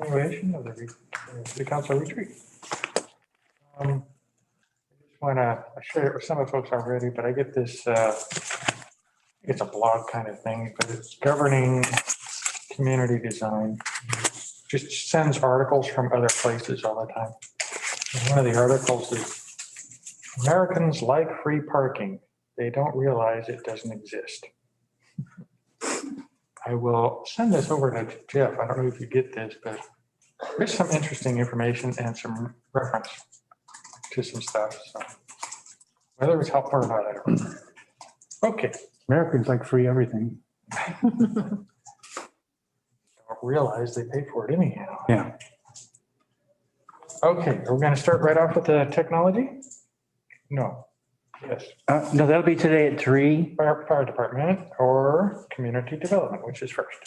Continuation of the council retreat. I just want to share it with some of the folks already, but I get this, it's a blog kind of thing, but it's governing community design. Just sends articles from other places all the time. And one of the articles is Americans like free parking. They don't realize it doesn't exist. I will send this over to Jeff. I don't know if you get this, but there's some interesting information and some reference to some stuff. So whether it's helpful or not, I don't know. Okay. Americans like free everything. Don't realize they pay for it anyhow. Yeah. Okay, we're going to start right off with the technology? No. Yes. No, that'll be today at 3. Fire department or community development, which is first.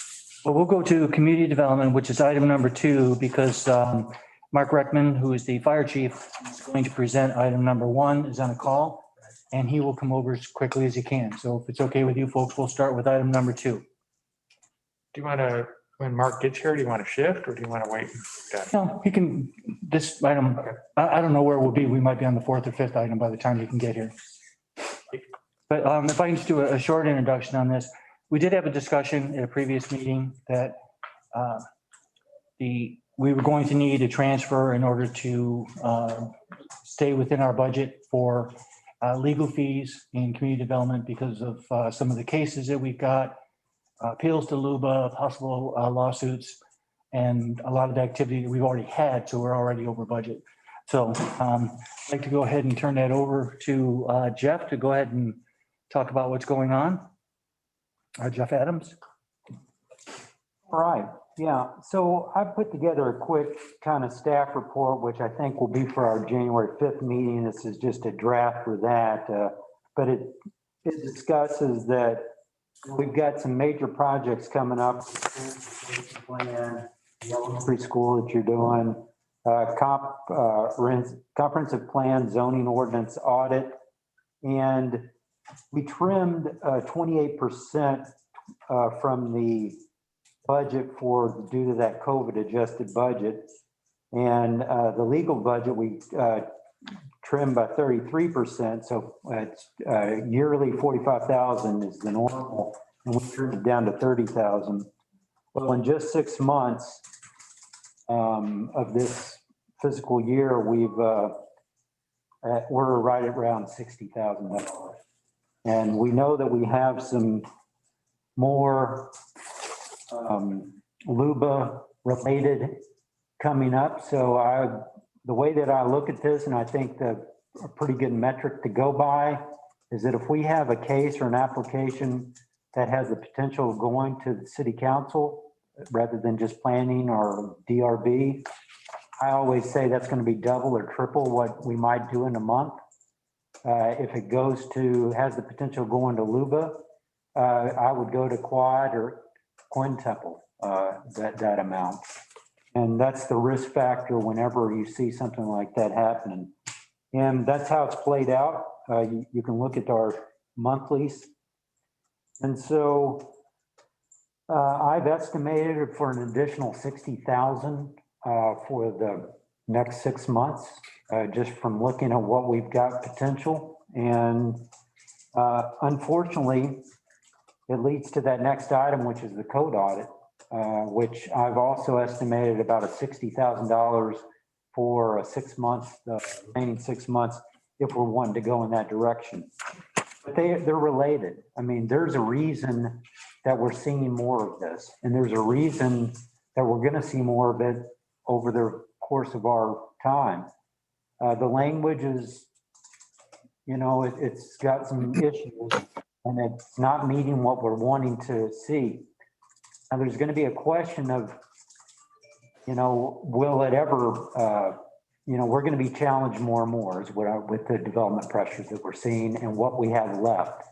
Well, we'll go to community development, which is item number 2, because Mark Reckman, who is the fire chief, is going to present item number 1, is on a call, and he will come over as quickly as he can. So if it's okay with you folks, we'll start with item number 2. Do you want to, when Mark gets here, do you want to shift or do you want to wait? No, he can, this item, I don't know where we'll be. We might be on the 4th or 5th item by the time he can get here. But if I can just do a short introduction on this, we did have a discussion at a previous meeting that we were going to need a transfer in order to stay within our budget for legal fees in community development because of some of the cases that we've got, appeals to LUBA, possible lawsuits, and a lot of the activity that we've already had, so we're already over budget. So I'd like to go ahead and turn that over to Jeff to go ahead and talk about what's going on. Jeff Adams. All right, yeah, so I put together a quick kind of staff report, which I think will be for our January 5th meeting. This is just a draft for that, but it discusses that we've got some major projects coming up. Plan, the elementary school that you're doing, comprehensive plan, zoning ordinance audit, and we trimmed 28% from the budget due to that COVID adjusted budget. And the legal budget, we trimmed by 33%. So it's yearly 45,000 is the normal, and we trimmed it down to 30,000. Well, in just 6 months of this fiscal year, we're right at around $60,000. And we know that we have some more LUBA related coming up. So the way that I look at this, and I think a pretty good metric to go by, is that if we have a case or an application that has the potential of going to the city council rather than just planning or DRB, I always say that's going to be double or triple what we might do in a month. If it has the potential of going to LUBA, I would go to quad or quintuple that amount. And that's the risk factor whenever you see something like that happening. And that's how it's played out. You can look at our monthlies. And so I've estimated for an additional 60,000 for the next 6 months, just from looking at what we've got potential. And unfortunately, it leads to that next item, which is the code audit, which I've also estimated about a $60,000 for 6 months, the remaining 6 months, if we're wanting to go in that direction. But they're related. I mean, there's a reason that we're seeing more of this, and there's a reason that we're going to see more of it over the course of our time. The language is, it's got some issues, and it's not meeting what we're wanting to see. Now, there's going to be a question of, will it ever, we're going to be challenged more and more with the development pressures that we're seeing and what we have left.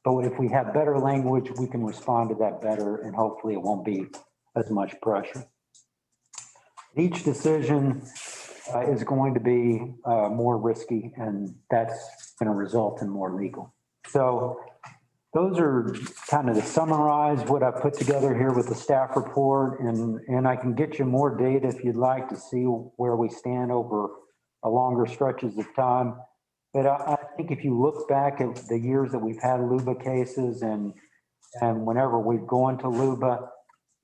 But if we have better language, we can respond to that better, and hopefully it won't be as much pressure. Each decision is going to be more risky, and that's going to result in more legal. So those are kind of to summarize what I put together here with the staff report, and I can get you more data if you'd like to see where we stand over a longer stretches of time. But I think if you look back at the years that we've had LUBA cases and whenever we've gone to LUBA,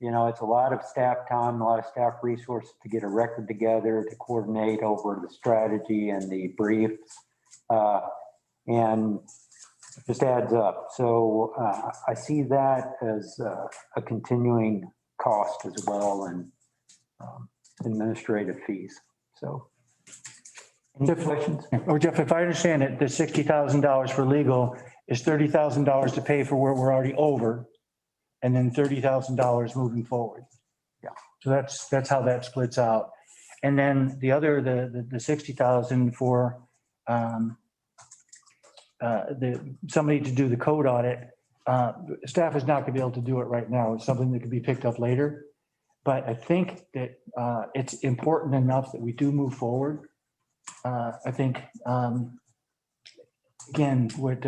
you know, it's a lot of staff time, a lot of staff resources to get a record together, to coordinate over the strategy and the briefs. And it just adds up. So I see that as a continuing cost as well, and administrative fees. So any questions? Or Jeff, if I understand it, the $60,000 for legal is $30,000 to pay for where we're already over, and then $30,000 moving forward. Yeah. So that's how that splits out. And then the other, the 60,000 for somebody to do the code audit. Staff is not going to be able to do it right now. It's something that could be picked up later. But I think that it's important enough that we do move forward. I think, again, what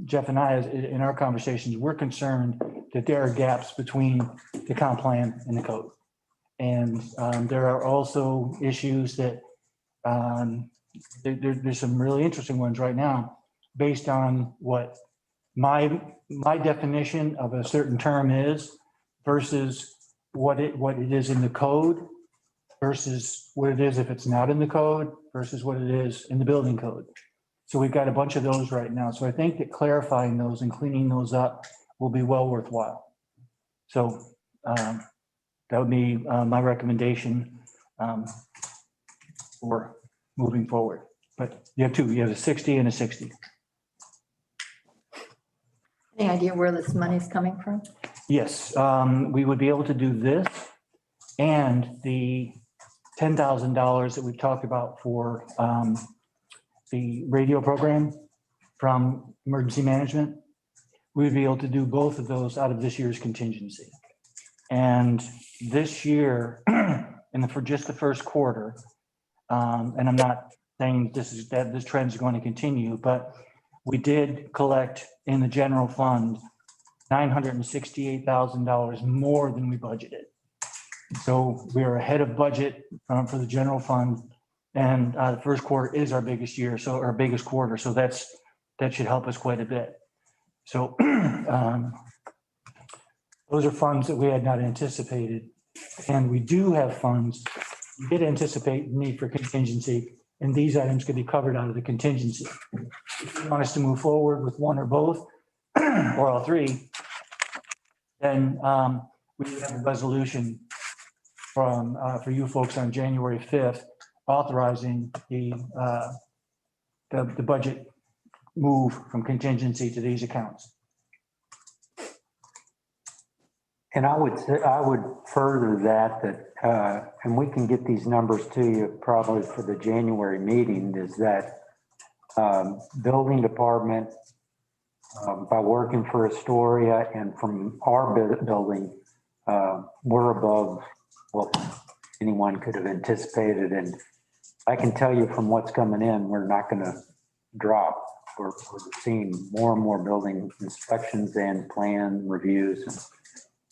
Jeff and I, in our conversations, we're concerned that there are gaps between the comp plan and the code. And there are also issues that there's some really interesting ones right now based on what my definition of a certain term is versus what it is in the code versus what it is if it's not in the code versus what it is in the building code. So we've got a bunch of those right now. So I think that clarifying those and cleaning those up will be well worthwhile. So that would be my recommendation for moving forward. But you have two, you have a 60 and a 60. Any idea where this money's coming from? Yes, we would be able to do this and the $10,000 that we've talked about for the radio program from emergency management. We'd be able to do both of those out of this year's contingency. And this year, for just the first quarter, and I'm not saying this trend is going to continue, but we did collect in the general fund $968,000 more than we budgeted. So we are ahead of budget for the general fund, and the first quarter is our biggest year, so our biggest quarter. So that should help us quite a bit. So those are funds that we had not anticipated, and we do have funds. We did anticipate the need for contingency, and these items could be covered out of the contingency. If you want us to move forward with one or both, or all three, then we would have a resolution for you folks on January 5th, authorizing the budget move from contingency to these accounts. And I would further that, and we can get these numbers to you probably for the January meeting, is that building department, by working for Astoria and from our building, we're above what anyone could have anticipated. And I can tell you from what's coming in, we're not going to drop. We're seeing more and more building inspections and plan reviews.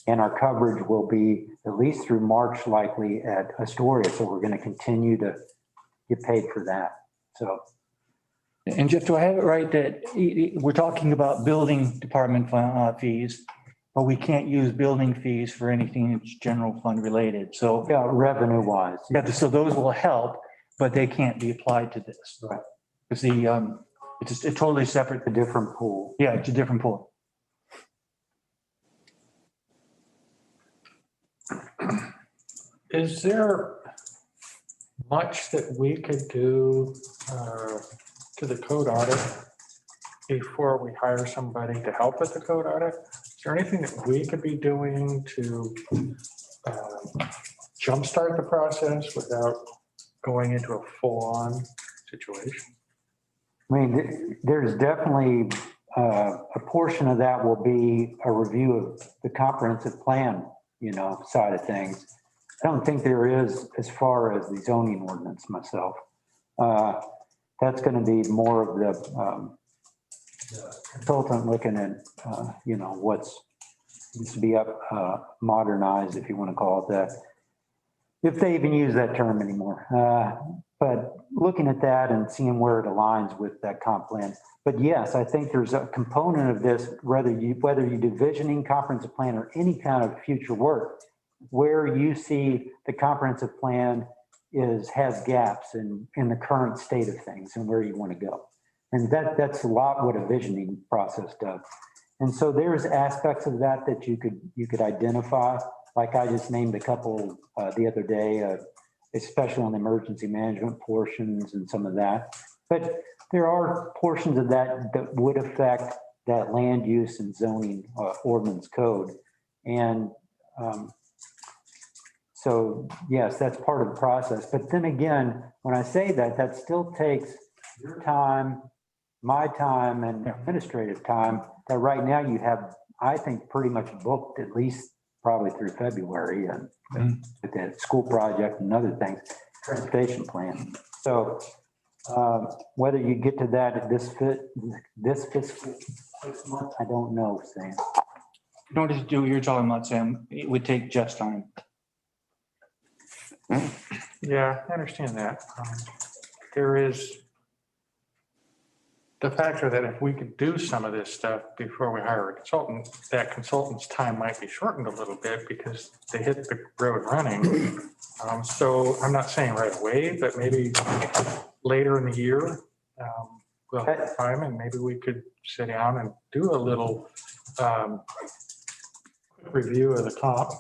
And our coverage will be at least through March likely at Astoria. So we're going to continue to get paid for that. So. And Jeff, do I have it right that we're talking about building department fees, but we can't use building fees for anything that's general fund related? So yeah, revenue wise. Yeah, so those will help, but they can't be applied to this. Right. Because it's a totally separate. A different pool. Yeah, it's a different pool. Is there much that we could do to the code audit before we hire somebody to help with the code audit? Is there anything that we could be doing to jumpstart the process without going into a full-on situation? I mean, there's definitely a portion of that will be a review of the comprehensive plan, side of things. I don't think there is as far as the zoning ordinance myself. That's going to be more of consultant looking at, what's needs to be modernized, if you want to call it that. If they even use that term anymore. But looking at that and seeing where it aligns with that comp plan. But yes, I think there's a component of this, whether you do visioning, comprehensive plan, or any kind of future work, where you see the comprehensive plan has gaps in the current state of things and where you want to go. And that's a lot what a visioning process does. And so there's aspects of that you could identify. Like I just named a couple the other day, especially on the emergency management portions and some of that. But there are portions of that would affect that land use and zoning ordinance code. And so, yes, that's part of the process. But then again, when I say that, that still takes your time, my time, and administrative time that right now you have, I think, pretty much booked at least probably through February and with that school project and other things, transportation plan. So whether you get to that at this fiscal 6 months, I don't know, Sam. In order to do what you're talking about, Sam, it would take Jeff's time. Yeah, I understand that. There is the factor that if we could do some of this stuff before we hire a consultant, that consultant's time might be shortened a little bit because they hit the road running. So I'm not saying right away, but maybe later in the year, we'll have time and maybe we could sit down and do a little quick review of the comp.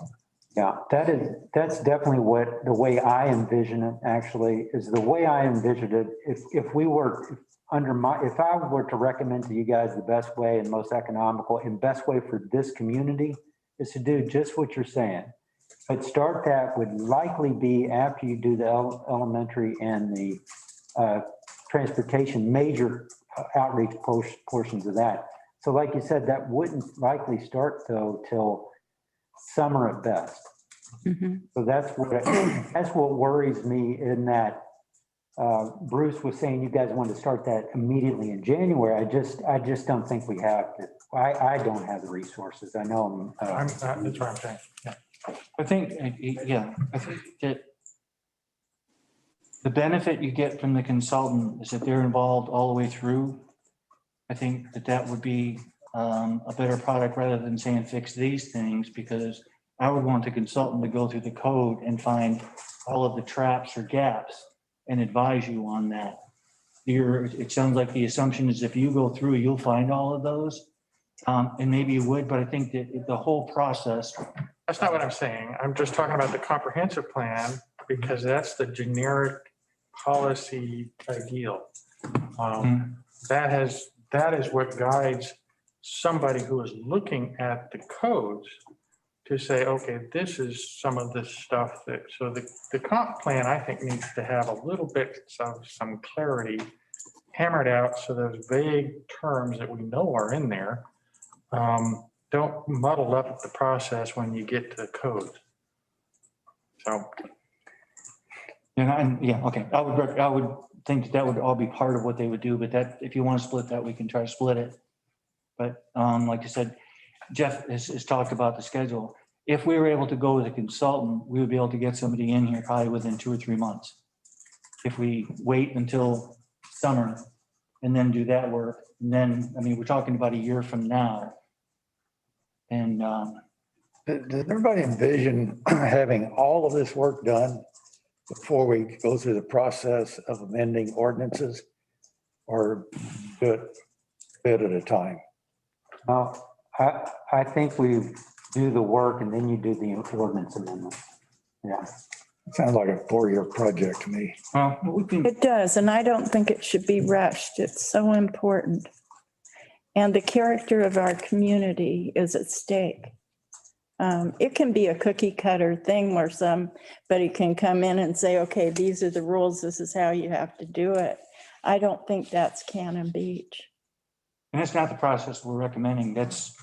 Yeah, that's definitely what the way I envision it actually is the way I envisioned it. If we were if I were to recommend to you guys the best way and most economical and best way for this community is to do just what you're saying. But start that would likely be after you do the elementary and the transportation major outreach portions of that. So like you said, that wouldn't likely start though till summer at best. So that's what worries me in that Bruce was saying you guys want to start that immediately in January. I just don't think we have it. I don't have the resources. I know That's what I'm saying. Yeah. I think that the benefit you get from the consultant is that they're involved all the way through. I think that would be a better product rather than saying fix these things, because I would want the consultant to go through the code and find all of the traps or gaps and advise you on that. It sounds like the assumption is if you go through, you'll find all of those. And maybe you would, but I think that the whole process. That's not what I'm saying. I'm just talking about the comprehensive plan because that's the generic policy ideal. That is what guides somebody who is looking at the codes to say, okay, this is some of this stuff that, so the comp plan, I think, needs to have a little bit of some clarity hammered out. So those vague terms that we know are in there don't muddle up the process when you get to the code. So. Yeah, okay. I would think that would all be part of what they would do, but that, if you want to split that, we can try to split it. But like I said, Jeff has talked about the schedule. If we were able to go with a consultant, we would be able to get somebody in here probably within 2 or 3 months. If we wait until summer and then do that work, and then, I mean, we're talking about a year from now. And Does everybody envision having all of this work done before we go through the process of amending ordinances, or do it bit at a time? Well, I think we do the work and then you do the ordinance amendment. Yeah. Sounds like a 4-year project to me. well, we can, It does, and I don't think it should be rushed. It's so important. And the character of our community is at stake. It can be a cookie cutter thing where somebody can come in and say, okay, these are the rules. This is how you have to do it. I don't think that's Cannon Beach. and that's not the process we're recommending. That's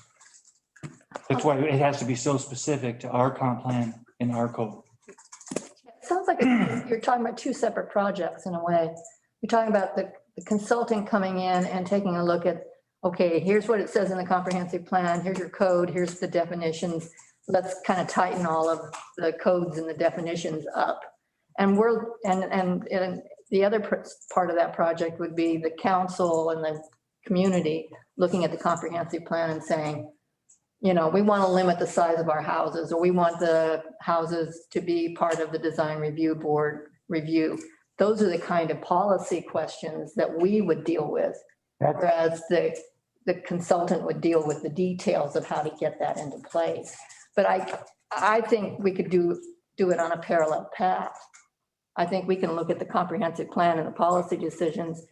why it has to be so specific to our comp plan and our code. Sounds like you're talking about 2 separate projects in a way. You're talking about the consulting coming in and taking a look at, okay, here's what it says in the comprehensive plan, here's your code, here's the definitions. Let's kind of tighten all of the codes and the definitions up. And and the other part of that project would be the council and the community looking at the comprehensive plan and saying, you know, we want to limit the size of our houses, or we want the houses to be part of the design review board review. Those are the kind of policy questions that we would deal with, whereas the consultant would deal with the details of how to get that into place. But I think we could do it on a parallel path. I think we can look at the comprehensive plan and the policy decisions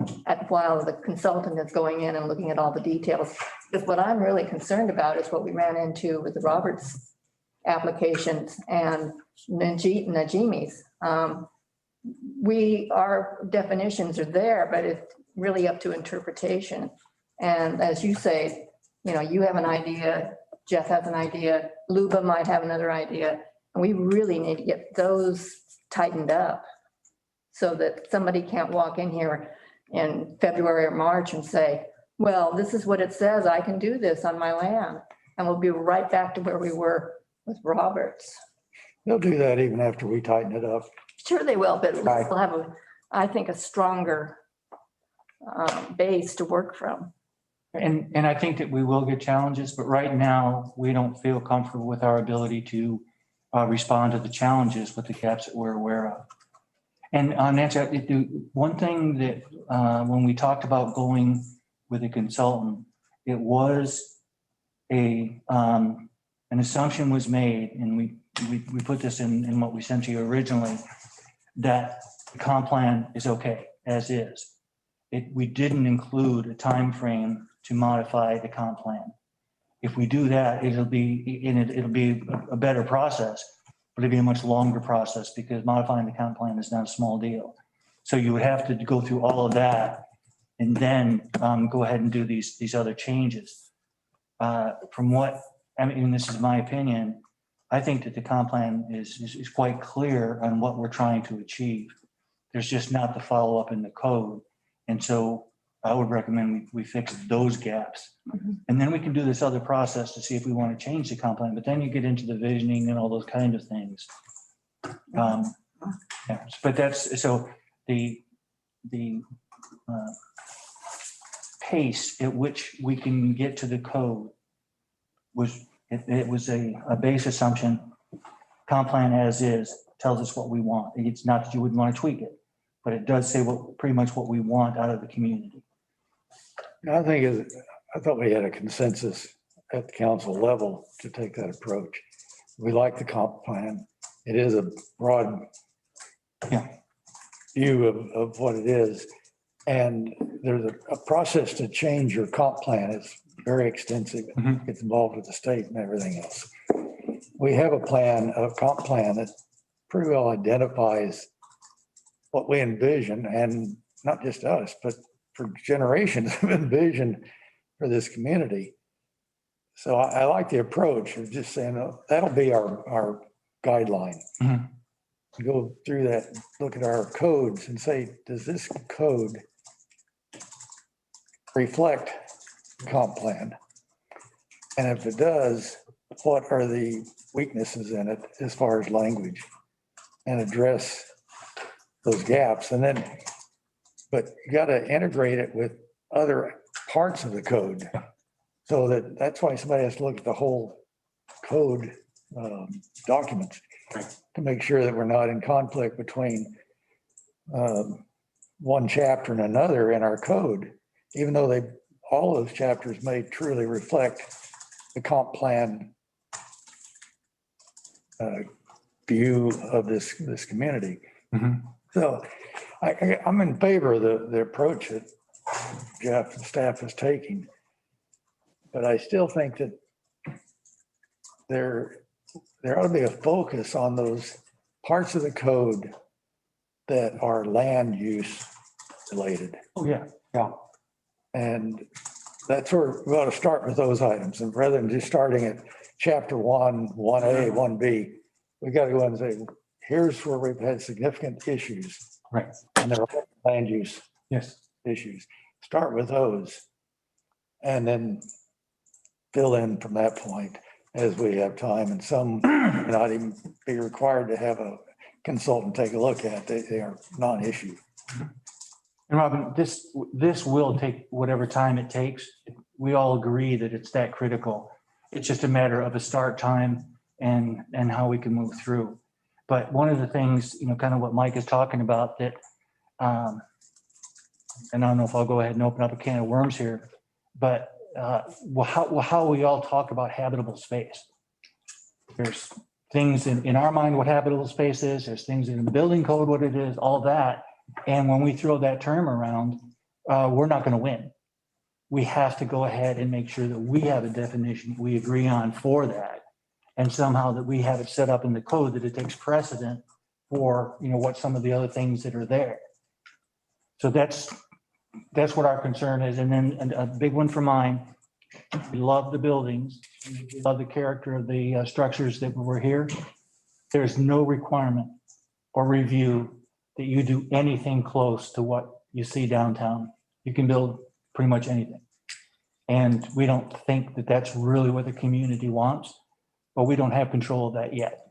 while the consultant is going in and looking at all the details. Because what I'm really concerned about is what we ran into with the Roberts applications and Najimi's. Our definitions are there, but it's really up to interpretation. And as you say, you know, you have an idea, Jeff has an idea, Luba might have another idea, and we really need to get those tightened up so that somebody can't walk in here in February or March and say, well, this is what it says, I can do this on my land. And we'll be right back to where we were with Roberts. They'll do that even after we tighten it up. Sure they will, but at least Right. we'll have I think, a stronger base to work from. And I think that we will get challenges, but right now, we don't feel comfortable with our ability to respond to the challenges with the gaps that we're aware of. And Nancy, one thing that when we talked about going with a consultant, it was an assumption was made, and we put this in what we sent to you originally, that the comp plan is okay as is. We didn't include a time frame to modify the comp plan. If we do that, it'll be a better process, but it'll be a much longer process because modifying the comp plan is not a small deal. So you would have to go through all of that and then go ahead and do these other changes. From what, I mean, this is my opinion, I think that the comp plan is quite clear on what we're trying to achieve. There's just not the follow-up in the code. And so I would recommend we fix those gaps. Mm-hmm. And then we can do this other process to see if we want to change the comp plan, but then you get into the visioning and all those kind of things. Yeah, but that's, so the pace at which we can get to the code was, it was a base assumption. Comp plan as is tells us what we want. It's not that you wouldn't want to tweak it, but it does say pretty much what we want out of the community. I thought we had a consensus at the council level to take that approach. We like the comp plan. It is a broad view of what it is. And there's a process to change your comp plan. It's very extensive. Mhm. It's involved with the state and everything else. We have a comp plan that pretty well identifies what we envision, and not just us, but for generations of envision for this community. So I like the approach of just saying, that'll be our guideline. Mhm. Go through that, look at our codes and say, does this code reflect the comp plan? And if it does, what are the weaknesses in it as far as language, and address those gaps? And then, but you got to integrate it with other parts of the code. So that's why somebody has to look at the whole code documents to make sure that we're not in conflict between one chapter and another in our code, even though all those chapters may truly reflect the comp plan view of this community. Mhm. So I'm in favor of the approach that Jeff and staff is taking. But I still think that there ought to be a focus on those parts of the code that are land use related. Oh, yeah. And that's where we ought to start with those items. And rather than just starting at chapter 1A, 1B, we got to go and say, here's where we've had significant issues. Right. And they're all land use Yes. issues. Start with those. and then fill in from that point as we have time. And some may not even be required to have a consultant take a look at. They are non-issue. And Robin, this will take whatever time it takes. We all agree that it's that critical. It's just a matter of a start time and how we can move through. But one of the things, kind of what Mike is talking about that, and I don't know if I'll go ahead and open up a can of worms here, but how we all talk about habitable space. There's things in our mind what habitable space is, there's things in the building code what it is, all that. And when we throw that term around, we're not going to win. We have to go ahead and make sure that we have a definition we agree on for that. And somehow that we have it set up in the code that it takes precedent for, what some of the other things that are there. So that's what our concern is. And then a big one for mine, we love the buildings, we love the character of the structures that were here. There's no requirement or review that you do anything close to what you see downtown. You can build pretty much anything. And we don't think that that's really what the community wants, but we don't have control of that yet.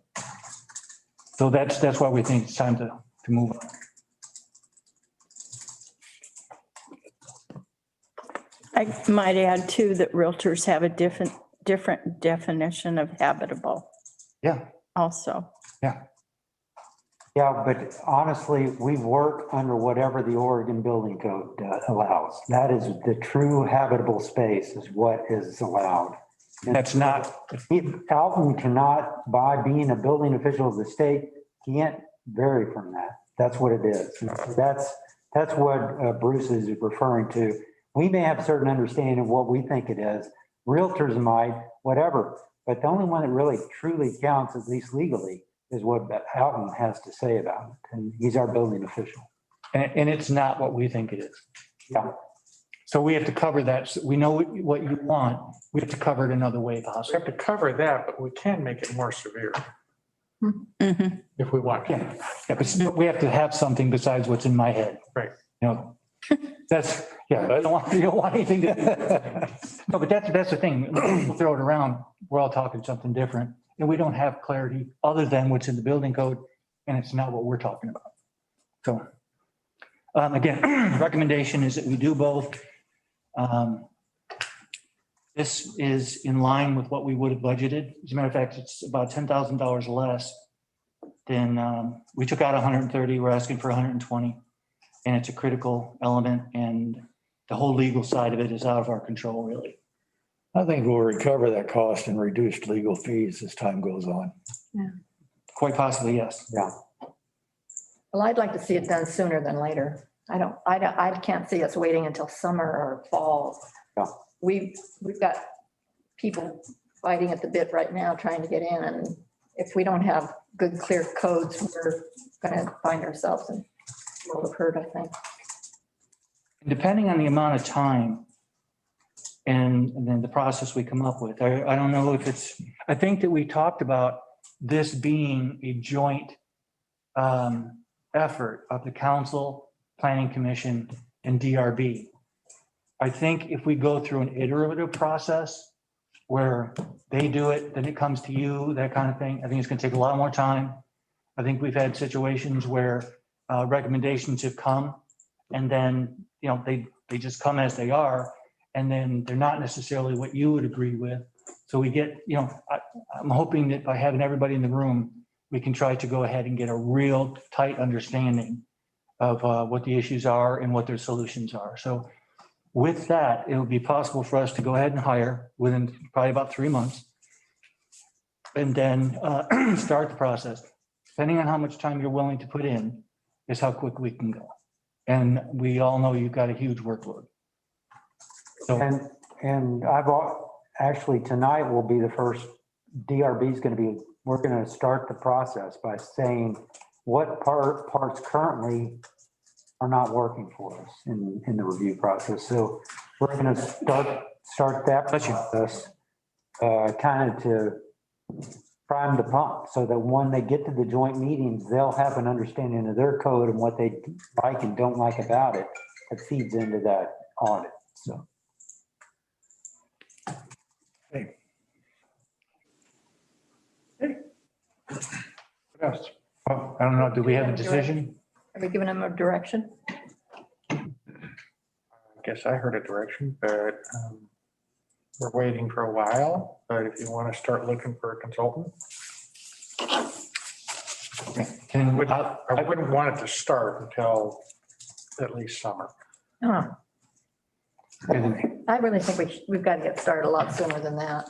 So that's why we think it's time to move on. I might add too that realtors have a different definition of habitable Yeah, also. yeah. Yeah, but honestly, we work under whatever the Oregon Building Code allows. That is the true habitable space is what is allowed. That's not, Alton cannot, by being a building official of the state, can't vary from that. That's what it is. That's what Bruce is referring to. We may have a certain understanding of what we think it is. Realtors might, whatever. But the only one that really truly counts, at least legally, is what Alton has to say about it. And he's our building official. and it's not what we think it is. Yeah. So we have to cover that. So we know what you want. We have to cover it another way We possibly. have to cover that, but we can make it more severe Mhm. if we want. Yeah, but we have to have something besides what's in my head. Right. That's, yeah, you don't want anything to do. No, but that's the thing. We'll throw it around. We're all talking something different. And we don't have clarity other than what's in the building code. And it's not what we're talking about. So again, recommendation is that we do both. This is in line with what we would have budgeted. As a matter of fact, it's about $10,000 less than we took out 130. We're asking for 120. And it's a critical element, and the whole legal side of it is out of our control, really. I think we'll recover that cost in reduced legal fees as time goes on. Quite possibly, yes. Yeah. Well, I'd like to see it done sooner than later. I can't see us waiting until summer or fall. Yeah. We've got people fighting at the bit right now, trying to get in. And if we don't have good, clear codes, we're going to find ourselves in a world of hurt, I think. Depending on the amount of time and then the process we come up with, I don't know if it's, I think that we talked about this being a joint effort of the council, planning commission, and DRB. I think if we go through an iterative process where they do it, then it comes to you, that kind of thing, I think it's going to take a lot more time. I think we've had situations where recommendations have come and then, they just come as they are, and then they're not necessarily what you would agree with. So we get, I'm hoping that by having everybody in the room, we can try to go ahead and get a real tight understanding of what the issues are and what their solutions are. So with that, it will be possible for us to go ahead and hire within probably about 3 months and then start the process. Depending on how much time you're willing to put in is how quick we can go. And we all know you've got a huge workload. So And actually tonight will be the first, DRB is going to be, we're going to start the process by saying what parts currently are not working for us in the review process. So we're going to start that process kind of to prime the pump so that when they get to the joint meetings, they'll have an understanding of their code and what they like and don't like about it. That feeds into that audit. So. What else? Oh, I don't know, do we have a decision? Are we giving them a direction? I guess I heard a direction, but we're waiting for a while. But if you want to start looking for a consultant, Can, I wouldn't want it to start until at least summer. Huh. I really think we've got to get started a lot sooner than that.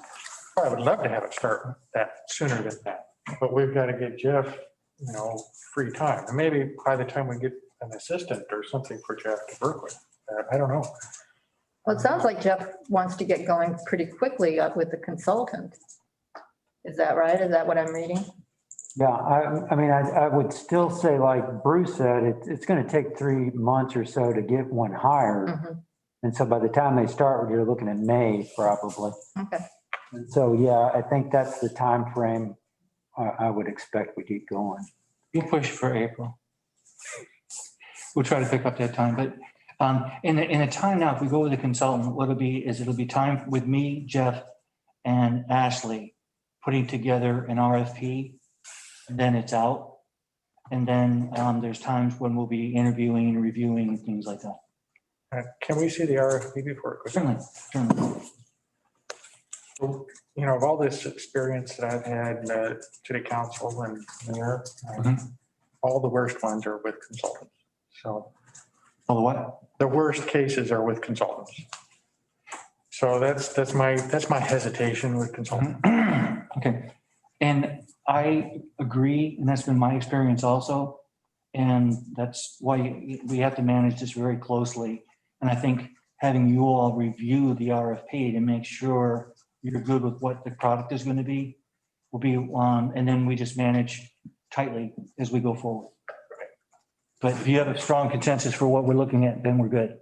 I would love to have it start that sooner than that, but we've got to get Jeff, free time. And maybe by the time we get an assistant or something for Jeff to work with, I don't know. Well, it sounds like Jeff wants to get going pretty quickly with the consultant. Is that right? Is that what I'm reading? Yeah, I mean, I would still say, like Bruce said, it's going to take 3 months or so to get one hired. Mhm. And so by the time they start, you're looking at May probably. Okay. And so, yeah, I think that's the time frame I would expect we get going. we'll push for April. We'll try to pick up that time, but in a time now, if we go with a consultant, what it'll be time with me, Jeff, and Ashley putting together an RFP, and then it's out. And then there's times when we'll be interviewing and reviewing and things like that. Can we see the RFP before it goes? Certainly. Of all this experience that I've had, city council and mayor, all the worst ones are with consultants. So Oh, the what? the worst cases are with consultants. So that's my hesitation with consultants. Okay, and I agree, and that's been my experience also. And that's why we have to manage this very closely. And I think having you all review the RFP to make sure you're good with what the product is going to be will be, and then we just manage tightly as we go forward. But if you have a strong consensus for what we're looking at, then we're good.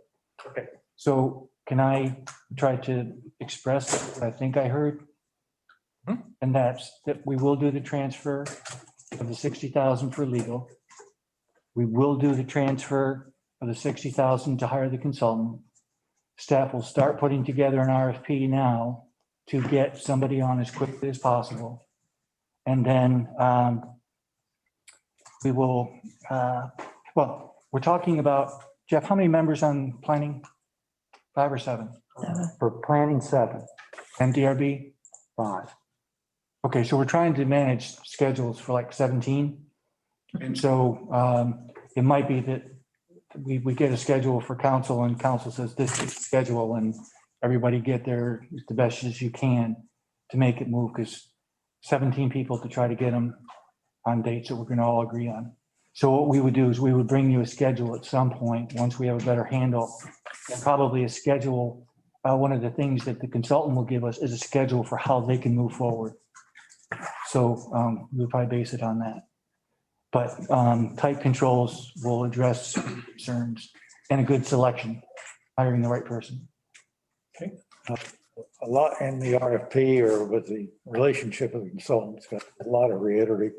Okay. So can I try to express what I think I heard? And that's that we will do the transfer of the 60,000 for legal. We will do the transfer of the 60,000 to hire the consultant. Staff will start putting together an RFP now to get somebody on as quickly as possible. And then we will, well, we're talking about, Jeff, how many members on planning? 5 or 7? For planning 7, MDRB? 5. Okay, so we're trying to manage schedules for like 17. And so it might be that we get a schedule for council and council says this is the schedule and everybody get there the best as you can to make it move, because 17 people to try to get them on dates that we're going to all agree on. So what we would do is we would bring you a schedule at some point, once we have a better handle, and probably a schedule. One of the things that the consultant will give us is a schedule for how they can move forward. So we'll probably base it on that. But tight controls will address concerns and a good selection, hiring the right person. A lot in the RFP or with the relationship with the consultants, got a lot of reiterative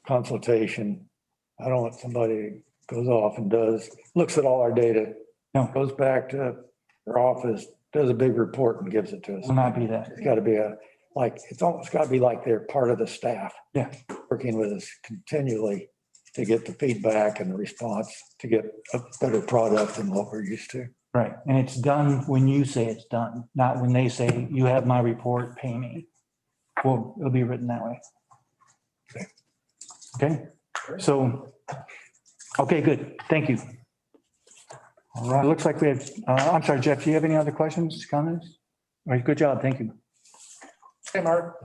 consultation. I don't want somebody goes off and looks at all our data, No. goes back to their office, does a big report and gives it to us. Will not be that. It's got to be it's almost got to be like they're part of the staff. Yeah. Working with us continually to get the feedback and the response to get a better product than what we're used to. Right. And it's done when you say it's done, not when they say, you have my report, pay me. Well, it'll be written that way. Okay. So, okay, good. Thank you. All right. It looks like we have, I'm sorry, Jeff, do you have any other questions, comments? All right, good job. Thank you. Hey, Mark.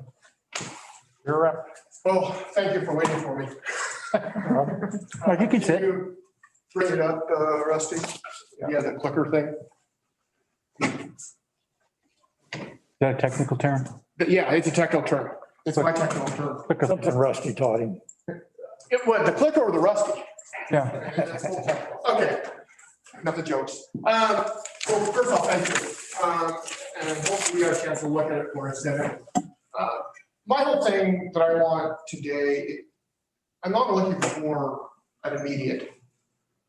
You're up. Well, thank you for waiting for me. Mark, you can sit. Can you bring it up, Rusty? Yeah, the clicker thing. Is that a technical term? Yeah, it's a technical term. It's my technical term. Something Rusty taught him. What, the clicker or the Rusty? Yeah. Okay, enough the jokes. Well, first off, thank you. And hopefully we got a chance to look at it for a second. My whole thing that I want today, I'm not looking for an immediate.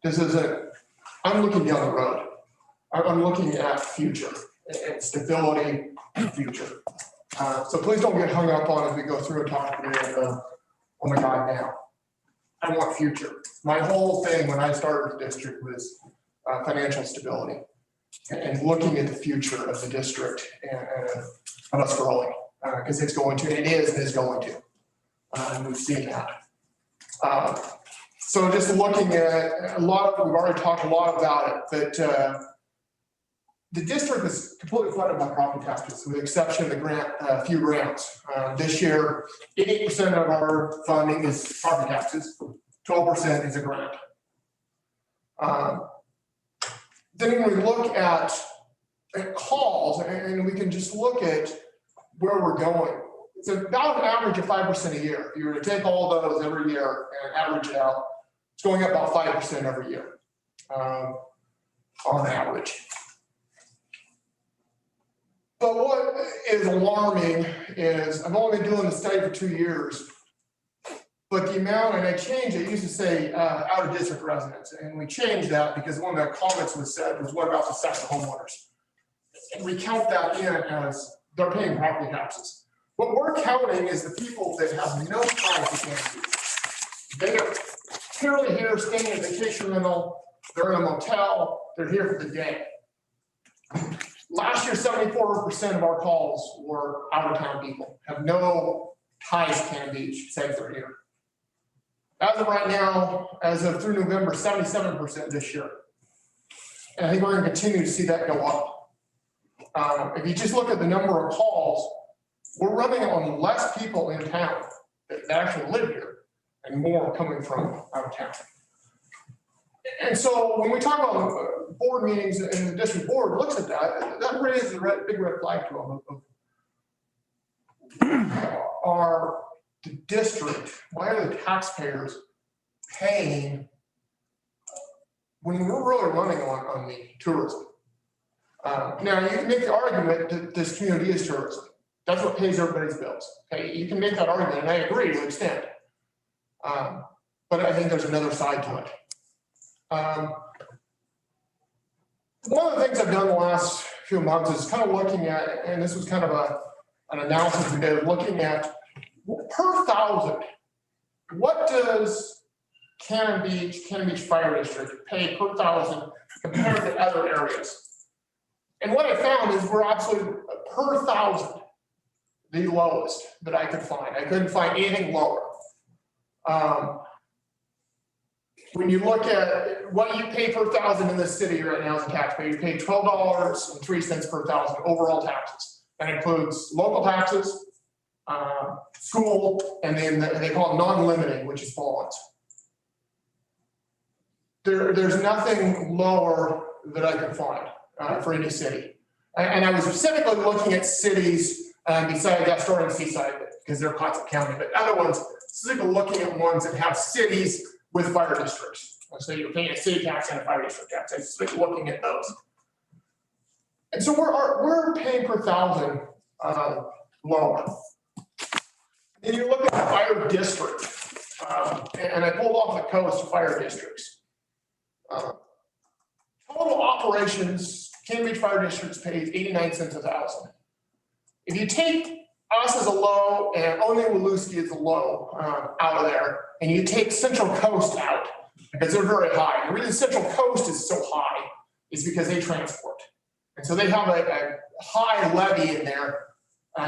This isn't, I'm looking down the road. I'm looking at future and stability and future. So please don't get hung up on as we go through and talk today of, oh my God, now. I want future. My whole thing when I started the district was financial stability and looking at the future of the district and of us growing, because it's going to, it is going to. And we've seen that. So just looking at we've already talked a lot about it, but the district is completely funded by property taxes, with the exception of the few grants. This year, 88% of our funding is property taxes, 12% is a grant. Then when we look at calls, and we can just look at where we're going, it's about an average of 5% a year. If you were to take all those every year and average it out, it's going up about 5% every year on average. But what is alarming is I've only been doing the study for 2 years, but the amount, and I changed it, used to say out of district residents, and we changed that because one of the comments was said was, what about the second homeowners? And we count that in as they're paying property taxes. What we're counting is the people that have no ties to Kansas. They are purely here staying in a vacation rental, they're in a motel, they're here for the day. Last year, 74% of our calls were out-of-town people, have no ties to Cannon Beach, say they're here. As of right now, as of through November, 77% this year. And I think we're going to continue to see that go up. If you just look at the number of calls, we're running on less people in town that actually live here and more coming from out of town. And so when we talk about board meetings and the district board looks at that, that raises a big red flag to them. Are the district, why are the taxpayers paying when we're really running on the tourism? Now you can make the argument that this community is tourism. That's what pays everybody's bills. Okay, you can make that argument, and I agree to an extent. But I think there's another side to it. One of the things I've done the last few months is kind of looking at, and this was kind of an analysis we did, looking at per thousand, what does Cannon Beach Fire District pay per thousand compared to other areas? And what I found is we're absolutely per thousand, the lowest that I could find. I couldn't find anything lower. When you look at what you pay per thousand in this city right now as a taxpayer, you pay $12.03 per thousand overall taxes. That includes local taxes, school, and then they call it non-limiting, which is bonds. There's nothing lower that I could find for any city. And I was specifically looking at cities besides Astoria and Seaside, because they're Clatsop County, but other ones, specifically looking at ones that have cities with fire districts. So you're paying a city tax and a fire district tax. I'm just looking at those. And so we're paying per thousand lower. Then you look at the fire district, and I pulled off the coast fire districts. Total operations, Cannon Beach Fire District pays 89 cents a thousand. If you take us as a low and Onewalooski as a low out of there, and you take Central Coast out, because they're very high. The reason Central Coast is so high is because they transport. And so they have a high levy in there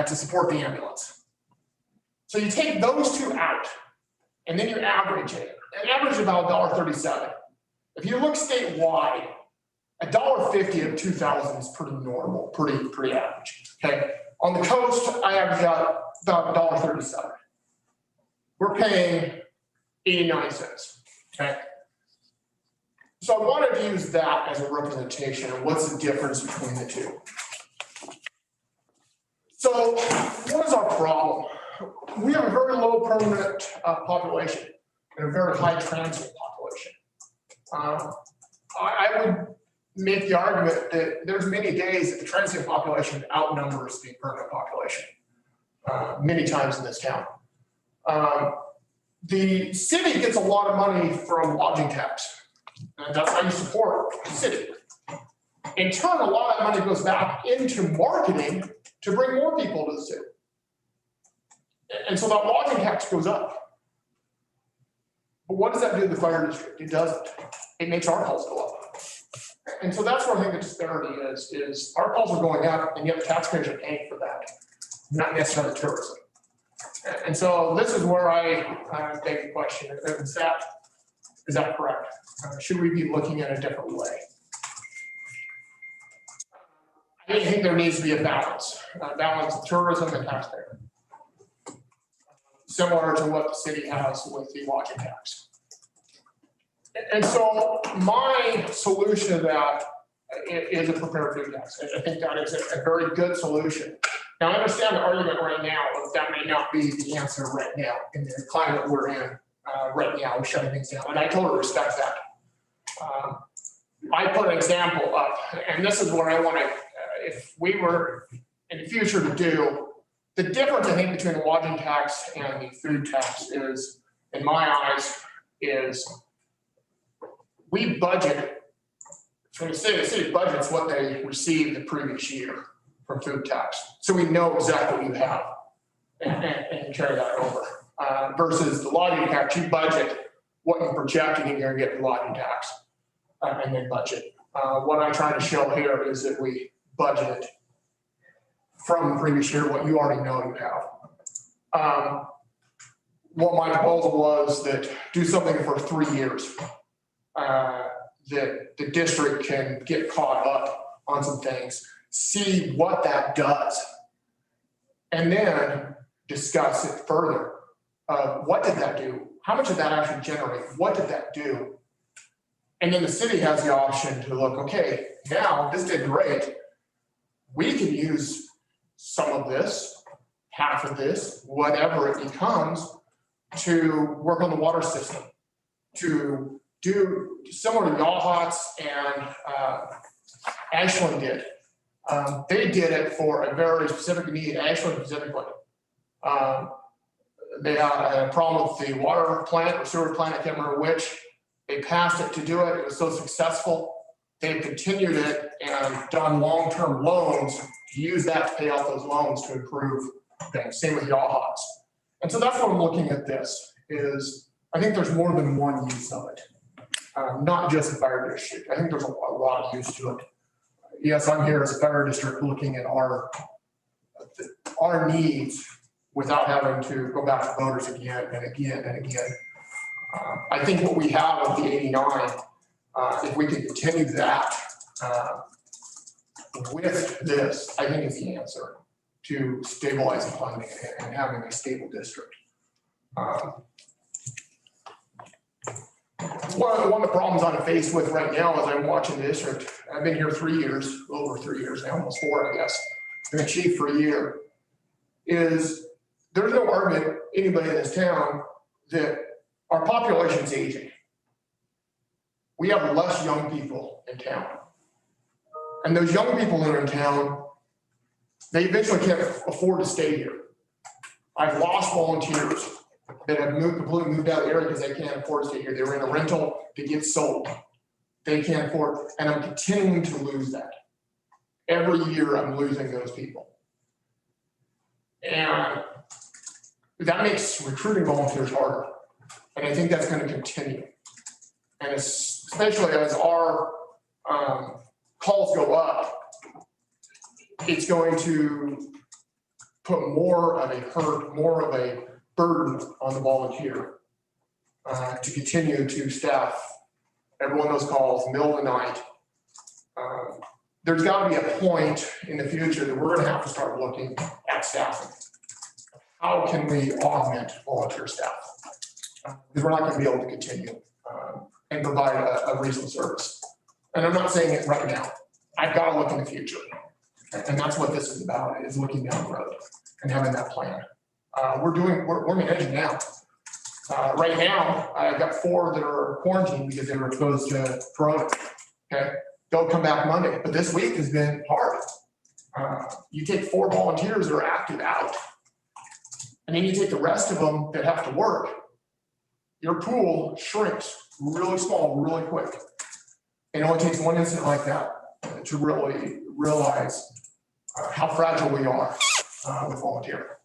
to support the ambulance. So you take those two out, and then you average it. An average of about $1.37. If you look statewide, $1.50 of 2,000 is pretty normal, pretty average. Okay. On the coast, I average out about $1.37. We're paying 89 cents. Okay. So I wanted to use that as a representation of what's the difference between the two. So what is our problem? We have a very low permanent population and a very high transient population. I would make the argument that there's many days that the transient population outnumbers the permanent population many times in this town. The city gets a lot of money from lodging tax, and that's how you support the city. In turn, a lot of money goes back into marketing to bring more people to the city. And so that lodging tax goes up. But what does that do to the fire district? It doesn't. It makes our calls go up. And so that's where I think the disparity is our calls are going up and yet the taxpayers are paying for that, not necessarily tourism. And so this is where I take the question, is that correct? Should we be looking at a different way? I think there needs to be a balance of tourism and taxpayer. Similar to what the city has with the lodging tax. And so my solution to that is a prepared food tax. I think that is a very good solution. Now, I understand the argument right now, but that may not be the answer right now in the climate we're in right now, we're shutting things down. And I totally respect that. I put an example up, and this is where I want to, if we were in the future to do, the difference I think between the lodging tax and the food tax is, in my eyes, is we budget, from the city budgets what they received the previous year from food tax. So we know exactly what you have and carry that over. Versus the lodging tax, you budget what you project and you're going to get the lodging tax and then budget. What I'm trying to show here is that we budgeted from the previous year what you already know you have. What my proposal was that do something for 3 years. That the district can get caught up on some things, see what that does, and then discuss it further. What did that do? How much did that actually generate? What did that do? And then the city has the option to look, okay, now this did great. We can use some of this, half of this, whatever it becomes, to work on the water system, to do similar to Yawhats and Ashland did. They did it for a very specific need, Ashland specifically. They had a problem with the water plant or sewer plant, I can't remember which. They passed it to do it. It was so successful. They've continued it and done long-term loans to use that to pay off those loans to improve things. Same with Yawhats. And so that's what I'm looking at this is I think there's more than one use of it. Not just the fire district. I think there's a lot of use to it. Yes, I'm here as a fire district looking at our needs without having to go back to voters again and again and again. I think what we have of the 89, if we can continue that with this, I think is the answer to stabilizing funding and having a stable district. One of the problems I'm faced with right now as I'm watching the district, I've been here 3 years, over 3 years now, almost 4, I guess, been a chief for a year, is there's no argument, anybody in this town, that our population is aging. We have less young people in town. And those young people that are in town, they eventually can't afford to stay here. I've lost volunteers that have completely moved out of the area because they can't afford to stay here. They were in a rental that gets sold. They can't afford, and I'm continuing to lose that. Every year I'm losing those people. And that makes recruiting volunteers harder. And I think that's going to continue. And especially as our calls go up, it's going to put more of a hurt, more of a burden on the volunteer to continue to staff every one of those calls, middle of the night. There's got to be a point in the future that we're going to have to start looking at staffing. How can we augment volunteer staff? Because we're not going to be able to continue and provide a reasonable service. And I'm not saying it right now. I've got to look in the future. And that's what this is about, is looking down the road and having that plan. We're managing now. Right now, I've got 4 that are quarantined because they were exposed to corona. Okay, they'll come back Monday, but this week has been hard. You take 4 volunteers that are active out, and then you take the rest of them that have to work. Your pool shrinks really small, really quick. It only takes one incident like that to really realize how fragile we are with volunteer.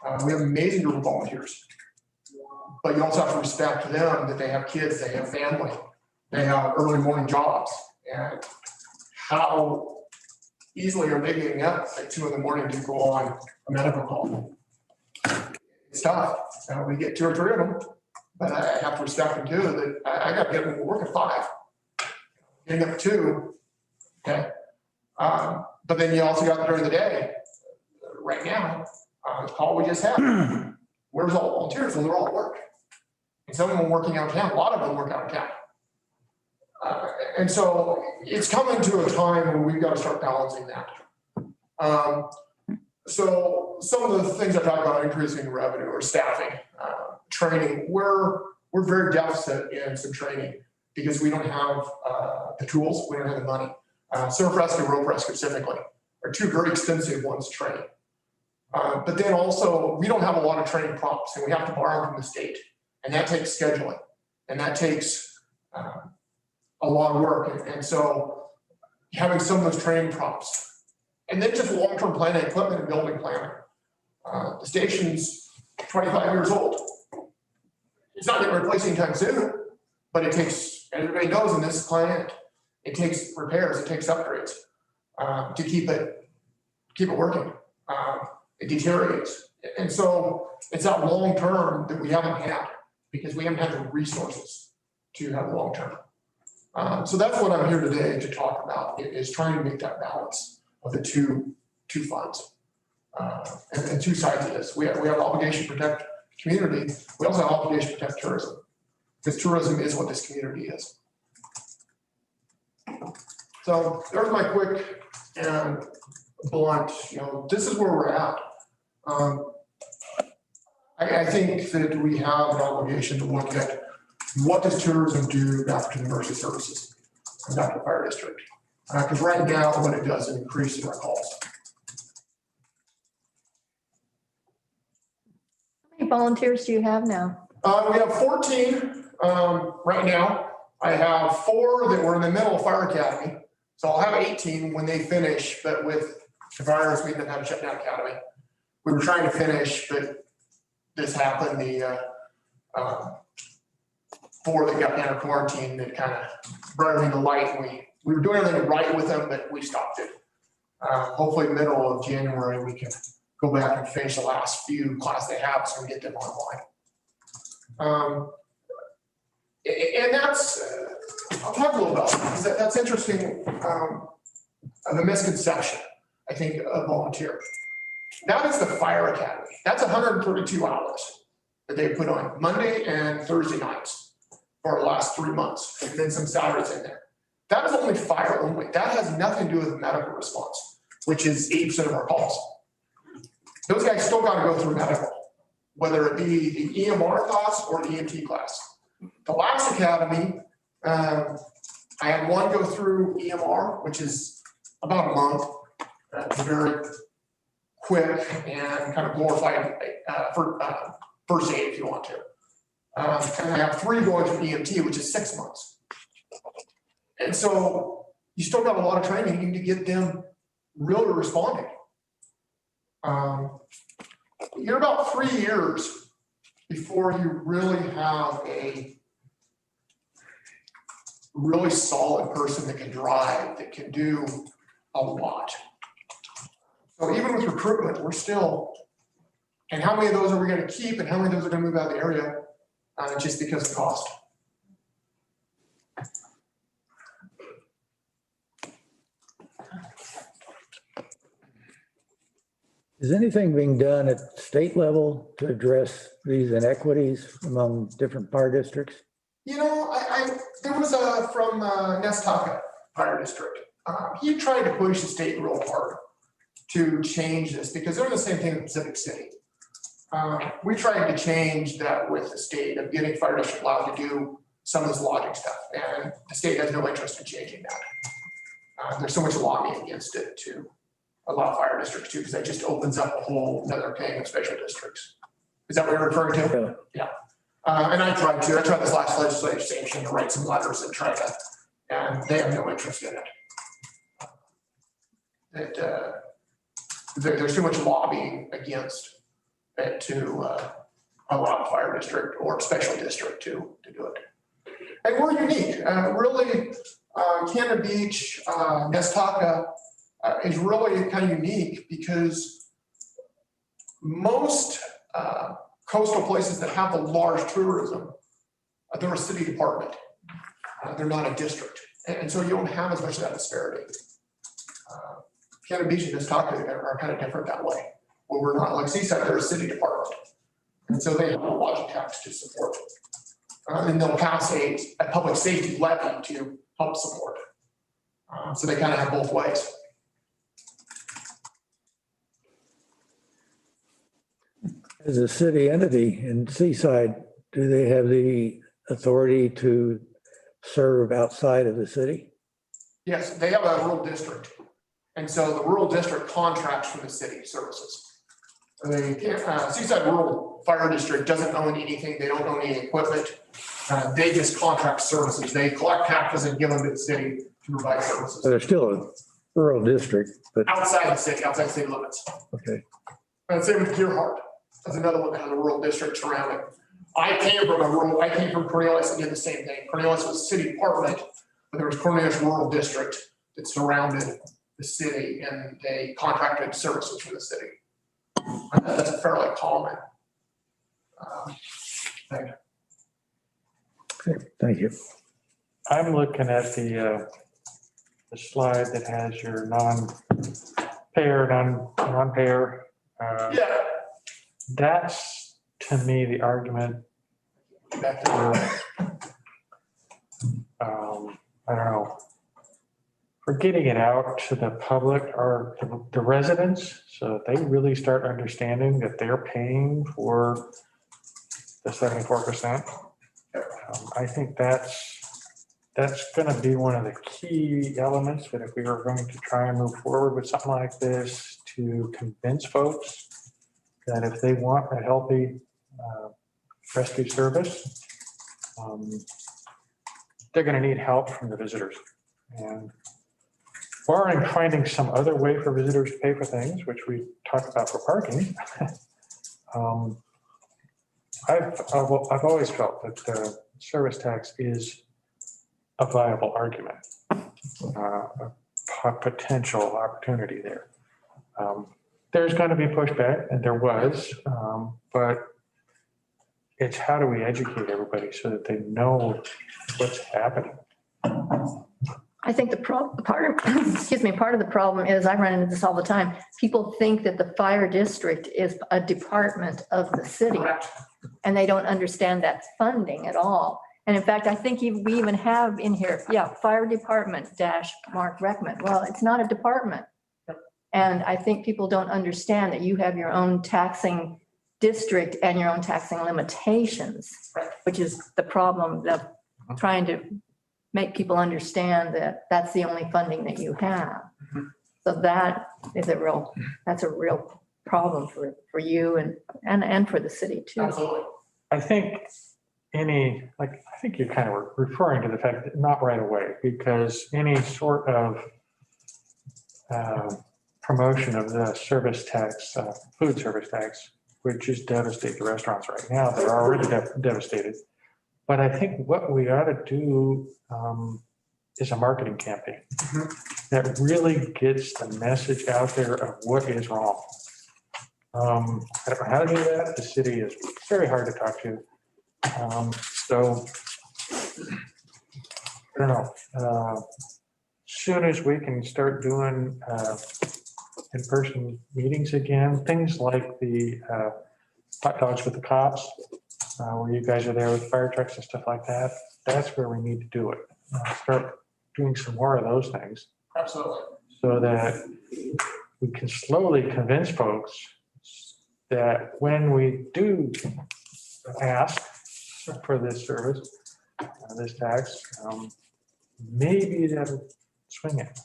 We have an amazing group of volunteers. But you also have to respect them, that they have kids, they have family, they have early morning jobs. And how easily are they getting up at 2 a.m. to go on a medical call? It's tough. We get 2 or 3 of them, but I have to respect them too, that I got to get them to work at 5. Getting up at 2, okay? But then you also got during the day. Right now, the call we just had, where's all the volunteers? Well, they're all at work. And some of them working out of town, a lot of them work out of town. And so it's coming to a time when we've got to start balancing that. So some of the things I talk about, increasing revenue or staffing, training, we're very deficit in some training because we don't have the tools, we don't have the money. Surf rescue, rope rescue specifically are 2 very expensive ones to train. But then also we don't have a lot of training prompts and we have to borrow from the state, and that takes scheduling and that takes a lot of work. And so having some of those training prompts, and then just long-term planning, equipment and building planning. The station's 25 years old. It's not getting replaced anytime soon, but it takes, everybody knows in this climate, it takes repairs, it takes upgrades to keep it working. It deteriorates. And so it's that long-term that we haven't had because we haven't had the resources to have long-term. So that's what I'm here today to talk about, is trying to make that balance of the two funds. And 2 sides of this. We have obligation to protect community. We also have obligation to protect tourism, because tourism is what this community is. So there's my quick and blunt, this is where we're at. I think that we have an obligation to look at what does tourism do back to the emergency services and back to the fire district. Because right now, what it does is increase our calls. How many volunteers do you have now? We have 14 right now. I have 4 that were in the middle of fire academy. So I'll have 18 when they finish, but with the virus, we didn't have to shut down academy. We were trying to finish, but this happened. The 4 that got down to quarantine that kind of brought everything to light. And we were doing everything right with them, but we stopped it. Hopefully middle of January, we can go back and finish the last few classes they have so we get them online. And that's, I'll talk a little about that, because that's interesting, the misconception, I think, of volunteer. That is the fire academy. That's 132 hours that they put on Monday and Thursday nights for the last 3 months, and then some Saturdays in there. That is only fire only. That has nothing to do with medical response, which is 80% of our calls. Those guys still got to go through medical, whether it be the EMR class or the EMT class. The last academy, I had one go through EMR, which is about a month. It's very quick and kind of glorified for first aid if you want to. And I have 3 going through EMT, which is 6 months. And so you still got a lot of training to get them really responding. You're about 3 years before you really have a really solid person that can drive, that can do a lot. So even with recruitment, we're still, and how many of those are we going to keep and how many of those are going to move out of the area just because of cost? Is anything being done at state level to address these inequities among different fire districts? There was from Nestaka Fire District. He tried to push the state real hard to change this because they're the same thing in Pacific City. We tried to change that with the state of getting fire district allowed to do some of this lodging stuff, and the state has no interest in changing that. There's so much lobbying against it to allow fire districts too, because that just opens up a whole another can of special districts. Is that what you're referring to? Yeah. And I tried this last legislative session to write some letters and try to, and they have no interest in it. There's too much lobbying against to allow fire district or special district to do it. And we're unique, really, Canada Beach, Nestaka is really kind of unique because most coastal places that have the large tourism, they're a city department. They're not a district. And so you don't have as much of that disparity. Canada Beach and Nestaka are kind of different that way. Where we're not like Seaside, they're a city department. And so they have a lodging tax to support it. And they'll pass a public safety levy to help support it. So they kind of have both ways. As a city entity in Seaside, do they have the authority to serve outside of the city? Yes, they have a rural district. And so the rural district contracts for the city services. The Seaside Rural Fire District doesn't own anything. They don't own any equipment. They just contract services. They collect taxes and give them to the city to provide services. So they're still a rural district, but, Outside the city limits. okay. And same with Deerheart. That's another one that has a rural district surrounding. I came from Cornelius and did the same thing. Cornelius was a city department, but there was Cornelius Rural District that surrounded the city and they contracted services for the city. That's a fairly common thing. Okay, thank you. I'm looking at the slide that has your non-payer, non-payer. Yeah. That's, to me, the argument that I don't know, for getting it out to the public or the residents, so that they really start understanding that they're paying for the 74%. I think that's going to be one of the key elements, but if we are going to try and move forward with something like this to convince folks that if they want a healthy rescue service, they're going to need help from the visitors. And barring finding some other way for visitors to pay for things, which we talked about for parking, I've always felt that the service tax is a viable argument, a potential opportunity there. There's going to be pushback, and there was, but it's how do we educate everybody so that they know what's happening. I think part of the problem is, I run into this all the time. People think that the fire district is a department of the city, and they don't understand that funding at all. And in fact, I think we even have in here, fire department - Mark Reckman. Well, it's not a department. And I think people don't understand that you have your own taxing district and your own taxing limitations, which is the problem of trying to make people understand that that's the only funding that you have. So that is that's a real problem for you and for the city too. Absolutely. I think I think you're kind of referring to the fact that not right away, because any sort of promotion of the service tax, food service tax, would just devastate the restaurants right now. They're already devastated. But I think what we ought to do is a marketing campaign that really gets the message out there of what is wrong. I don't know how to do that. The city is very hard to talk to. So I don't know. Soon as we can start doing in-person meetings again, things like the hot dogs with the cops, where you guys are there with fire trucks and stuff like that, that's where we need to do it. Start doing some more of those things. Absolutely. So that we can slowly convince folks that when we do ask for this service, this tax, maybe that'll swing it.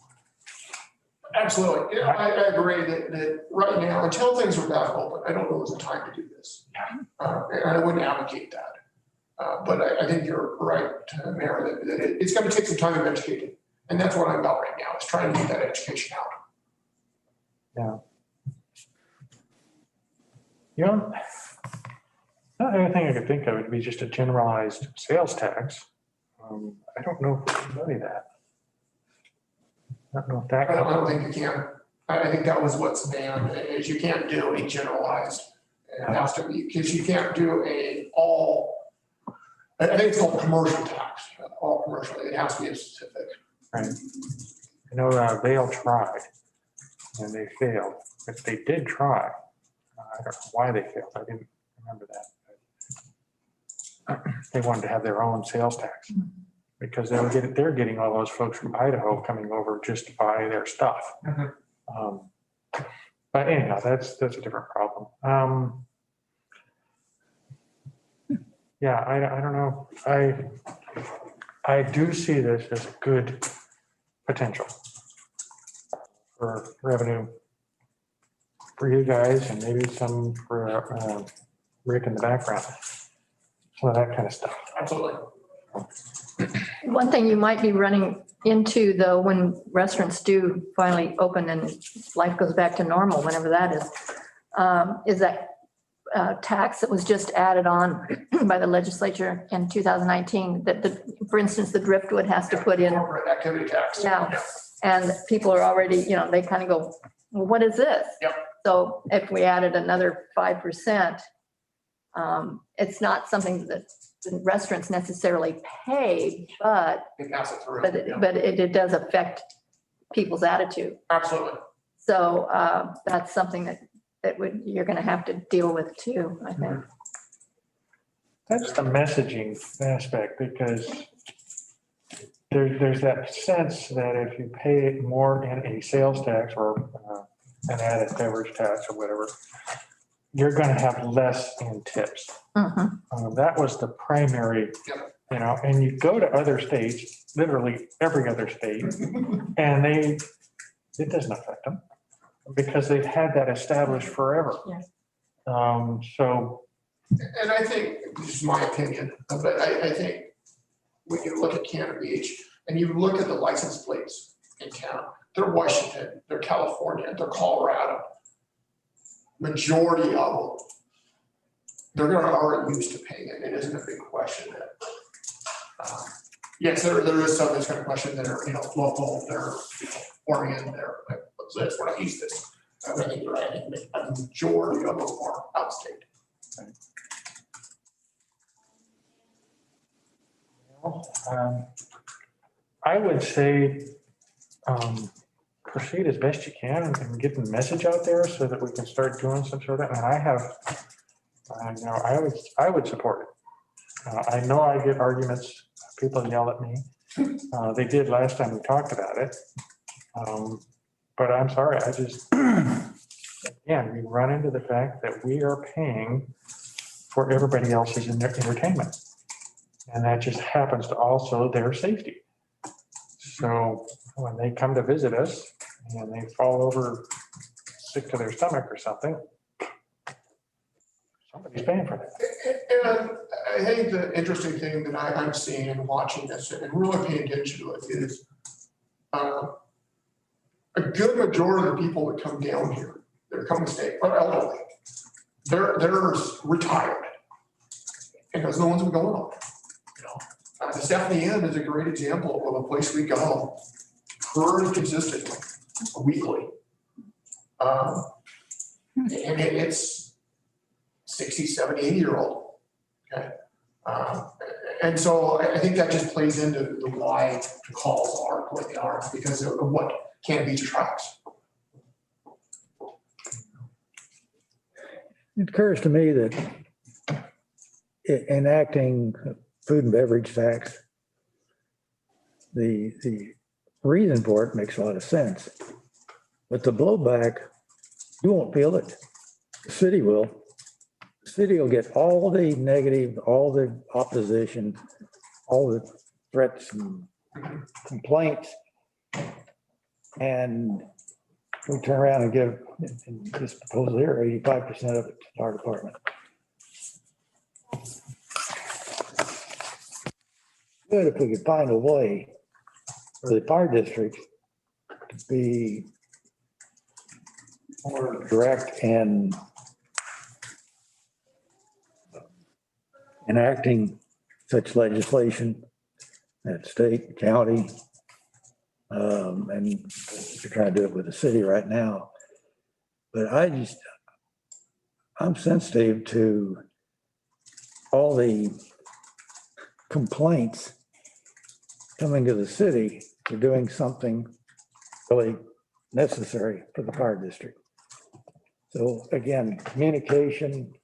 Absolutely. Yeah, I agree that right now, until things are back open, I don't know if it's the time to do this. And I wouldn't advocate that. But I think you're right, Mayor, that it's going to take some time of educating. And that's what I'm about right now, is trying to get that education out. Yeah. You know, not everything I could think of would be just a generalized sales tax. I don't know if we can levy that. I don't know if that. I don't think you can. I think that was what's banned, is you can't do a generalized. It has to be, because you can't do a all, I think it's called commercial tax, all commercial, it has to be a specific. Right. I know Vail tried and they failed, but they did try. I don't know why they failed. I didn't remember that. They wanted to have their own sales tax because they're getting all those folks from Idaho coming over just to buy their stuff. But anyhow, that's a different problem. Yeah, I don't know. I do see this as good potential for revenue for you guys and maybe some for Rick in the background. Some of that kind of stuff. Absolutely. One thing you might be running into though, when restaurants do finally open and life goes back to normal, whenever that is that tax that was just added on by the legislature in 2019, that for instance, the driftwood has to put in. Corporate activity tax. Yeah, and people are already, they kind of go, well, what is this? Yep. So if we added another 5%, it's not something that the restaurants necessarily pay, but They pass it through. it does affect people's attitude. Absolutely. So that's something that you're going to have to deal with too, I think. That's the messaging aspect, because there's that sense that if you pay more in a sales tax or an added beverage tax or whatever, you're going to have less in tips. That was the primary, and you go to other states, literally every other state, and it doesn't affect them because they've had that established forever. Yes. So. And I think, this is my opinion, but I think when you look at Cannon Beach and you look at the license plates in town, they're Washington, they're California, they're Colorado. Majority of them, they're going to already used to paying it. It isn't a big question that, yes, there is some that's going to question that are, local, they're Oregon, they're like, what's this? We're not used to this. I think you're right. I think a majority of them are outstate. I would say proceed as best you can and get the message out there so that we can start doing some sort of, and I would support it. I know I get arguments, people yell at me. They did last time we talked about it. But I'm sorry, again, we run into the fact that we are paying for everybody else's entertainment. And that just happens to also their safety. So when they come to visit us and they fall over sick to their stomach or something, somebody's paying for that. And I think the interesting thing that I'm seeing and watching this and really paying attention to it is a good majority of the people that come down here, they're coming to stay, are elderly. They're retired. And there's no one's going on. The Stephanie Inn is a great example of a place we go pretty consistently, weekly. And it's 60, 70, 80-year-old. Okay. And so I think that just plays into the why the calls are what they are, because of what Cannon Beach attracts. It occurs to me that enacting food and beverage tax, the reason for it makes a lot of sense. But the blowback, you won't feel it. The city will. The city will get all the negative, all the opposition, all the threats and complaints. And we turn around and give, in this proposal here, 85% of it to our department. Good if we could find a way for the fire district to be more direct and enacting such legislation at state, county. And you're trying to do it with the city right now. But I'm sensitive to all the complaints coming to the city for doing something really necessary for the fire district. So again, communication,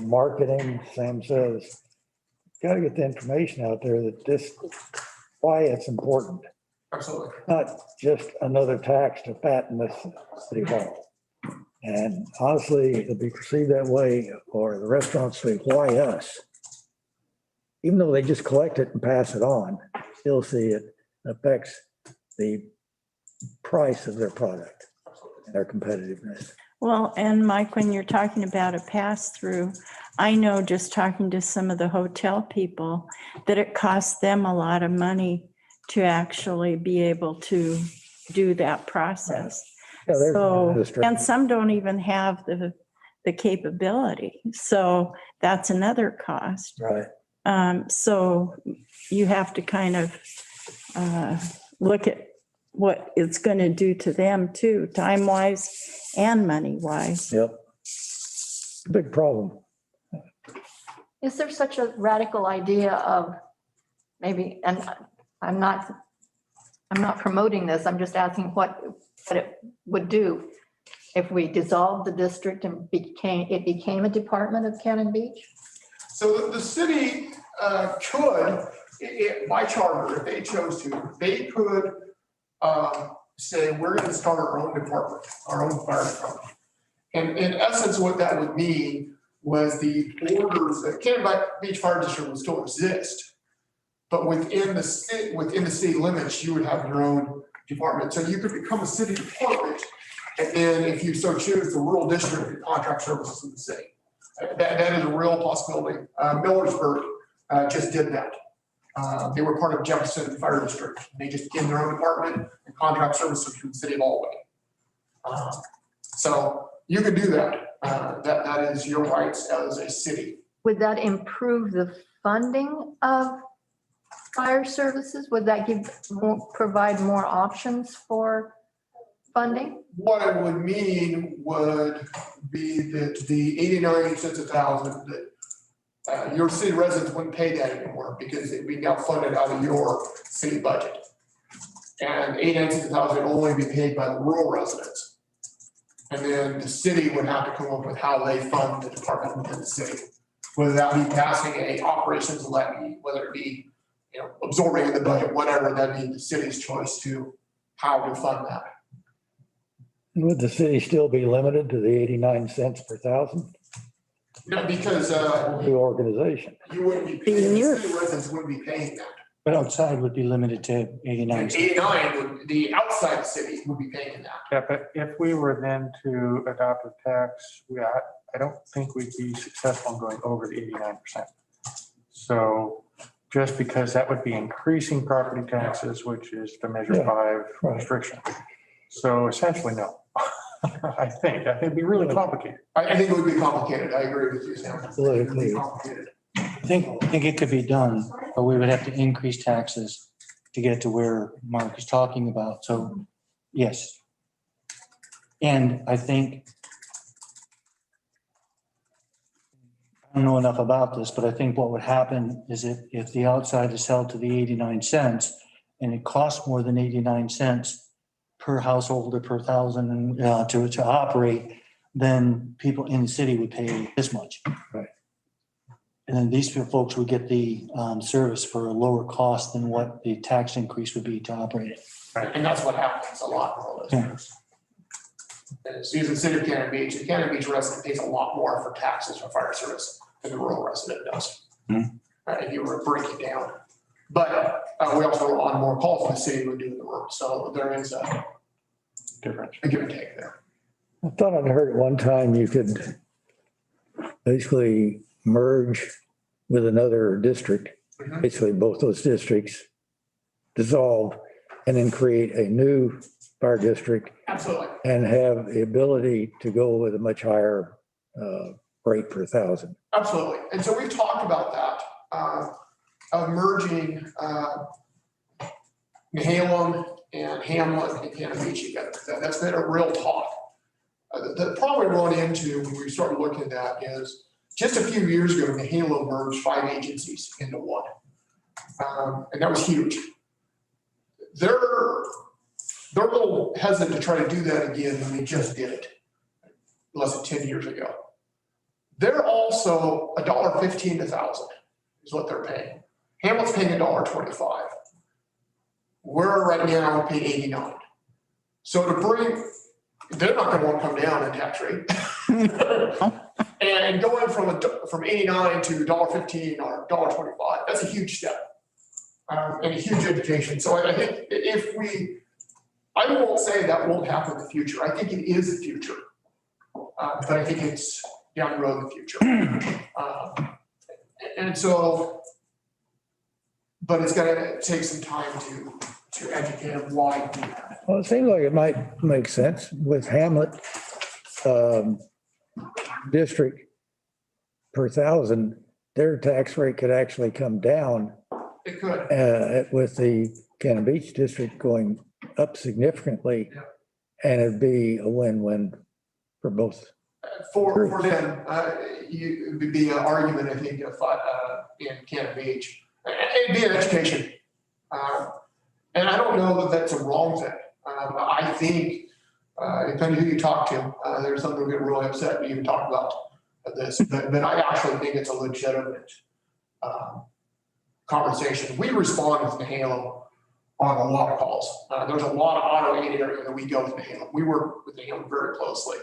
marketing, Sam says, got to get the information out there that why it's important. Absolutely. Not just another tax to fatten the city hall. And honestly, it'll be perceived that way, or the restaurants say, why us? Even though they just collect it and pass it on, still see it affects the price of their product and their competitiveness. Well, and Mike, when you're talking about a pass-through, I know just talking to some of the hotel people that it costs them a lot of money to actually be able to do that process. Yeah, there's So, industry. and some don't even have the capability. So that's another cost. Right. So you have to kind of look at what it's going to do to them too, time-wise and money-wise. Yep. Big problem. Is there such a radical idea of maybe, and I'm not promoting this, I'm just asking what it would do if we dissolved the district and it became a department of Cannon Beach? So the city could, by charter, if they chose to, they could say, we're going to start our own department, our own fire department. And in essence, what that would mean was the borders, the Cannon Beach Fire District would still exist. But within the city limits, you would have your own department. So you could become a city department. And then if you so choose, the rural district could contract services in the city. That is a real possibility. Millersburg just did that. They were part of Jefferson Fire District. They just became their own department and contract services from the city of Alway. So you could do that. That is your rights as a city. Would that improve the funding of fire services? Would that provide more options for funding? What it would mean would be that the 89 cents a thousand, that your city residents wouldn't pay that anymore because it'd be now funded out of your city budget. And 89 cents a thousand would only be paid by the rural residents. And then the city would have to come up with how they fund the department within the city. Whether that be passing a operations levy, whether it be, absorbing in the budget, whatever, that'd be the city's choice to how to fund that. Would the city still be limited to the 89 cents per thousand? No, because The organization. you wouldn't be paying, the city residents wouldn't be paying that. But outside would be limited to 89. And 89 would, the outside city would be paying that. Yeah, but if we were then to adopt a tax, I don't think we'd be successful in going over the 89%. So just because that would be increasing property taxes, which is the measure 5 restriction. So essentially, no. I think it'd be really complicated. I think it would be complicated. I agree with you, Sam. It would be complicated. I think it could be done, but we would have to increase taxes to get to where Mark is talking about. So, yes. And I think, I don't know enough about this, but I think what would happen is if the outside is held to the 89 cents and it costs more than 89 cents per household or per thousand to operate, then people in the city would pay this much. Right. And then these folks would get the service for a lower cost than what the tax increase would be to operate it. And that's what happens a lot in rural districts. As the city of Cannon Beach, the Cannon Beach resident pays a lot more for taxes for fire service than the rural resident does. If you were to break it down. But we also are on more calls than the city would do in the rural. So there is a Difference. give and take there. I thought I'd heard at one time you could basically merge with another district, basically both those districts dissolve and then create a new fire district Absolutely. and have the ability to go with a much higher rate per thousand. Absolutely. And so we've talked about that, of merging Nehalem and Hamlet and Cannon together. That's been a real talk. The problem we run into when we started looking at that is just a few years ago, Nehalem merged 5 agencies into one. And that was huge. They're a little hesitant to try to do that again when they just did it less than 10 years ago. They're also $1.15 a thousand is what they're paying. Hamlet's paying $1.25. We're right now paying 89. So they're not gonna want to come down in tax rate. And going from 89 to $1.15 or $1.25, that's a huge step. And a huge education. So I think I won't say that won't happen in the future. I think it is the future. But I think it's down the road in the future. And so, but it's gonna take some time to educate them why do that. Well, it seems like it might make sense with Hamlet district per thousand, their tax rate could actually come down It could. with the Cannon Beach district going up significantly. Yeah. And it'd be a win-win for both. For them, it would be an argument, I think, in Cannon Beach. It'd be an education. And I don't know that that's a wrong thing. I think, depending who you talk to, there's some who get really upset when you even talk about this. But I actually think it's a legitimate conversation. We respond with Nehalem on a lot of calls. There's a lot of auto aid area that we go with Nehalem. We work with Nehalem very closely.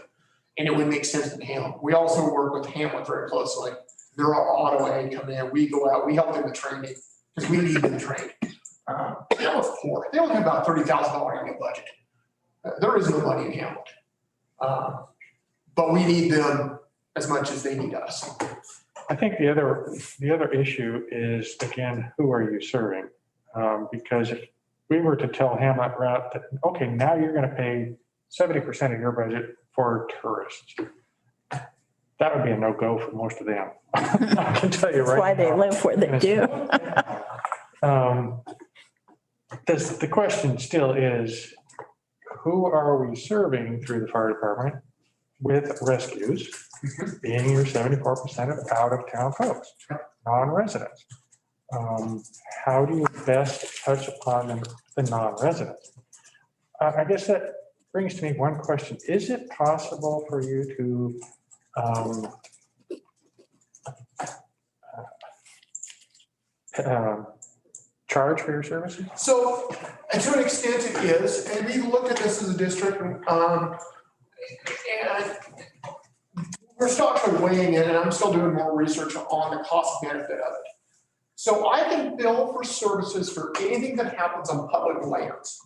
And it would make sense to Hamlet. We also work with Hamlet very closely. They're our auto aid come in. We go out, we help them with training because we need them trained. Hamlet's poor. They only have about $30,000 annual budget. There is no money in Hamlet. But we need them as much as they need us. I think the other issue is, again, who are you serving? Because if we were to tell Hamlet route that, okay, now you're going to pay 70% of your budget for tourists, that would be a no-go for most of them. I can tell you right now. That's why they live where they do. The question still is, who are we serving through the fire department with rescues, being your 74% of out-of-town folks, non-residents? How do you best touch upon the non-residents? I guess that brings to me one question. Is it possible for you to charge for your services? So, and to an extent it is, and we looked at this as a district, and we're still actually weighing in, and I'm still doing more research on the cost benefit of it. So I can bill for services for anything that happens on public lands.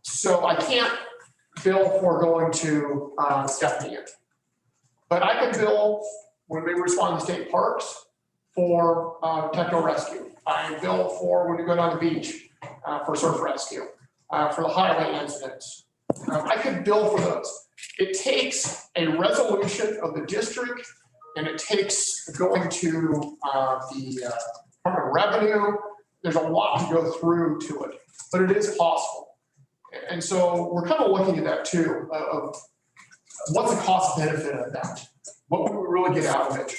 So I can't bill for going to Stephanie. But I can bill when we respond to state parks for techno rescue. I bill for when we go down the beach for surf rescue, for the highway incidents. I could bill for those. It takes a resolution of the district, and it takes going to the Department of Revenue. There's a lot to go through to it, but it is possible. And so we're kind of looking at that too, of what's the cost benefit of that? What would we really get out of it?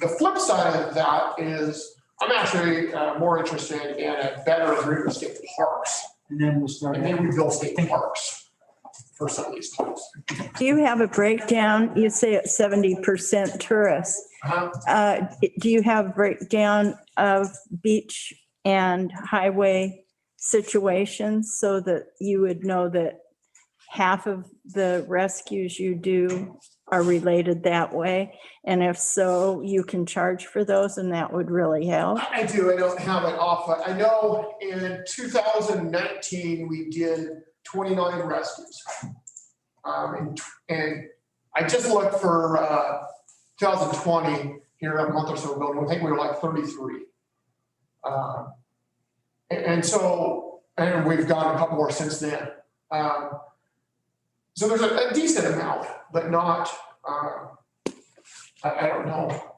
The flip side of that is I'm actually more interested in a better agreement with state parks. And then we'll start. And then we build state parks for some of these costs. Do you have a breakdown? You say it's 70% tourists. Do you have a breakdown of beach and highway situations so that you would know that half of the rescues you do are related that way? And if so, you can charge for those and that would really help. I do. I don't have it off. I know in 2019, we did 29 rescues. And I just looked for 2020 here a month or so ago. I think we were like 33. And we've gone a couple more since then. So there's a decent amount, but not I don't know.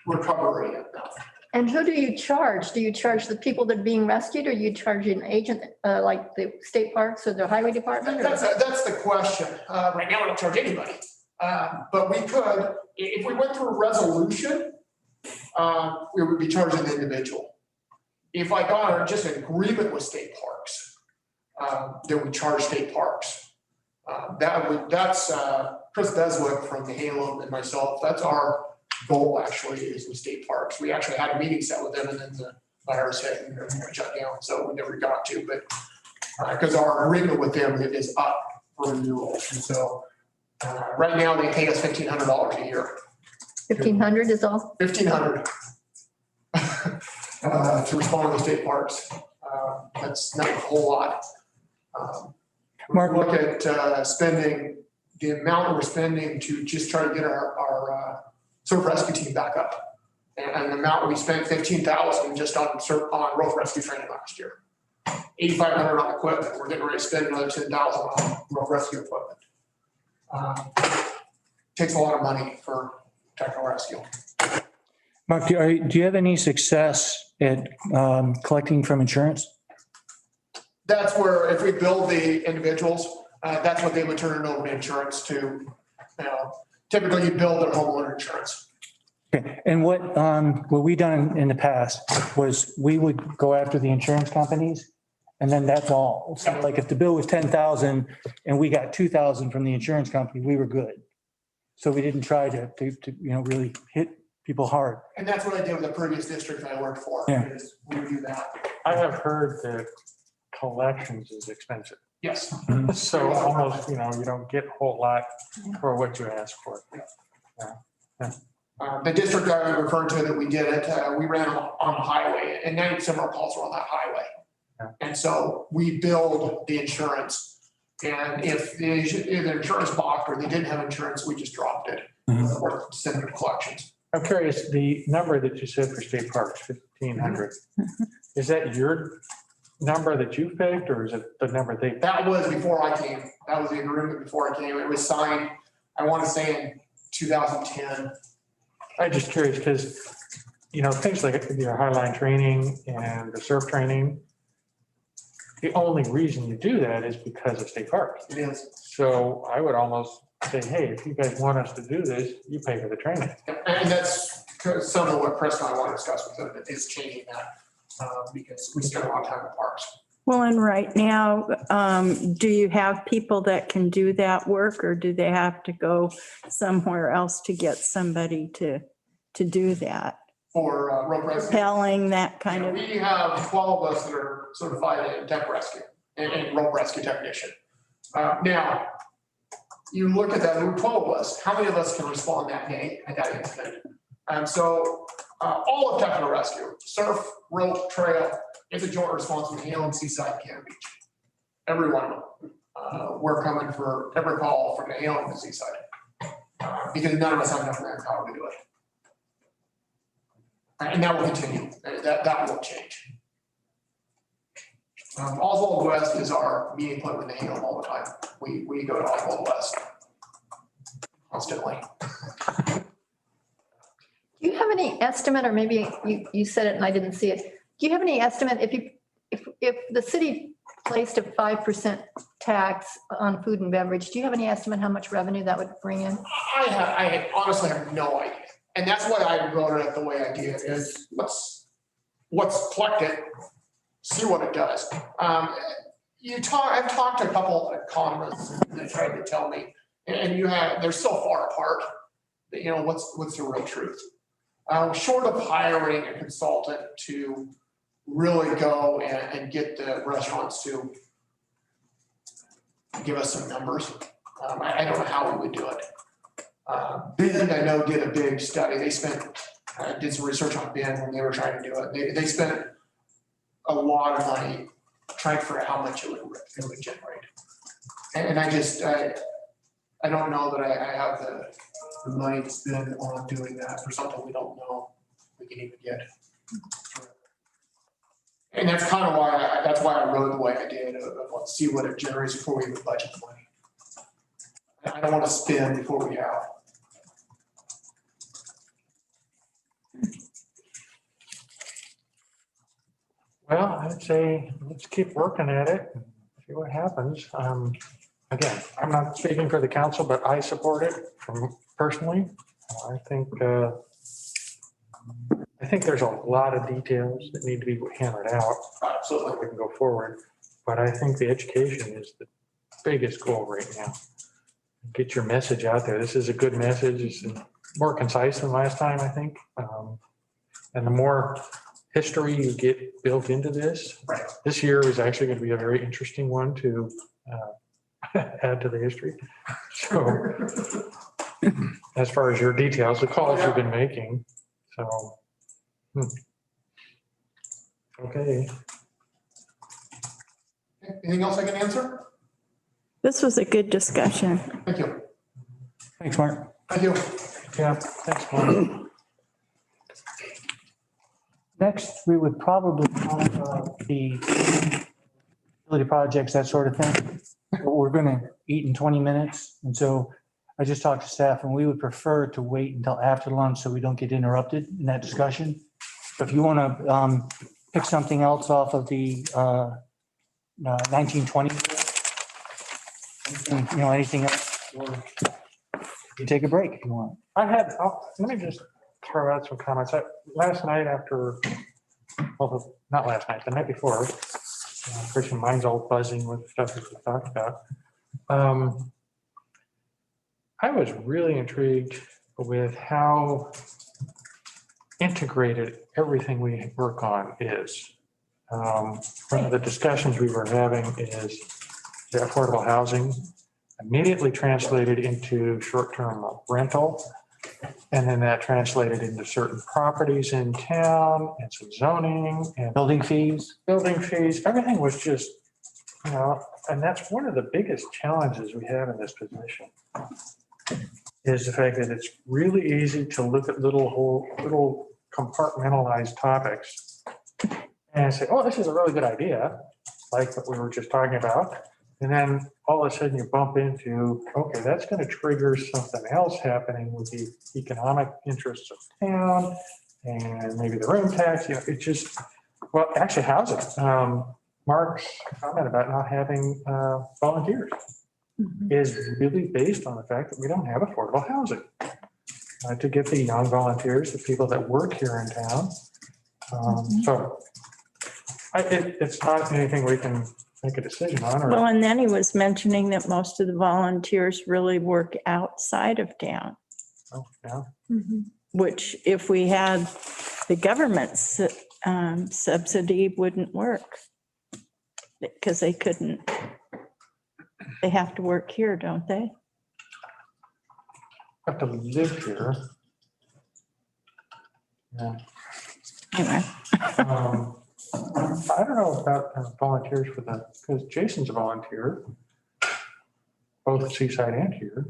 Recovery of that. And who do you charge? Do you charge the people that are being rescued, or you charge an agent, like the state parks or the highway department? or- That's the question. Right now, we don't charge anybody. But we could, if we went through a resolution, we would be charging the individual. If I got just an agreement with state parks, then we charge state parks. That's Chris Beswick from the Halo and myself. That's our goal actually, is with state parks. We actually had a meeting set with them, and then the virus hit and everything shut down, so we never got to, but because our agreement with them is up for renewal. And so right now they pay us $1,500 a year. 1,500 is all? $1,500 to respond to the state parks. That's not a whole lot. Mark, Look at spending, the amount we're spending to just try to get our surf rescue team back up. And the amount we spent, $15,000 just on rope rescue training last year. $8,500 on equipment. We're getting ready to spend another $10,000 on rope rescue equipment. Takes a lot of money for technical rescue. Mark, do you have any success at collecting from insurance? That's where, if we build the individuals, that's what they would turn it over to insurance to, you know, typically you build their homeowner insurance. Okay, and what we done in the past was we would go after the insurance companies, and then that's all. So like if the bill was 10,000 and we got 2,000 from the insurance company, we were good. So we didn't try to really hit people hard. And that's what I did with the previous district I worked for, Yeah. is we would do that. I have heard that collections is expensive. Yes. So almost, you don't get a whole lot for what you ask for. The district I referred to that we did it, we ran on a highway, and 90% of our calls were on that highway. Yeah. And so we billed the insurance, and if the insurance balked or they didn't have insurance, we just dropped it. Or send them to collections. I'm curious, the number that you said for state parks, 1,500, is that your number that you picked, or is it the number they? That was before I came. That was the agreement before I came. It was signed, I want to say in 2010. I'm just curious because, things like your highline training and the surf training, the only reason you do that is because of state parks. It is. So I would almost say, hey, if you guys want us to do this, you pay for the training. And that's some of what Chris and I want to discuss with them, is changing that because we spend a lot of time in parks. Well, and right now, do you have people that can do that work, or do they have to go somewhere else to get somebody to do that? For rope rescue. Rappelling, that kind of, We have 12 of us that are certified in tech rescue and rope rescue technician. Now, you look at that, there were 12 of us. How many of us can respond that day at that incident? And so all of technical rescue, surf, rope, trail, is a joint response with Hale and Seaside Cannon Beach. Every one of them. We're coming for every call from the Hale and the Seaside. Because none of us have enough manpower to do it. And that will continue. That won't change. Oswald West is our meeting point with the Hale all the time. We go to Oswald West constantly. Do you have any estimate, or maybe you said it and I didn't see it. Do you have any estimate if the city placed a 5% tax on food and beverage, do you have any estimate how much revenue that would bring in? I honestly have no idea. And that's why I wrote it up the way I did, is let's collect it, see what it does. I've talked to a couple of economists that tried to tell me, and they're so far apart that, what's the real truth? Short of hiring a consultant to really go and get the restaurants to give us some numbers, I don't know how we would do it. Bend, I know, did a big study. They did some research on Bend when they were trying to do it. They spent a lot of money trying to figure out how much it would generate. And I don't know that I have the money to spend on doing that for something we don't know we can even get. And that's kind of why I wrote the way I did, of let's see what it generates before we even budget the money. I don't want to spin before we have. Well, I'd say let's keep working at it, and see what happens. Again, I'm not speaking for the council, but I support it from personally. I think there's a lot of details that need to be hammered out so that we can go forward. But I think the education is the biggest goal right now. Get your message out there. This is a good message. It's more concise than last time, I think. And the more history you get built into this, Right. this year is actually going to be a very interesting one to add to the history. So as far as your details, the calls you've been making, so. Okay. Anything else I can answer? This was a good discussion. Thank you. Thanks, Mark. Thank you. Yeah, thanks, Paul. Next, we would probably talk about the utility projects, that sort of thing. But we're going to eat in 20 minutes. And so I just talked to staff and we would prefer to wait until after lunch so we don't get interrupted in that discussion. So if you want to pick something else off of the 1920, anything else, or you take a break if you want. Let me just throw out some comments. Last night after, well, not last night, the night before, of course, your mind's all buzzing with stuff that we talked about. I was really intrigued with how integrated everything we work on is. One of the discussions we were having is the affordable housing immediately translated into short-term rental. And then that translated into certain properties in town and some zoning and Building fees. Everything was just, and that's one of the biggest challenges we have in this position is the fact that it's really easy to look at little compartmentalized topics and say, oh, this is a really good idea, like what we were just talking about. And then all of a sudden you bump into, okay, that's going to trigger something else happening with the economic interests of town and maybe the room tax. It just, well, actually housing. Mark's comment about not having volunteers is really based on the fact that we don't have affordable housing to give the young volunteers, the people that work here in town. So it's not anything we can make a decision on. Well, and then he was mentioning that most of the volunteers really work outside of town, Oh, yeah. which if we had the government subsidy wouldn't work. Because they couldn't, they have to work here, don't they? Have to live here. Yeah. Anyway, I don't know about volunteers for that, because Jason's a volunteer, both at Seaside and here.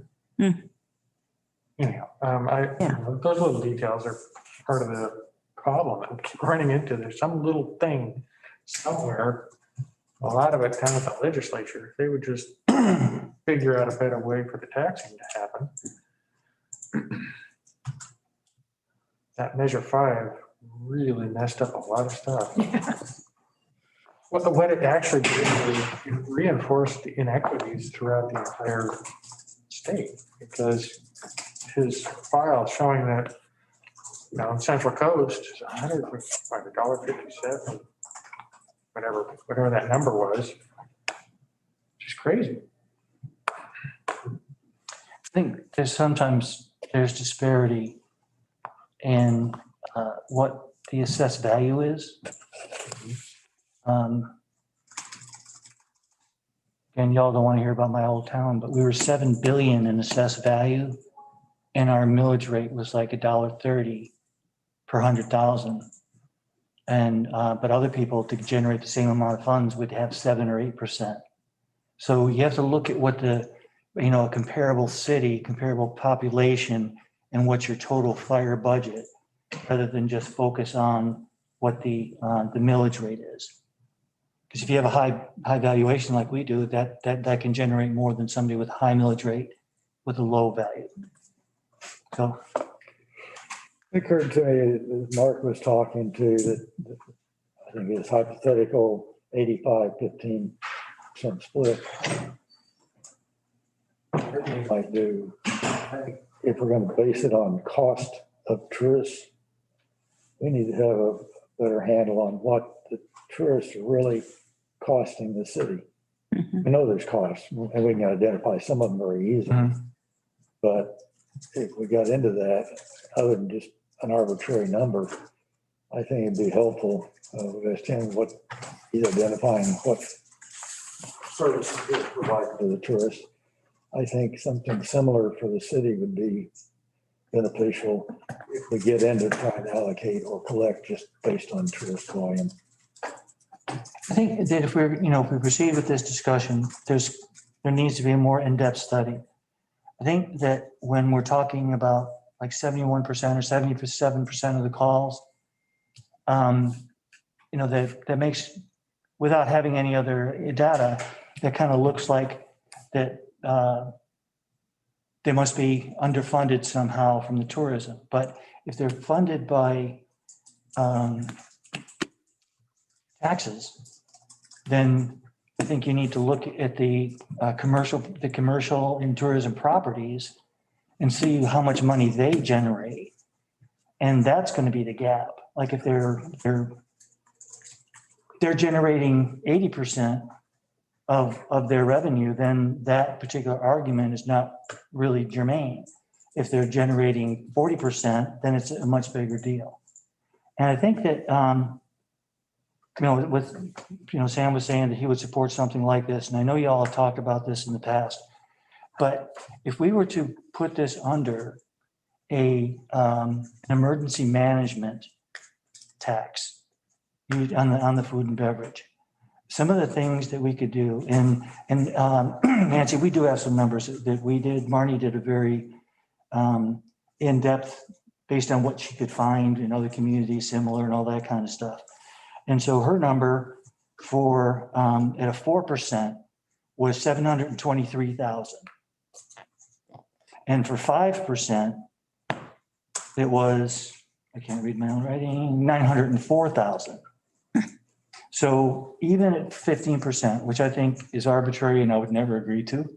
Anyhow, those little details are part of the problem. I keep running into, there's some little thing somewhere, a lot of it down at the legislature, if they would just figure out a better way for the taxing to happen. That Measure 5 really messed up a lot of stuff. What it actually did was it reinforced the inequities throughout the entire state, because his file showing that, in Central Coast is $157, whatever that number was, just crazy. I think sometimes there's disparity in what the assessed value is. And y'all don't want to hear about my old town, but we were 7 billion in assessed value and our millage rate was like $1.30 per 100,000. And but other people, to generate the same amount of funds, would have 7 or 8%. So you have to look at what the, a comparable city, comparable population, and what's your total fire budget, rather than just focus on what the millage rate is. Because if you have a high valuation like we do, that can generate more than somebody with a high millage rate with a low value. So, It occurred to me, as Mark was talking to, that I think it's hypothetical 85-15% split. What we might do, if we're going to base it on cost of tourists, we need to have a better handle on what the tourists are really costing the city. Mhm. We know there's costs, and we can identify some of them very easily. Mhm. But if we got into that, other than just an arbitrary number, I think it'd be helpful, as Tim, what he's identifying, what services is provided to the tourists. I think something similar for the city would be beneficial if we get into trying to allocate or collect just based on tourist volume. I think that if we're, if we proceed with this discussion, there needs to be a more in-depth study. I think that when we're talking about like 71% or 77% of the calls, that makes, without having any other data, that kind of looks like that they must be underfunded somehow from the tourism. But if they're funded by taxes, then I think you need to look at the commercial and tourism properties and see how much money they generate. And that's going to be the gap. Like if they're generating 80% of their revenue, then that particular argument is not really germane. If they're generating 40%, then it's a much bigger deal. And I think that, Sam was saying that he would support something like this, and I know you all have talked about this in the past, but if we were to put this under an emergency management tax on the food and beverage, some of the things that we could do, and Nancy, we do have some numbers that we did. Marnie did a very in-depth, based on what she could find in other communities similar and all that kind of stuff. And so her number for at a 4% was 723,000. And for 5%, it was, I can't read my own writing, 904,000. So even at 15%, which I think is arbitrary and I would never agree to,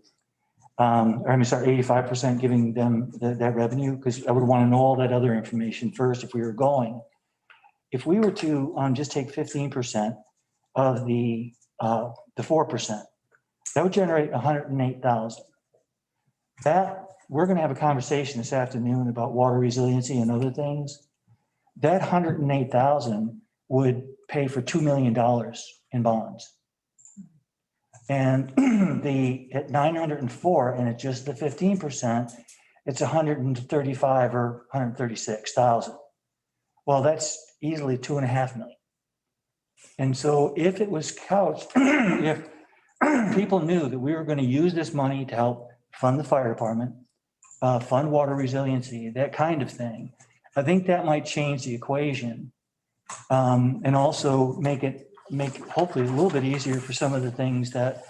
85% giving them that revenue, because I would want to know all that other information first if we were going. If we were to just take 15% of the 4%, that would generate 108,000. That, we're going to have a conversation this afternoon about water resiliency and other things. That 108,000 would pay for $2 million in bonds. And at 904, and at just the 15%, it's 135 or 136,000. Well, that's easily 2.5 million. And so if it was couched, if people knew that we were going to use this money to help fund the fire department, fund water resiliency, that kind of thing, I think that might change the equation, and also make it hopefully a little bit easier for some of the things that,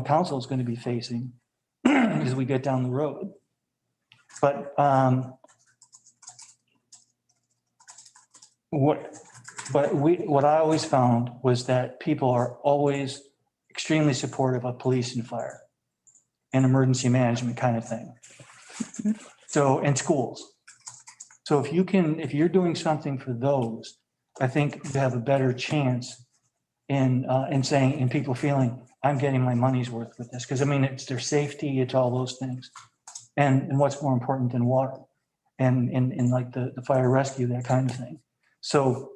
council is going to be facing as we get down the road. But what I always found was that people are always extremely supportive of police and fire and emergency management kind of thing. So, and schools. So if you're doing something for those, I think you have a better chance in people feeling I'm getting my money's worth with this. Because it's their safety, it's all those things. And what's more important than water and like the fire rescue, that kind of thing. So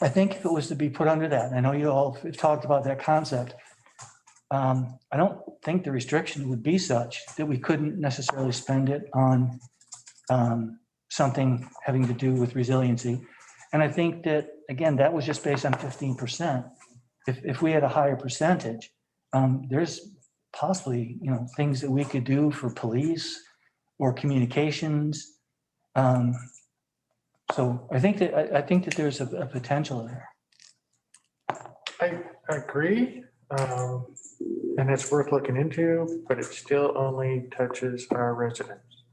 I think if it was to be put under that, I know you all have talked about that concept. I don't think the restriction would be such that we couldn't necessarily spend it on something having to do with resiliency. And I think that, again, that was just based on 15%. If we had a higher percentage, there's possibly, things that we could do for police or communications. So I think that there's a potential there. I agree. And it's worth looking into, but it still only touches our residents.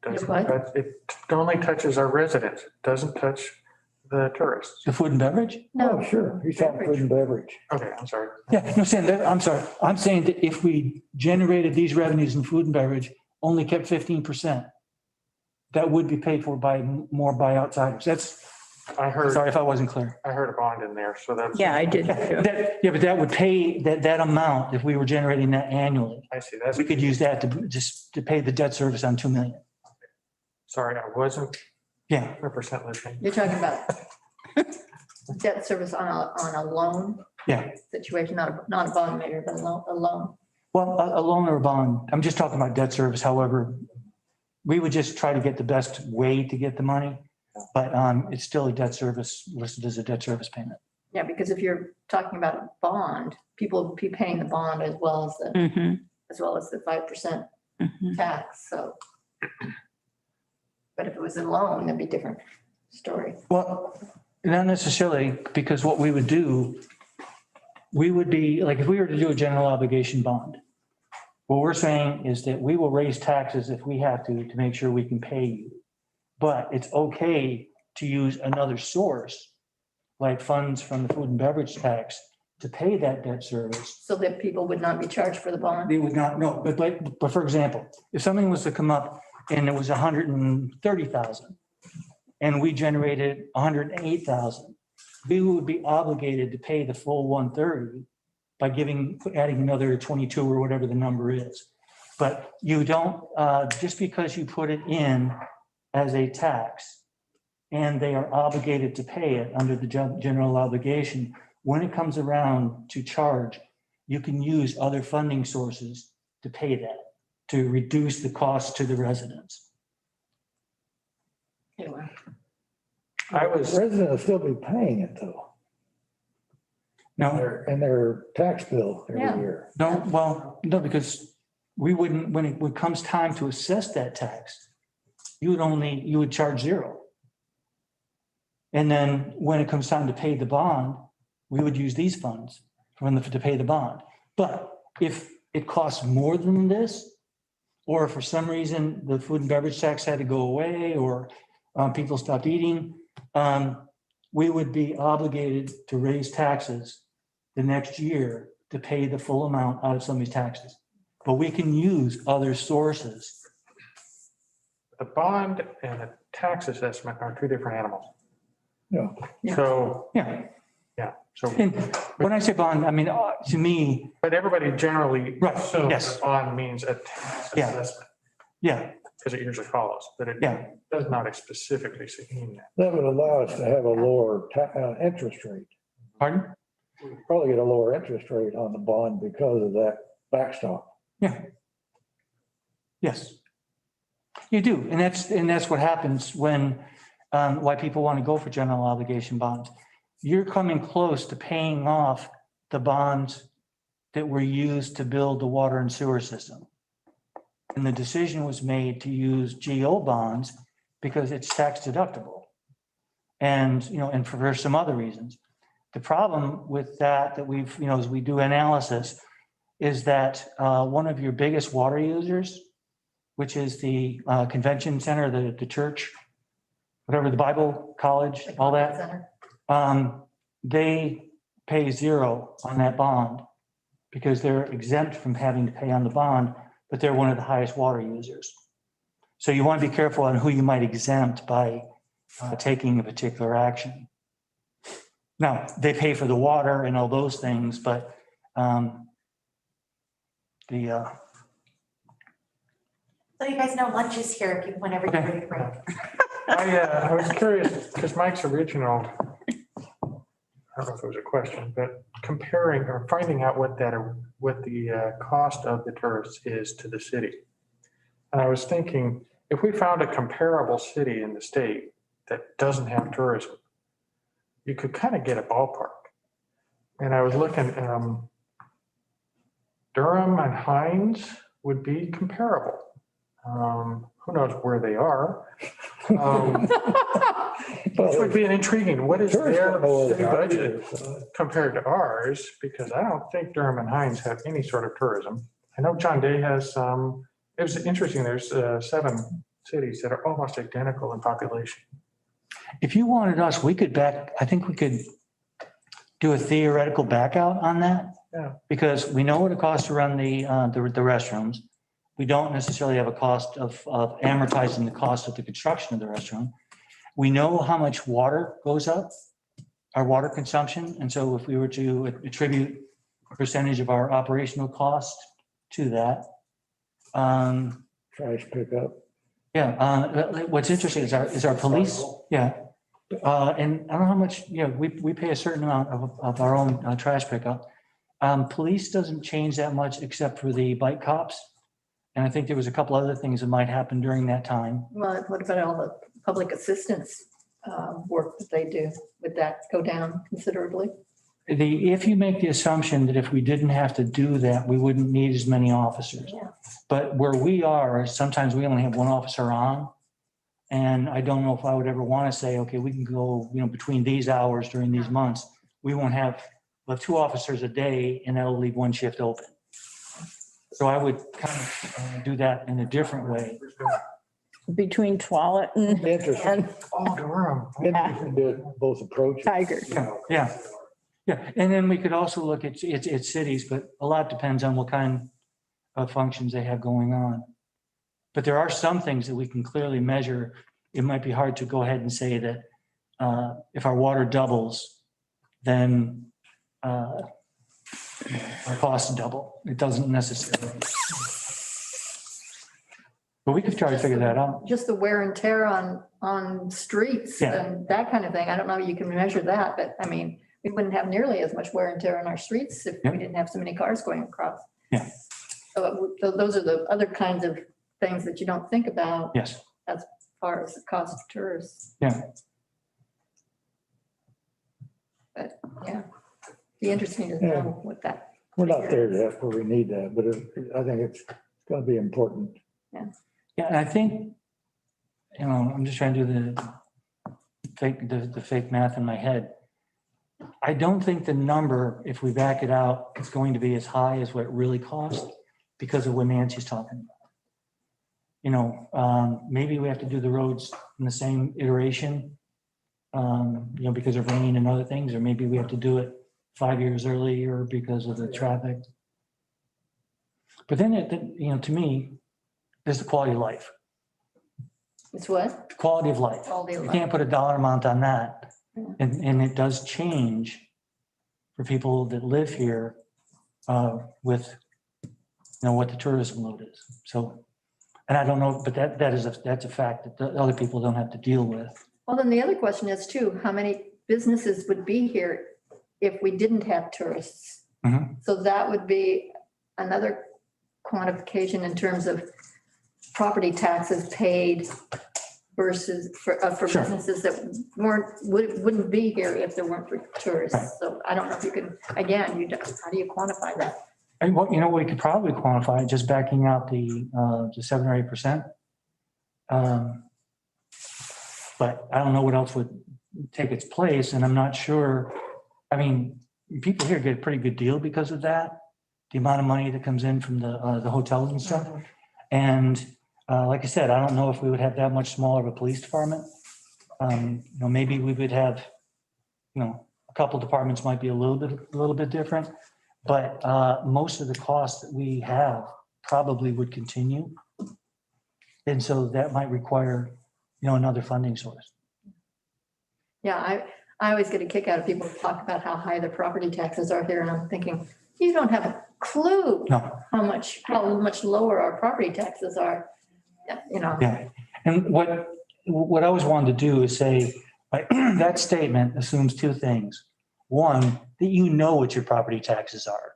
It doesn't What? it only touches our residents, it doesn't touch the tourists. The food and beverage? Oh, sure. He's talking food and beverage. Okay, I'm sorry. Yeah, no, saying that, I'm sorry. I'm saying that if we generated these revenues in food and beverage, only kept 15%, that would be paid for by more by outsiders. That's, I heard, sorry if I wasn't clear. I heard a bond in there, so that's. Yeah, I did too. Yeah, but that would pay that amount if we were generating that annually. I see, that's, We could use that to just to pay the debt service on 2 million. sorry, I wasn't Yeah, 100% listening. You're talking about debt service on a loan yeah. situation, not a bond maker, but a loan. Well, a loan or a bond, I'm just talking about debt service. However, we would just try to get the best way to get the money, but it's still a debt service listed as a debt service payment. Yeah, because if you're talking about a bond, people will be paying the bond as well as the 5% tax, so. But if it was a loan, that'd be a different story. Well, not necessarily, because what we would do, we would be, like, if we were to do a general obligation bond, what we're saying is that we will raise taxes if we have to make sure we can pay you. But it's okay to use another source, like funds from the food and beverage tax, to pay that debt service. So that people would not be charged for the bond. They would not know, but for example, if something was to come up and it was 130,000 and we generated 108,000, we would be obligated to pay the full 130 by adding another 22 or whatever the number is. But you don't, just because you put it in as a tax and they are obligated to pay it under the general obligation, when it comes around to charge, you can use other funding sources to pay that, to reduce the cost to the residents. Anyway, Residents will still be paying it though, No, in their tax bill every Yeah. year. no, well, no, because we wouldn't, when it comes time to assess that tax, you would charge zero. And then when it comes time to pay the bond, we would use these funds to pay the bond. But if it costs more than this, or if for some reason the food and beverage tax had to go away, or people stopped eating, we would be obligated to raise taxes the next year to pay the full amount out of some of these taxes. But we can use other sources. The bond and the tax assessment are two different animals. Yeah. Yeah. So, Yeah. yeah, so, And when I say bond, I mean, to me, but everybody generally Right, assumes yes. that bond means a tax Yeah. assessment, yeah, because it usually follows, but it yeah. does not specifically mean that. That would allow us to have a lower interest rate. Pardon? We'd probably get a lower interest rate on the bond because of that backstop. Yeah. Yes. You do. And that's what happens when, why people want to go for general obligation bonds. You're coming close to paying off the bonds that were used to build the water and sewer system. And the decision was made to use GO bonds because it's tax deductible. And, and for some other reasons. The problem with that we've, as we do analysis, is that one of your biggest water users, which is the convention center, the church, whatever, the Bible college, all that, they pay zero on that bond because they're exempt from having to pay on the bond, but they're one of the highest water users. So you want to be careful on who you might exempt by taking a particular action. Now, they pay for the water and all those things, but So you guys know lunch is here whenever you're ready to break. I was curious, because Mike's original, I don't know if it was a question, but comparing or finding out what the cost of the tourists is to the city. And I was thinking, if we found a comparable city in the state that doesn't have tourism, you could kind of get a ballpark. And I was looking, Durham and Hines would be comparable. Who knows where they are? Which would be an intriguing, what is Tourists their don't know what city it's budget so. compared to ours? Because I don't think Durham and Hines have any sort of tourism. I know John Day has some. It was interesting, there's 7 cities that are almost identical in population. If you wanted us, I think we could do a theoretical back out on that. Yeah. Because we know what it costs to run the restrooms. We don't necessarily have a cost of amortizing the cost of the construction of the restroom. We know how much water goes up, our water consumption. And so if we were to attribute a percentage of our operational cost to that. Trash pickup. Yeah, what's interesting is our police, yeah. And I don't know how much, we pay a certain amount of our own trash pickup. Police doesn't change that much except for the bike cops. And I think there was a couple other things that might happen during that time. Well, what about all the public assistance work that they do? Would that go down considerably? If you make the assumption that if we didn't have to do that, we wouldn't need as many officers. Yeah. But where we are, sometimes we only have one officer on. And I don't know if I would ever want to say, okay, we can go, between these hours during these months, we'll have 2 officers a day and that'll leave 1 shift open. So I would kind of do that in a different way. Between Tualatin Interesting. and Oh, Durham. Interesting to both approaches. Tiger. Yeah. And then we could also look at its cities, but a lot depends on what kind of functions they have going on. But there are some things that we can clearly measure. It might be hard to go ahead and say that if our water doubles, then our costs double. It doesn't necessarily. But we could try to figure that out. Just the wear and tear on streets Yeah. and that kind of thing. I don't know if you can measure that, but I mean, we wouldn't have nearly as much wear and tear on our streets if Yeah. we didn't have so many cars going across. Yeah. So those are the other kinds of things that you don't think about Yes. as far as the cost of tourists. Yeah. But yeah, be interesting to Yeah. know what that. We're not there yet where we need that, but I think it's going to be important. Yeah, and I think, I'm just trying to do the fake math in my head. I don't think the number, if we back it out, is going to be as high as what it really costs because of what Nancy's talking about. Maybe we have to do the roads in the same iteration, because of rain and other things, or maybe we have to do it 5 years earlier because of the traffic. But then, to me, there's the quality of life. It's what? Quality of life. Quality of You life. can't put a dollar amount on that. Yeah. And it does change for people that live here with, what the tourism load is. So, and I don't know, but that's a fact that the other people don't have to deal with. Well, then the other question is too, how many businesses would be here if we didn't have tourists? Mhm. So that would be another quantification in terms of property taxes paid versus for Sure. businesses that wouldn't be here if there weren't for Right. tourists. So I don't know if you can, again, how do you quantify that? And we could probably quantify it just backing out the 7 or 8%. But I don't know what else would take its place, and I'm not sure. I mean, people here get a pretty good deal because of that, the amount of money that comes in from the hotels and stuff. And like I said, I don't know if we would have that much smaller of a police department. Maybe we would have, a couple departments might be a little bit different, but most of the costs that we have probably would continue. And so that might require, another funding source. Yeah, I always get a kick out of people who talk about how high the property taxes are here, and I'm thinking, you don't have a clue No. how much lower our property taxes are. Yeah. And what I always wanted to do is say, that statement assumes 2 things. One, that you know what your property taxes are.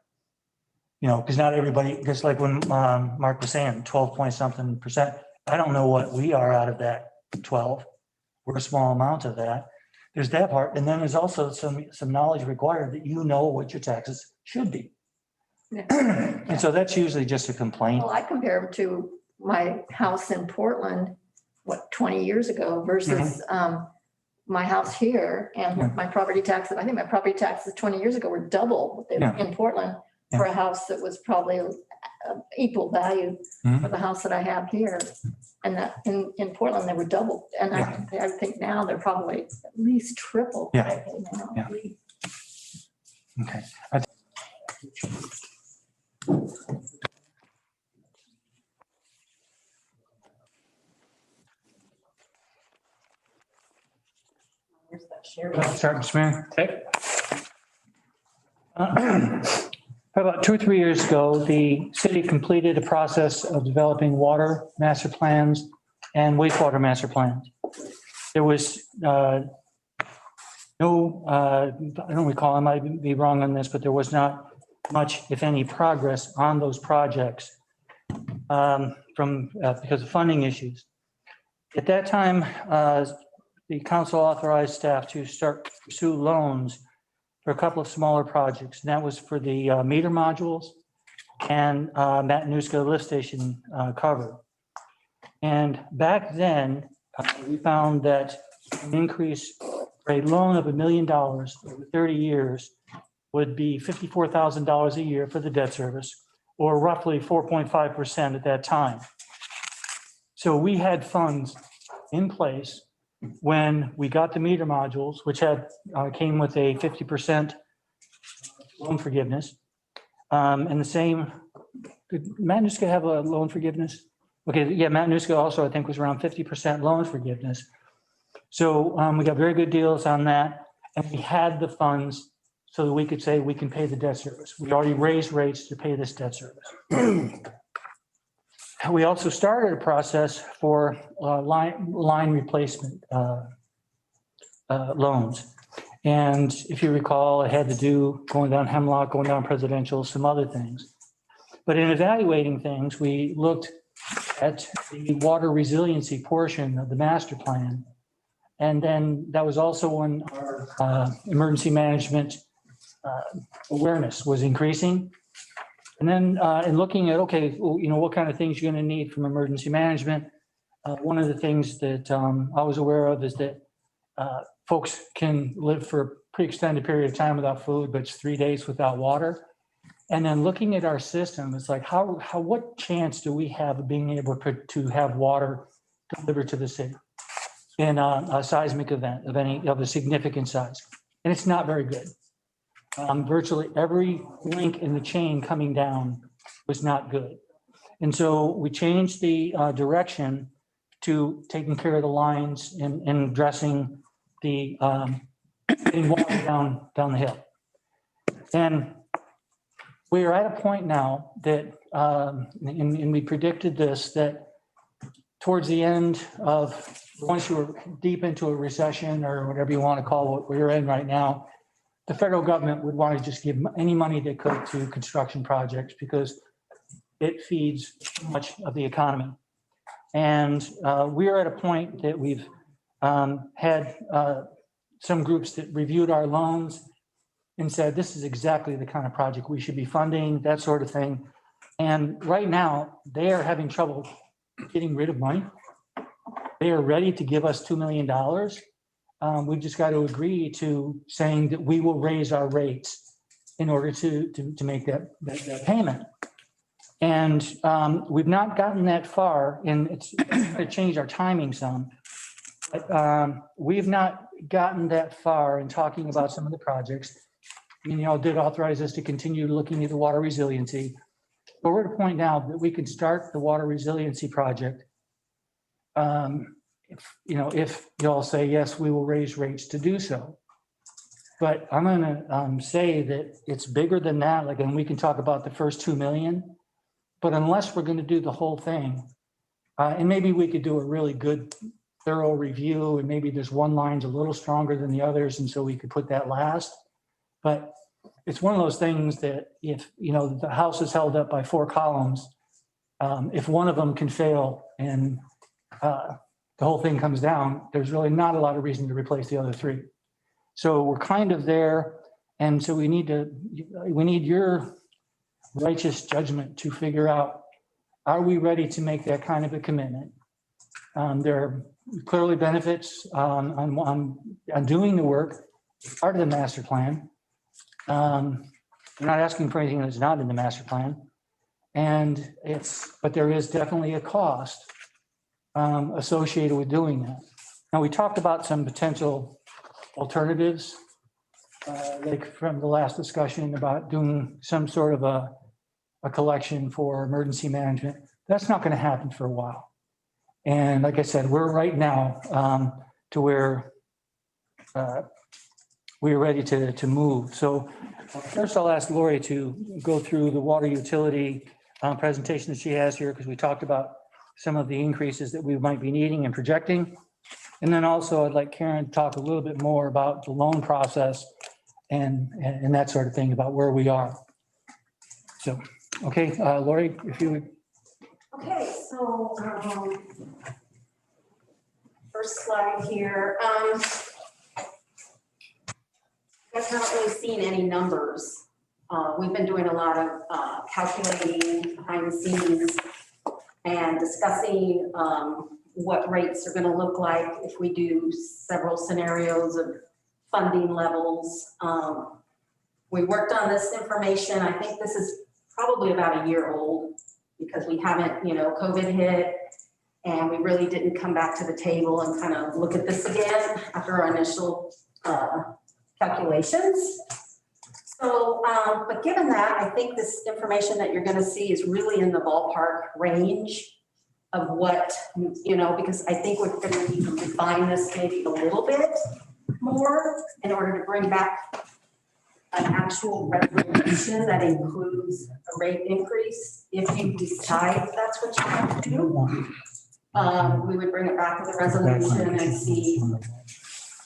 Because not everybody, because like when Mark was saying 12 point something %, I don't know what we are out of that 12. We're a small amount of that. There's that part. And then there's also some knowledge required that you know what your taxes should be. Yeah. And so that's usually just a complaint. Well, I compare them to my house in Portland, 20 years ago versus my house here and my property taxes, I think my property taxes 20 years ago were double what they were in Portland for a house that was probably equal value for the house that I have here. And that in Portland, they were double. And I think now they're probably at least triple. what I pay now. Yeah. Okay. Here's that share. Start, Mr. Mayor. About 2 or 3 years ago, the city completed a process of developing water master plans and wastewater master plans. There was I don't recall, I might be wrong on this, but there was not much, if any, progress on those projects because of funding issues. At that time, the council authorized staff to start pursue loans for a couple of smaller projects. And that was for the meter modules and Matanuska lift station cover. And back then, we found that an increase for a loan of $1 million over 30 years would be $54,000 a year for the debt service, or roughly 4.5% at that time. So we had funds in place when we got the meter modules, which had came with a 50% loan forgiveness. And the same, did Matanuska have a loan forgiveness? Okay, yeah, Matanuska also, I think, was around 50% loan forgiveness. So we got very good deals on that. And we had the funds so that we could say we can pay the debt service. We already raised rates to pay this debt service. We also started a process for line replacement loans. And if you recall, it had to do going down Hemlock, going down Presidential, some other things. But in evaluating things, we looked at the water resiliency portion of the master plan. And then that was also when our emergency management awareness was increasing. And then in looking at, okay, well, you know, what kind of things you're going to need from emergency management. One of the things that I was aware of is that folks can live for a pretty extended period of time without food, but it's 3 days without water. And then looking at our system, it's like, what chance do we have of being able to have water delivered to the city in a seismic event of a significant size? And it's not very good. Virtually every link in the chain coming down was not good. And so we changed the direction to taking care of the lines and addressing the getting water down the hill. And we are at a point now that, and we predicted this, that towards the end of, once you were deep into a recession or whatever you want to call what we're in right now, the federal government would want to just give any money they could to construction projects because it feeds so much of the economy. And we are at a point that we've had some groups that reviewed our loans and said, this is exactly the kind of project we should be funding, that sort of thing. And right now, they are having trouble getting rid of money. They are ready to give us $2 million. We've just got to agree to saying that we will raise our rates in order to make that payment. And we've not gotten that far, and it's going to change our timing some. But we've not gotten that far in talking about some of the projects. I mean, y'all did authorize us to continue looking at the water resiliency. But we're at a point now that we can start the water resiliency project. If y'all say, yes, we will raise rates to do so. But I'm going to say that it's bigger than that. Like, and we can talk about the first 2 million, but unless we're going to do the whole thing, and maybe we could do a really good, thorough review, and maybe there's one line's a little stronger than the others, and so we could put that last. But it's one of those things that if, the house is held up by 4 columns, if one of them can fail and the whole thing comes down, there's really not a lot of reason to replace the other 3. So we're kind of there. And so we need your righteous judgment to figure out, are we ready to make that kind of a commitment? There are clearly benefits on doing the work, part of the master plan. We're not asking for anything that's not in the master plan. But there is definitely a cost associated with doing that. Now, we talked about some potential alternatives, like from the last discussion about doing some sort of a collection for emergency management. That's not going to happen for a while. And like I said, we're right now to where we're ready to move. So first I'll ask Lori to go through the water utility presentation that she has here, because we talked about some of the increases that we might be needing and projecting. And then also I'd like Karen to talk a little bit more about the loan process and that sort of thing, about where we are. So, okay, Lori, if you would. Okay, so first slide here. You guys haven't really seen any numbers. We've been doing a lot of calculating behind the scenes and discussing what rates are going to look like if we do several scenarios of funding levels. We worked on this information. I think this is probably about a year old, because we haven't, COVID hit, and we really didn't come back to the table and kind of look at this again after our initial calculations. So, but given that, I think this information that you're going to see is really in the ballpark range of what, because I think we're going to need to refine this maybe a little bit more in order to bring back an actual resolution that includes a rate increase. If you decide that's what you want to do, we would bring it back with a resolution and see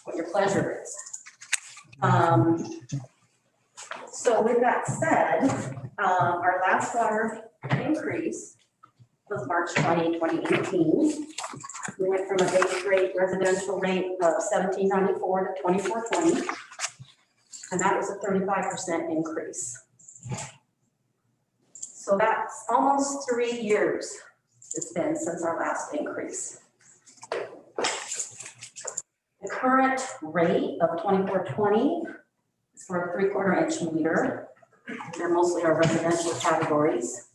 what your pleasure is. So with that said, our last water increase was March 20, 2018. We went from a base rate residential rate of $17.94 to $24.20. And that was a 35% increase. So that's almost 3 years it's been since our last increase. The current rate of $24.20 is for a 3/4 inch meter. They're mostly our residential categories.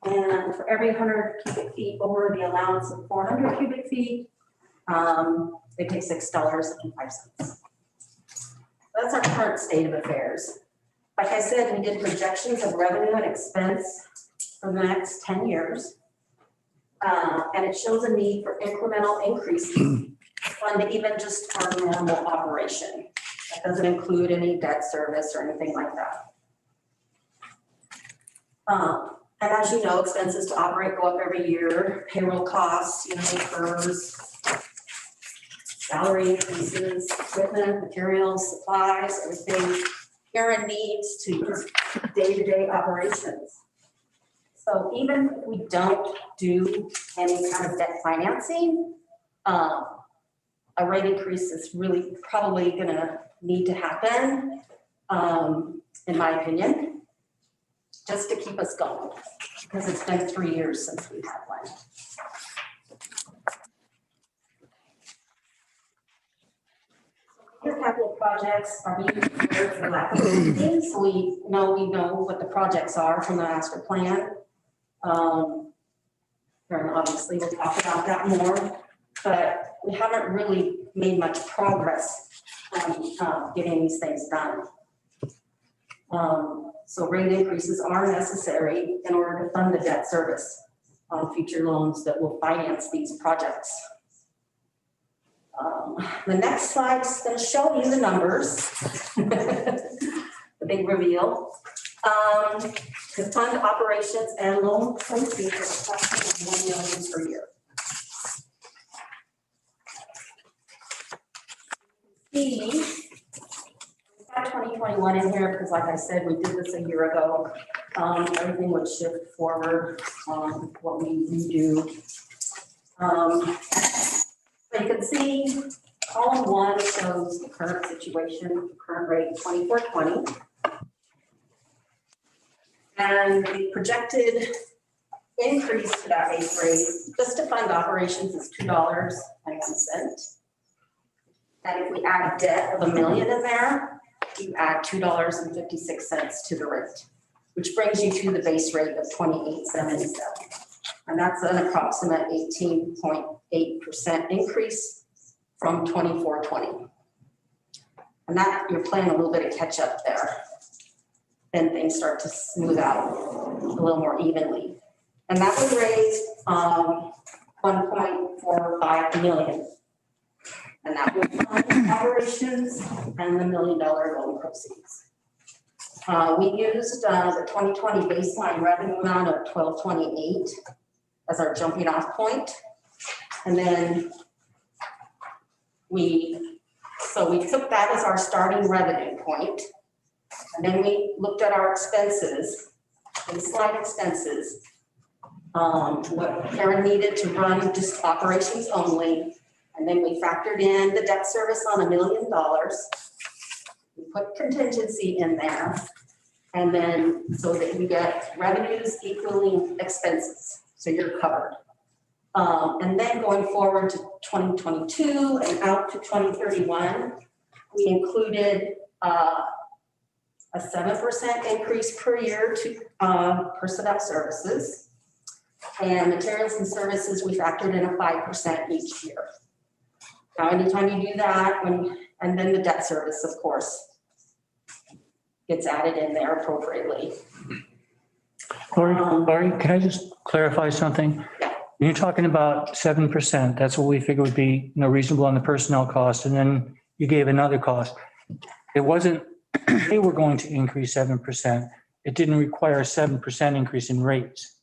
And for every 100 cubic feet over the allowance of 400 cubic feet, they pay $6.05. That's our current state of affairs. Like I said, we did projections of revenue and expense for the next 10 years. And it shows a need for incremental increases on even just our normal operation. That doesn't include any debt service or anything like that. And as you know, expenses to operate go up every year. Payroll costs, PERS, salary increases, equipment, materials, supplies, everything. Karen needs to just day-to-day operations. So even if we don't do any kind of debt financing, a rate increase is really probably gonna need to happen, in my opinion, just to keep us going, because it's been 3 years since we had one. Your capital projects are being prepared for lack of funding, so we know what the projects are from the master plan. And obviously we'll talk about that more, but we haven't really made much progress on getting these things done. So rate increases are necessary in order to fund the debt service on future loans that will finance these projects. The next slide is going to show you the numbers, the big reveal. To fund operations and loan proceeds of approximately $1 million per year. We've got 2021 in here because, like I said, we did this a year ago. Everything would shift forward on what we do. So you can see column 1 shows the current situation, the current rate, 24.20. And the projected increase to that base rate, just to fund operations, is $2.01. And if we add debt of $1 million in there, you add $2.56 to the rate, which brings you to the base rate of 28.77. And that's an approximate 18.8% increase from 24.20. And that, you're playing a little bit of catch up there. Then things start to smooth out a little more evenly. And that would raise 1.45 million. And that would fund operations and the $1 million loan proceeds. We used the 2020 baseline revenue amount of 1228 as our jumping off point. And then we took that as our starting revenue point. And then we looked at our expenses, baseline expenses, what Karen needed to run just operations only. And then we factored in the debt service on $1 million. We put contingency in there. And then so that you get revenues equaling expenses. So you're covered. And then going forward to 2022 and out to 2031, we included a 7% increase per year to personnel services. And materials and services, we factored in a 5% each year. Now, anytime you do that, and then the debt service, of course, gets added in there appropriately. Lori, can I just clarify something? Yeah. When you're talking about 7%, that's what we figure would be, reasonable on the personnel cost, and then you gave another cost. It wasn't, they were going to increase 7%. It didn't require a 7% increase in rates.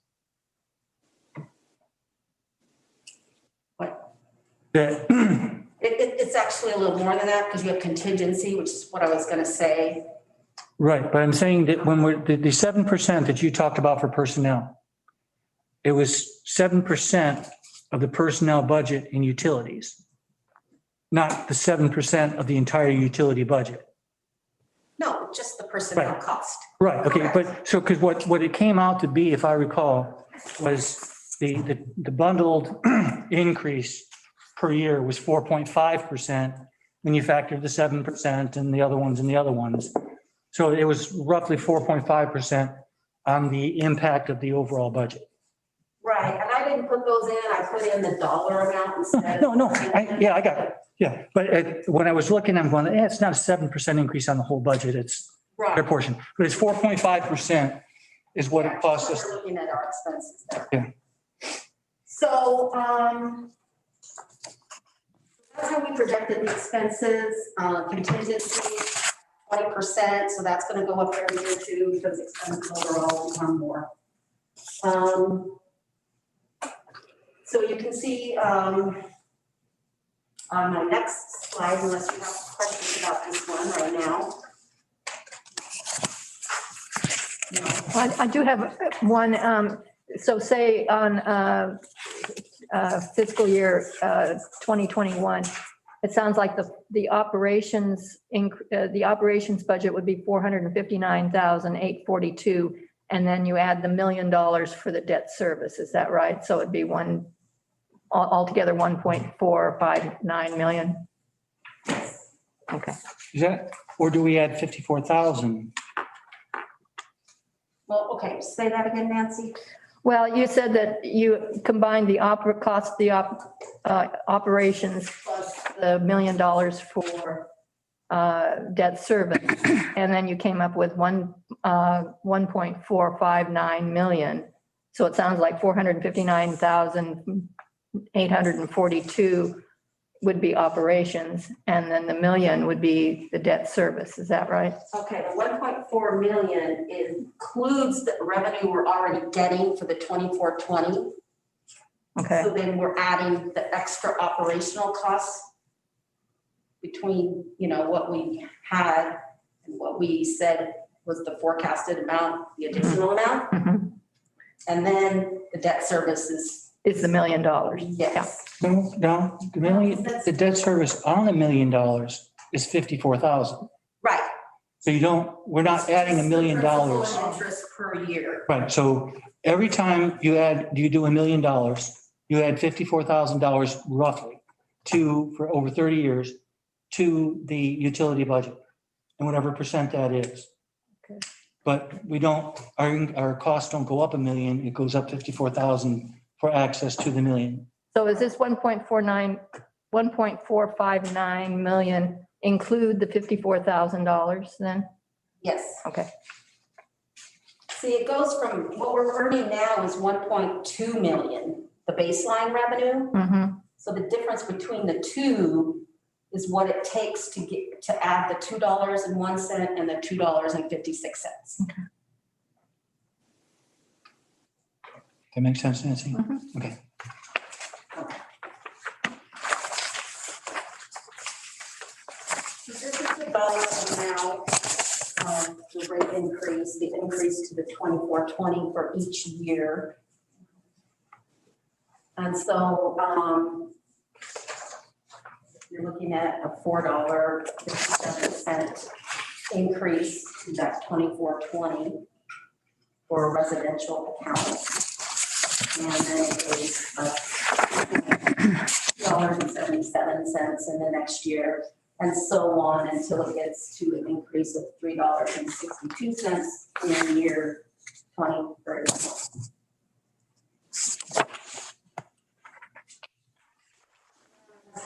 What? That, It's actually a little more than that because you have contingency, which is what I was going to say. right, but I'm saying that when the 7% that you talked about for personnel, it was 7% of the personnel budget in utilities, not the 7% of the entire utility budget. No, just the personnel Right. cost. Right, okay, but so, because what it came out to be, if I recall, was the bundled increase per year was 4.5% when you factor the 7% and the other ones and the other ones. So it was roughly 4.5% on the impact of the overall budget. Right, and I didn't put those in, I put in the dollar amount instead. No, I got it. Yeah, but when I was looking, I'm going, it's not a 7% increase on the whole budget, it's their Right. portion, but it's 4.5% is what it costs us. We're looking at our expenses there. Yeah. So, that's how we projected the expenses, contingency, 20%, so that's gonna go up every year too, because expenses overall become more. So you can see, on my next slide, unless you have questions about this one right now. I do have one, so say on fiscal year 2021, it sounds like the operations budget would be 459,842, and then you add the $1 million for the debt service, is that right? So it'd be altogether 1.459 million? Okay. Is that, or do we add 54,000? Well, okay, say that again, Nancy. Well, you said that you combined the operations plus the $1 million for debt service, and then you came up with 1.459 million. So it sounds like 459,842 would be operations, and then the $1 million would be the debt service. Is that right? Okay, the 1.4 million includes the revenue we're already getting for the 24-20. Okay. So then we're adding the extra operational costs between, what we had and what we said was the forecasted amount, the additional amount. Mhm. And then the debt services. Is the $1 million? Yes. No, the debt service on $1 million is 54,000. Right. So we're not adding $1 million. Principal and interest per year. Right, so every time you do $1 million, you add $54,000 roughly for over 30 years to the utility budget and whatever percent that is. Okay. But our costs don't go up $1 million, it goes up 54,000 for access to the million. So is this 1.459 million include the $54,000 then? Yes. Okay. See, it goes from, what we're earning now is 1.2 million, the baseline revenue. Mm-hmm. So the difference between the two is what it takes to add the $2.01 and the $2.56. Okay. That makes sense, Nancy? Mhm. Okay. This is the dollar amount of the rate increase, the increase to the 2420 for each year. And so you're looking at a $4.57 increase to that 2420 for a residential account. And then it is $2.77 in the next year, and so on until it gets to an increase of $3.62 in year 2031.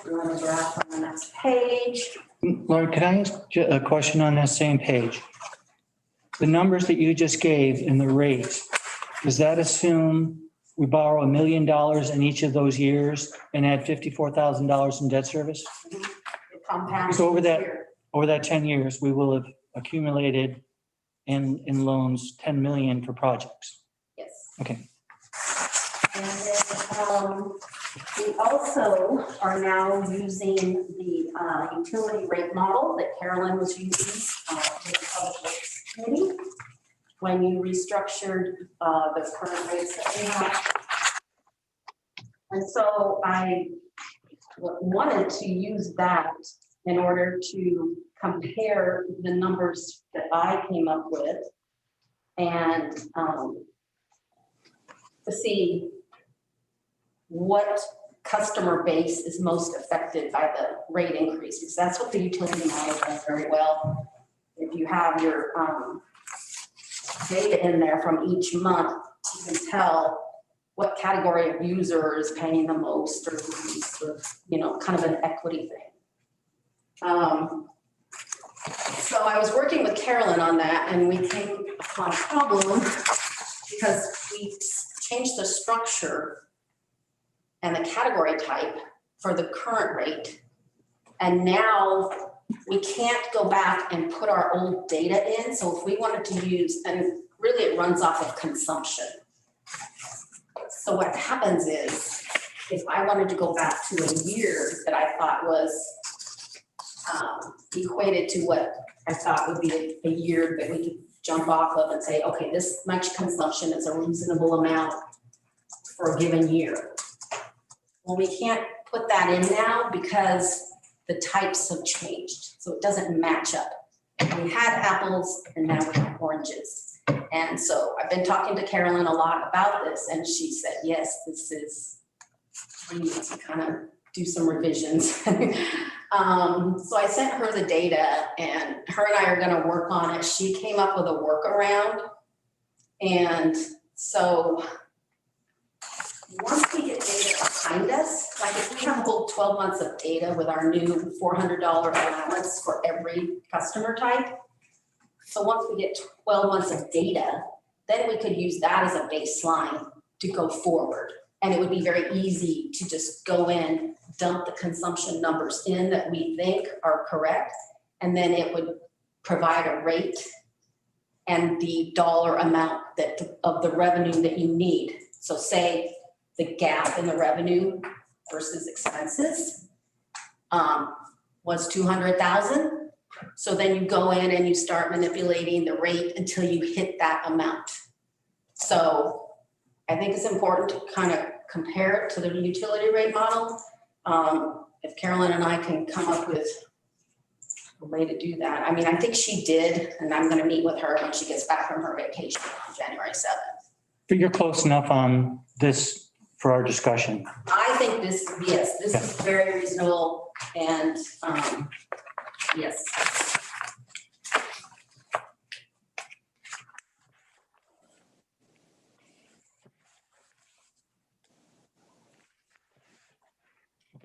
We're on the graph on the next page. Lauren, can I ask a question on that same page? The numbers that you just gave in the rates, does that assume we borrow $1 million in each of those years and add $54,000 in debt service? It compounds So over each that- year. Over that 10 years, we will have accumulated in loans 10 million for projects. Yes. Okay. And then we also are now using the utility rate model that Carolyn was using with the Public Works Committee when you restructured the current rates that we have. And so I wanted to use that in order to compare the numbers that I came up with and to see what customer base is most affected by the rate increase, because that's what the utility model does very well. If you have your data in there from each month, you can tell what category of user is paying the most or least, or, kind of an equity thing. So I was working with Carolyn on that, and we came upon a problem because we changed the structure and the category type for the current rate. And now we can't go back and put our old data in. So if we wanted to use, and really it runs off of consumption. So what happens is, if I wanted to go back to a year that I thought was equated to what I thought would be a year that we could jump off of and say, okay, this much consumption is a reasonable amount for a given year. Well, we can't put that in now because the types have changed. So it doesn't match up. We had apples and now we have oranges. And so I've been talking to Carolyn a lot about this, and she said, yes, we need to kind of do some revisions. So I sent her the data, and her and I are going to work on it. She came up with a workaround. And so once we get data behind us, like if we have a whole 12 months of data with our new $400 allowance for every customer type. So once we get 12 months of data, then we could use that as a baseline to go forward. And it would be very easy to just go in, dump the consumption numbers in that we think are correct, and then it would provide a rate and the dollar amount of the revenue that you need. So say the gap in the revenue versus expenses was 200,000. So then you go in and you start manipulating the rate until you hit that amount. So I think it's important to kind of compare it to the utility rate model. If Carolyn and I can come up with a way to do that. I mean, I think she did, and I'm gonna meet with her when she gets back from her vacation on January 7th. But you're close enough on this for our discussion. I think this, yes, this is very reasonable and, yes.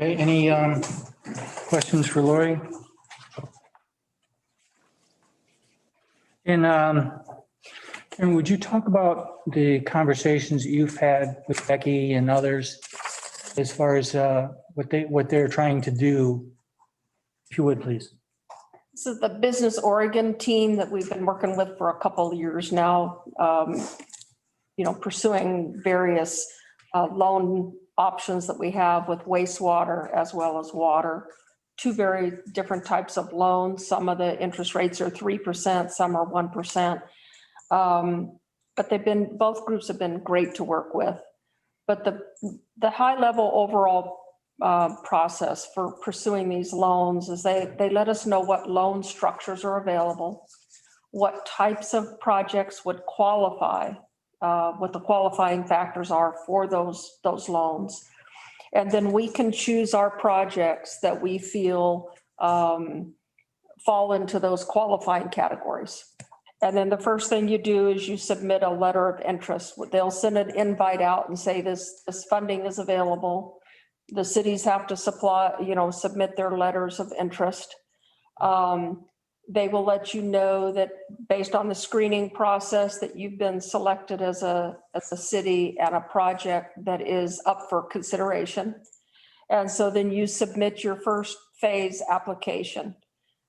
Okay, any questions for Lori? And Karen, would you talk about the conversations you've had with Becky and others as far as what they're trying to do? If you would, please. This is the Business Oregon team that we've been working with for a couple of years now, pursuing various loan options that we have with wastewater as well as water. Two very different types of loans. Some of the interest rates are 3%, some are 1%. But both groups have been great to work with. But the high level overall process for pursuing these loans is they let us know what loan structures are available, what types of projects would qualify, what the qualifying factors are for those loans. And then we can choose our projects that we feel fall into those qualifying categories. And then the first thing you do is you submit a letter of interest. They'll send an invite out and say this funding is available. The cities have to submit their letters of interest. They will let you know that based on the screening process that you've been selected as a city and a project that is up for consideration. And so then you submit your first phase application.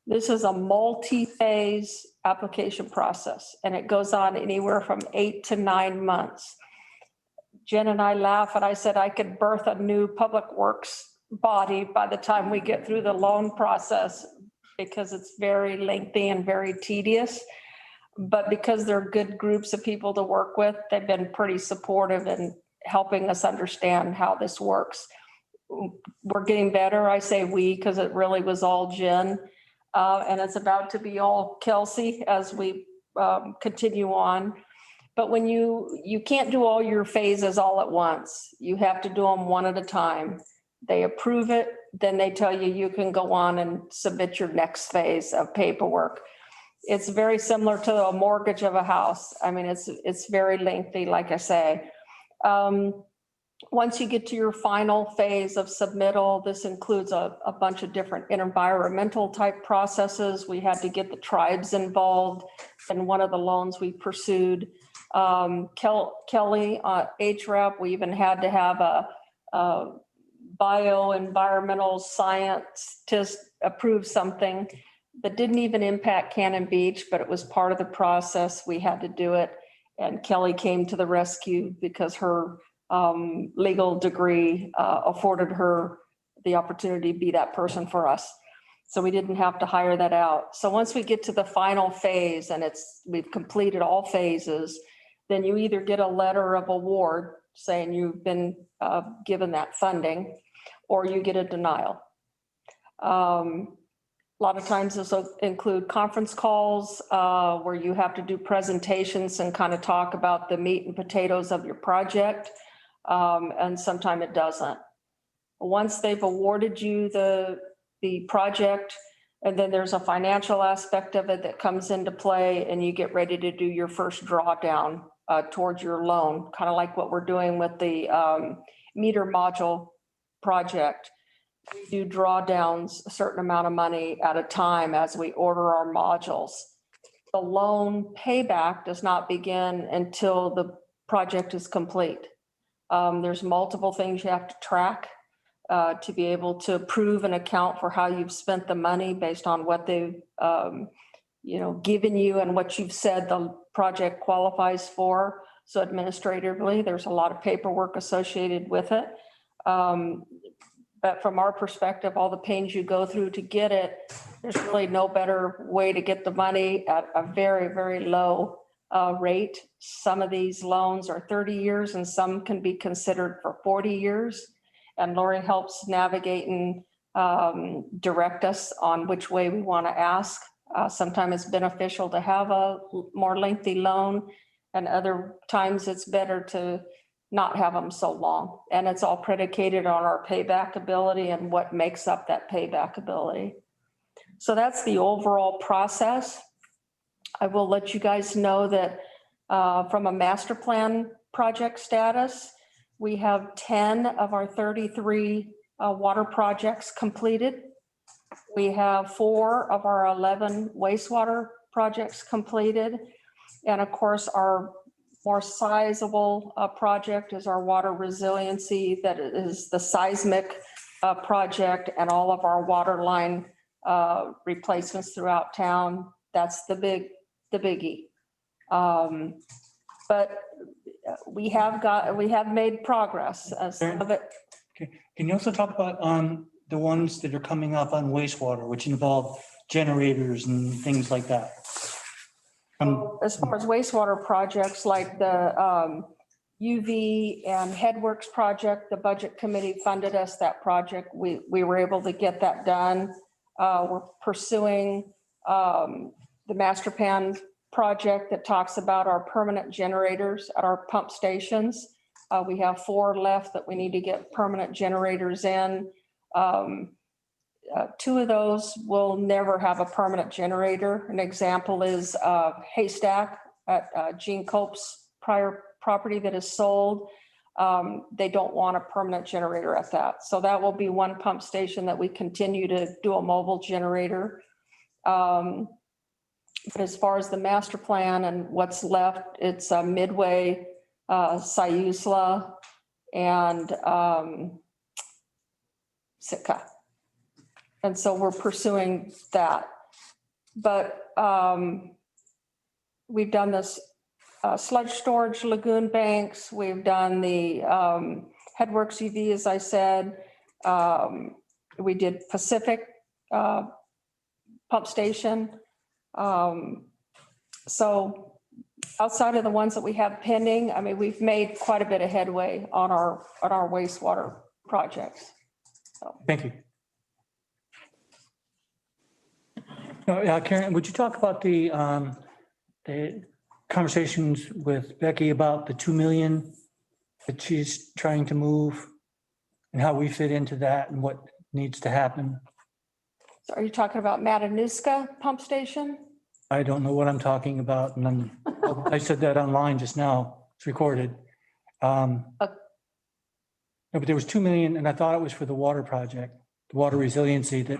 This is a multi-phase application process, and it goes on anywhere from 8 to 9 months. Jen and I laugh, and I said I could birth a new public works body by the time we get through the loan process, because it's very lengthy and very tedious. But because they're good groups of people to work with, they've been pretty supportive in helping us understand how this works. We're getting better. I say we, because it really was all Jen. And it's about to be all Kelsey as we continue on. But when you can't do all your phases all at once, you have to do them one at a time. They approve it, then they tell you you can go on and submit your next phase of paperwork. It's very similar to a mortgage of a house. I mean, it's very lengthy, like I say. Once you get to your final phase of submittal, this includes a bunch of different environmental type processes. We had to get the tribes involved in one of the loans we pursued. Kelly, HREP, we even had to have a bioenvironmental scientist approve something that didn't even impact Cannon Beach, but it was part of the process. We had to do it. And Kelly came to the rescue because her legal degree afforded her the opportunity to be that person for us. So we didn't have to hire that out. So once we get to the final phase and we've completed all phases, then you either get a letter of award saying you've been given that funding, or you get a denial. A lot of times this will include conference calls where you have to do presentations and kind of talk about the meat and potatoes of your project. And sometimes it doesn't. Once they've awarded you the project, and then there's a financial aspect of it that comes into play, and you get ready to do your first drawdown towards your loan, kind of like what we're doing with the meter module project. We do drawdowns a certain amount of money at a time as we order our modules. The loan payback does not begin until the project is complete. There's multiple things you have to track to be able to prove and account for how you've spent the money based on what they've given you and what you've said the project qualifies for. So administratively, there's a lot of paperwork associated with it. But from our perspective, all the pains you go through to get it, there's really no better way to get the money at a very, very low rate. Some of these loans are 30 years and some can be considered for 40 years. And Lori helps navigating direct us on which way we want to ask. Sometimes it's beneficial to have a more lengthy loan, and other times it's better to not have them so long. And it's all predicated on our payback ability and what makes up that payback ability. So that's the overall process. I will let you guys know that from a master plan project status, we have 10 of our 33 water projects completed. We have 4 of our 11 wastewater projects completed. And of course, our more sizable project is our water resiliency, that is the seismic project, and all of our water line replacements throughout town. That's the biggie. But we have made progress. Some of it. Okay. Can you also talk about the ones that are coming up on wastewater, which involve generators and things like that? As far as wastewater projects like the UV and Headworks project, the budget committee funded us that project. We were able to get that done. We're pursuing the master plan project that talks about our permanent generators at our pump stations. We have 4 left that we need to get permanent generators in. 2 of those will never have a permanent generator. An example is Haystack at Gene Cope's prior property that is sold. They don't want a permanent generator at that. So that will be one pump station that we continue to do a mobile generator. But as far as the master plan and what's left, it's Midway, Siusla, and Sitka. And so we're pursuing that. But we've done this sludge storage lagoon banks. We've done the Headworks UV, as I said. We did Pacific pump station. So outside of the ones that we have pending, I mean, we've made quite a bit of headway on our wastewater projects. So. Thank you. Karen, would you talk about the conversations with Becky about the 2 million that she's trying to move and how we fit into that and what needs to happen? So are you talking about Matanuska pump station? I don't know what I'm talking about. And I said that online just now. It's recorded. No, but there was 2 million, and I thought it was for the water project, the water resiliency that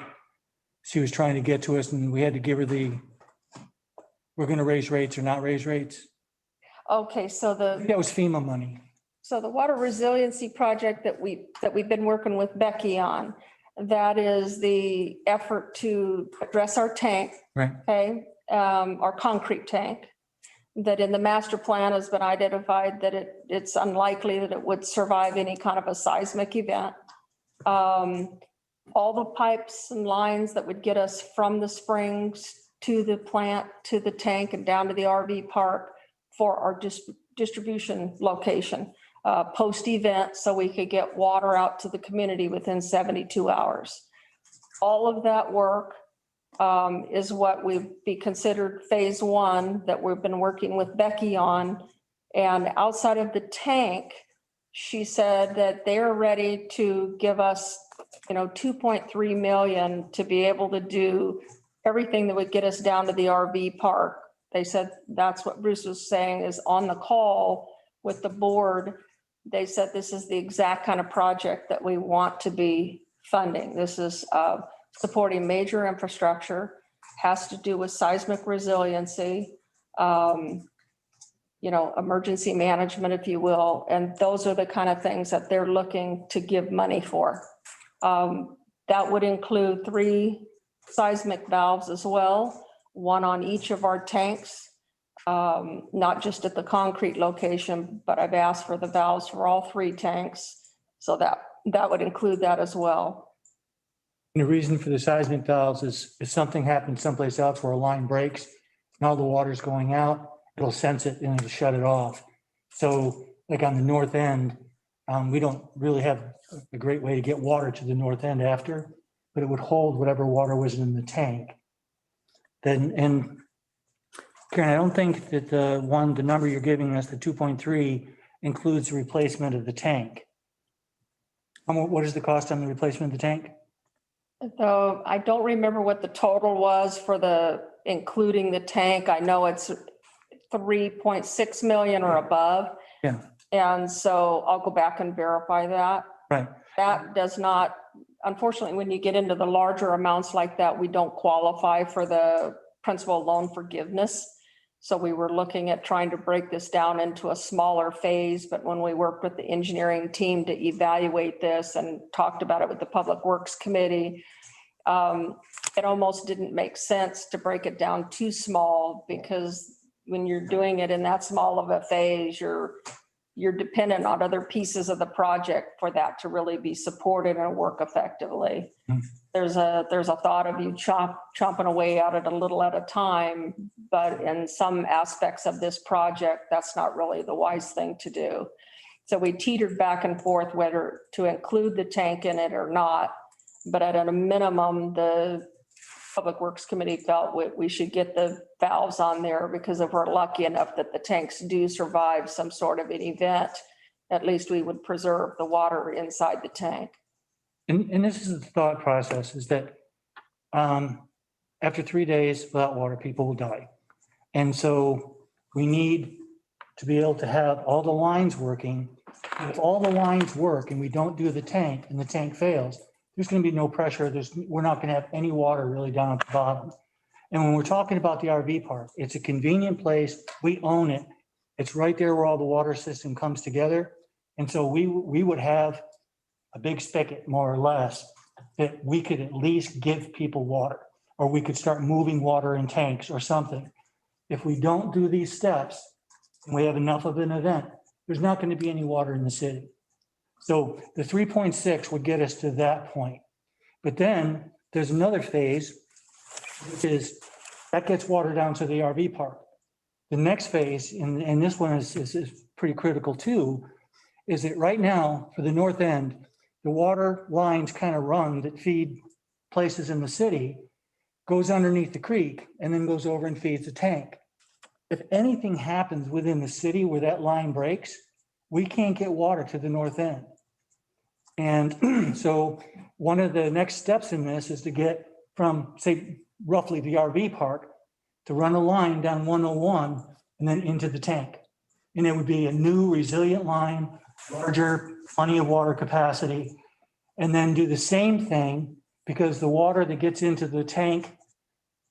she was trying to get to us, and we had to give her we're going to raise rates or not raise rates. Okay, so That was FEMA money. So the water resiliency project that we've been working with Becky on, that is the effort to address our tank. Right. Okay, our concrete tank, that in the master plan has been identified that it's unlikely that it would survive any kind of a seismic event. All the pipes and lines that would get us from the springs to the plant, to the tank, and down to the RV park for our distribution location, post-event, so we could get water out to the community within 72 hours. All of that work is what would be considered phase 1 that we've been working with Becky on. And outside of the tank, she said that they're ready to give us, 2.3 million to be able to do everything that would get us down to the RV park. They said that's what Bruce was saying is on the call with the board. They said this is the exact kind of project that we want to be funding. This is supporting major infrastructure, has to do with seismic resiliency, emergency management, if you will. And those are the kind of things that they're looking to give money for. That would include 3 seismic valves as well, 1 on each of our tanks, not just at the concrete location, but I've asked for the valves for all 3 tanks. So that would include that as well. And the reason for the seismic valves is if something happens someplace else where a line breaks and all the water's going out, it'll sense it and it'll shut it off. So like on the north end, we don't really have a great way to get water to the north end after. but it would hold whatever water was in the tank. Then, and Karen, I don't think that the number you're giving us, the 2.3, includes the replacement of the tank. What is the cost on the replacement of the tank? Though I don't remember what the total was for including the tank. I know it's 3.6 million or above. Yeah. And so I'll go back and verify that. Right. That does not, unfortunately, when you get into the larger amounts like that, we don't qualify for the principal loan forgiveness. So we were looking at trying to break this down into a smaller phase, but when we worked with the engineering team to evaluate this and talked about it with the Public Works Committee, it almost didn't make sense to break it down too small, because when you're doing it in that small of a phase, you're dependent on other pieces of the project for that to really be supported and work effectively. Mm. There's a thought of you chomping away at it a little at a time, but in some aspects of this project, that's not really the wise thing to do. So we teetered back and forth whether to include the tank in it or not. But at a minimum, the Public Works Committee felt we should get the valves on there, because if we're lucky enough that the tanks do survive some sort of an event, at least we would preserve the water inside the tank. And this is the thought process, is that after 3 days without water, people will die. And so we need to be able to have all the lines working. If all the lines work and we don't do the tank and the tank fails, there's going to be no pressure. We're not going to have any water really down at the bottom. And when we're talking about the RV park, it's a convenient place. We own it. It's right there where all the water system comes together. And so we would have a big spigot, more or less, that we could at least give people water, or we could start moving water in tanks or something. If we don't do these steps and we have enough of an event, there's not going to be any water in the city. So the 3.6 would get us to that point. But then there's another phase, which is that gets water down to the RV park. The next phase, and this one is pretty critical too, is that right now for the north end, the water lines kind of run that feed places in the city, goes underneath the creek and then goes over and feeds the tank. If anything happens within the city where that line breaks, we can't get water to the north end. And so one of the next steps in this is to get from, say, roughly the RV park to run a line down 101 and then into the tank. And it would be a new resilient line, larger, plenty of water capacity, and then do the same thing, because the water that gets into the tank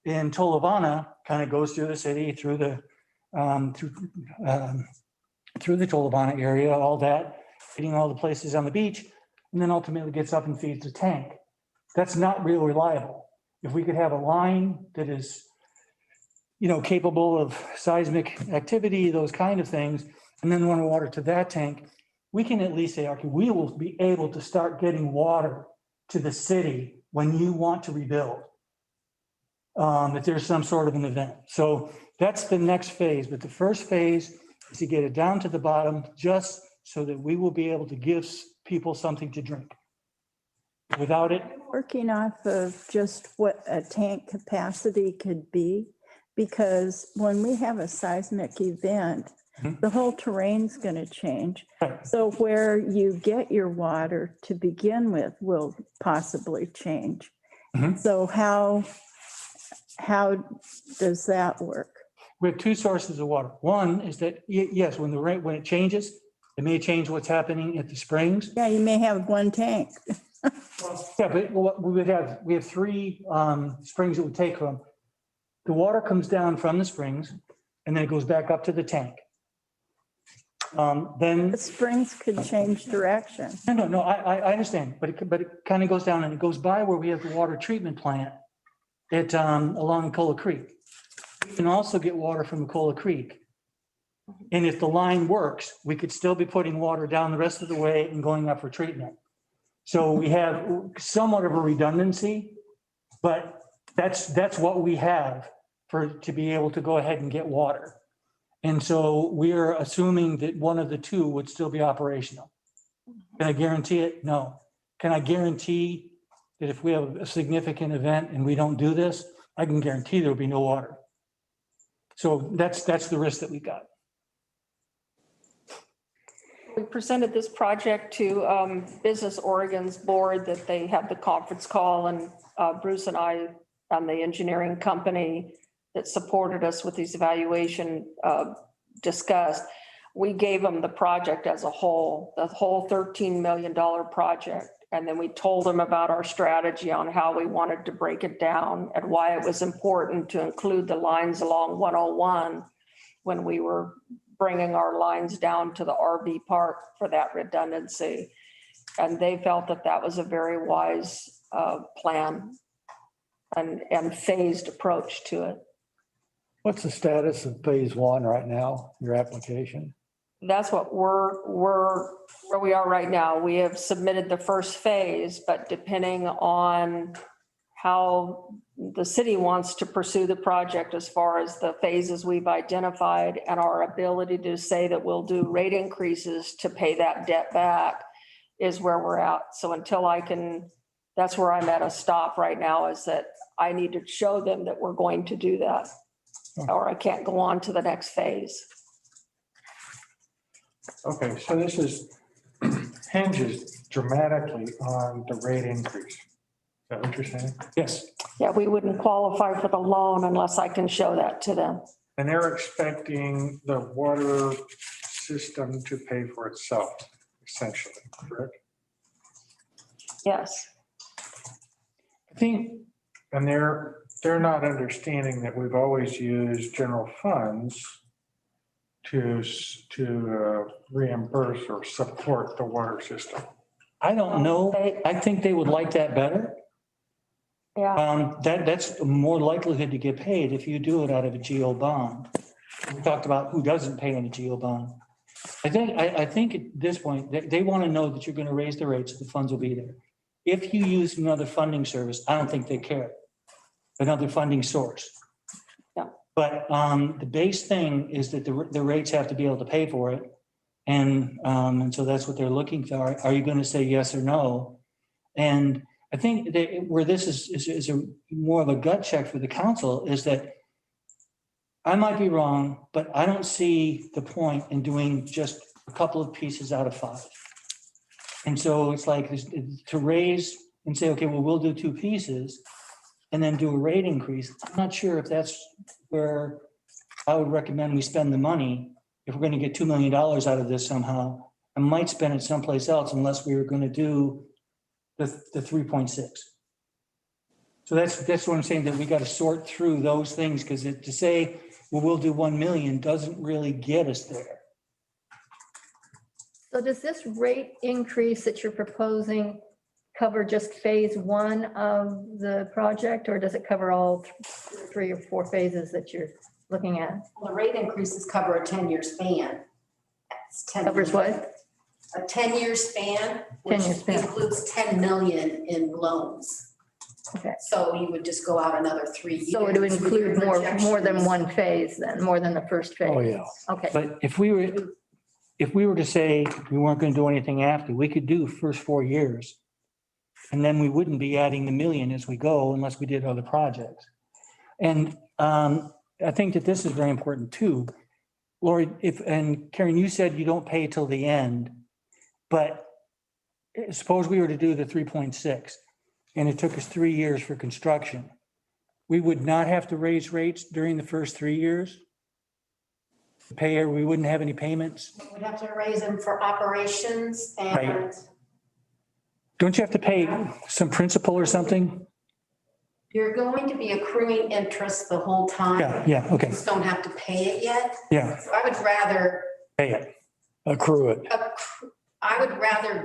in Tolovana kind of goes through the city, through the Tolovana area, all that, hitting all the places on the beach, and then ultimately gets up and feeds the tank. That's not real reliable. If we could have a line that is, capable of seismic activity, those kind of things, and then run water to that tank, we can at least say, okay, we will be able to start getting water to the city when you want to rebuild. If there's some sort of an event. So that's the next phase. But the first phase is to get it down to the bottom, just so that we will be able to give people something to drink. Without it, Working off of just what a tank capacity could be, because when we have a seismic event, Mhm. the whole terrain's going to change. Right. So where you get your water to begin with will possibly change. Mhm. So how does that work? we have two sources of water. One is that, yes, when it changes, it may change what's happening at the springs. Yeah, you may have one tank. Yeah, but what we have three springs that we take from. The water comes down from the springs and then it goes back up to the tank. Then, The springs could change direction. no, I understand, but it kind of goes down and it goes by where we have the water treatment plant along Cola Creek. We can also get water from Cola Creek. And if the line works, we could still be putting water down the rest of the way and going up for treatment. So we have somewhat of a redundancy, but that's what we have to be able to go ahead and get water. And so we're assuming that one of the two would still be operational. Can I guarantee it? No. Can I guarantee that if we have a significant event and we don't do this, I can guarantee there'll be no water. So that's the risk that we got. We presented this project to Business Oregon's board, that they had the conference call, and Bruce and I and the engineering company that supported us with these evaluation discussed. We gave them the project as a whole, the whole $13 million project. And then we told them about our strategy on how we wanted to break it down and why it was important to include the lines along 101 when we were bringing our lines down to the RV park for that redundancy. And they felt that that was a very wise plan and phased approach to it. What's the status of phase one right now, your application? That's what we're where we are right now. We have submitted the first phase, but depending on how the city wants to pursue the project as far as the phases we've identified and our ability to say that we'll do rate increases to pay that debt back is where we're at. So until I can, that's where I'm at a stop right now, is that I need to show them that we're going to do that, or I can't go on to the next phase. Okay, so this hinges dramatically on the rate increase. Is that what you're saying? Yes. Yeah, we wouldn't qualify for the loan unless I can show that to them. And they're expecting the water system to pay for itself, essentially, correct? Yes. I think, And they're not understanding that we've always used general funds to reimburse or support the water system. I don't know. I think they would like that better. Yeah. That's more likelihood to get paid if you do it out of a GO bond. We talked about who doesn't pay in a GO bond. I think at this point, they want to know that you're going to raise the rates, the funds will be there. If you use another funding service, I don't think they care. Another funding source. Yeah. But the base thing is that the rates have to be able to pay for it. And so that's what they're looking for. Are you going to say yes or no? And I think where this is more of a gut check for the council is that I might be wrong, but I don't see the point in doing just a couple of pieces out of 5. And so it's like to raise and say, okay, well, we'll do 2 pieces and then do a rate increase. I'm not sure if that's where I would recommend we spend the money. If we're going to get $2 million out of this somehow, I might spend it someplace else unless we were going to do the 3.6. So that's what I'm saying, that we got to sort through those things, because to say, well, we'll do 1 million doesn't really get us there. So does this rate increase that you're proposing cover just phase 1 of the project, or does it cover all 3 or 4 phases that you're looking at? Well, the rate increases cover a 10-year span. It's 10 Covers what? A 10-year span, which 10-year span. includes 10 million in loans. Okay. So you would just go out another 3 years. So it would include with your more than projections. one phase then, more than the first phase? Oh, yeah. Okay, But if we were to say we weren't going to do anything after, we could do first 4 years. And then we wouldn't be adding the million as we go unless we did other projects. And I think that this is very important too. Lori, and Karen, you said you don't pay till the end, but suppose we were to do the 3.6 and it took us 3 years for construction. We would not have to raise rates during the first 3 years? We wouldn't have any payments? We'd have to raise them for operations and Right. Don't you have to pay some principal or something? you're going to be accruing interest the whole time. Yeah, You okay, just don't have to pay it yet. yeah, So I would rather pay it. Accrue it.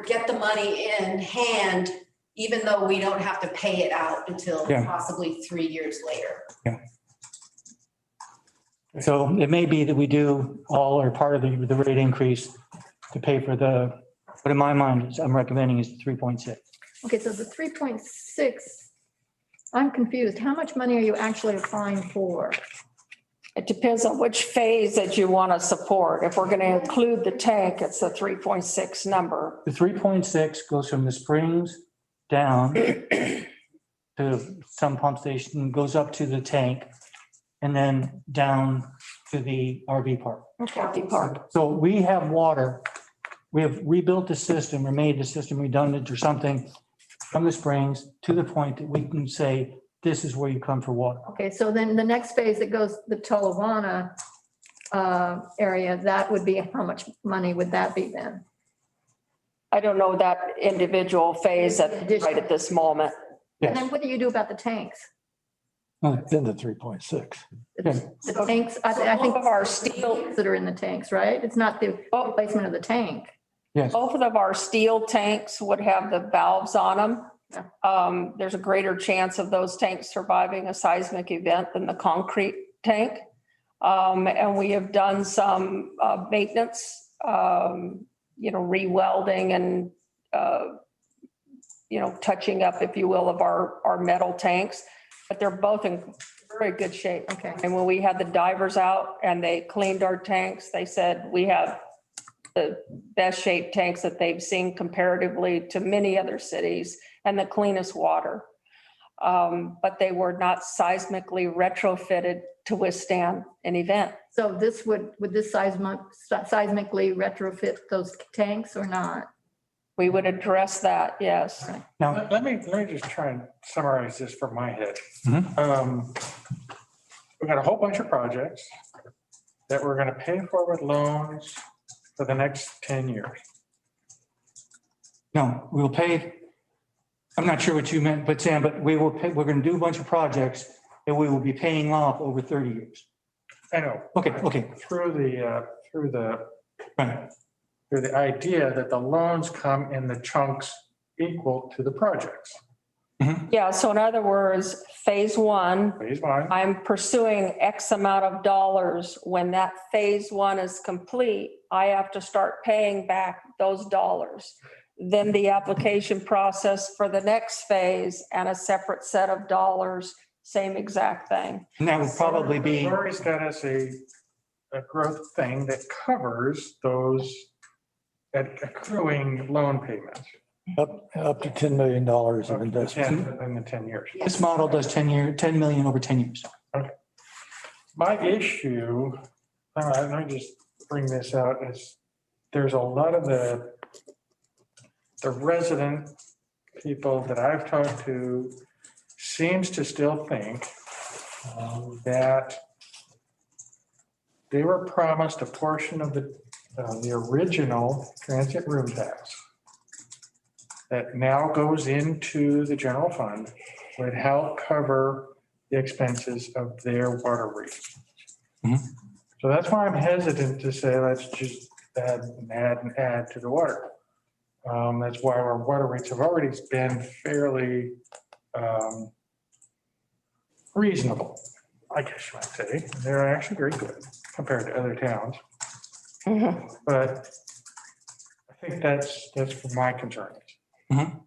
get the money in hand, even though we don't have to pay it out until Yeah. possibly 3 years later. So it may be that we do all or part of the rate increase to pay for but in my mind, I'm recommending is 3.6. okay, so the 3.6, I'm confused. How much money are you actually applying for? It depends on which phase that you want to support. If we're going to include the tank, it's a 3.6 number. The 3.6 goes from the springs down to some pump station, goes up to the tank, and then down to the RV park. RV park. So we have water, we have rebuilt the system or made the system redundant or something from the springs to the point that we can say, this is where you come for water. Okay, so then the next phase that goes the Tolavana area, that would be, how much money would that be then? I don't know that individual phase right at this moment. And then what do you do about the tanks? It's in the 3.6. The tanks, I think Both of our steel, that are in the tanks, right? It's not the replacement of the tank. Yes, both of our steel tanks would have the valves on them. Yeah. There's a greater chance of those tanks surviving a seismic event than the concrete tank. And we have done some maintenance, re-welding and, touching up, if you will, of our metal tanks, but they're both in very good shape. Okay. And when we had the divers out and they cleaned our tanks, they said we have the best shaped tanks that they've seen comparatively to many other cities and the cleanest water. But they were not seismically retrofitted to withstand an event. So this would this seismically retrofit those tanks or not? We would address that, yes. now, Let me just try and summarize this from my head. Mhm. We've got a whole bunch of projects that we're gonna pay for with loans for the next 10 years. no, we'll pay, I'm not sure what you meant, but Sam, but we will pay, we're gonna do a bunch of projects that we will be paying off over 30 years. I know. Okay, Through the right. through the idea that the loans come in the chunks equal to the projects. Yeah, so in other words, phase one, Phase one, I'm pursuing X amount of dollars. When that phase one is complete, I have to start paying back those dollars. Then the application process for the next phase and a separate set of dollars, same exact thing. And that will probably be, Lori's got us a growth thing that covers those accruing loan payments. Up to $10 million of investment. In the 10 years. this model does 10 million over 10 years. My issue, let me just bring this out, is there's a lot of the resident people that I've talked to seems to still think that they were promised a portion of the original transit room tax that now goes into the general fund would help cover the expenses of their water rates. Mhm. So that's why I'm hesitant to say, let's just add and add to the water. That's why our water rates have already been fairly reasonable, I guess you might say. They're actually very good compared to other towns. But I think that's for my concerns. Mhm.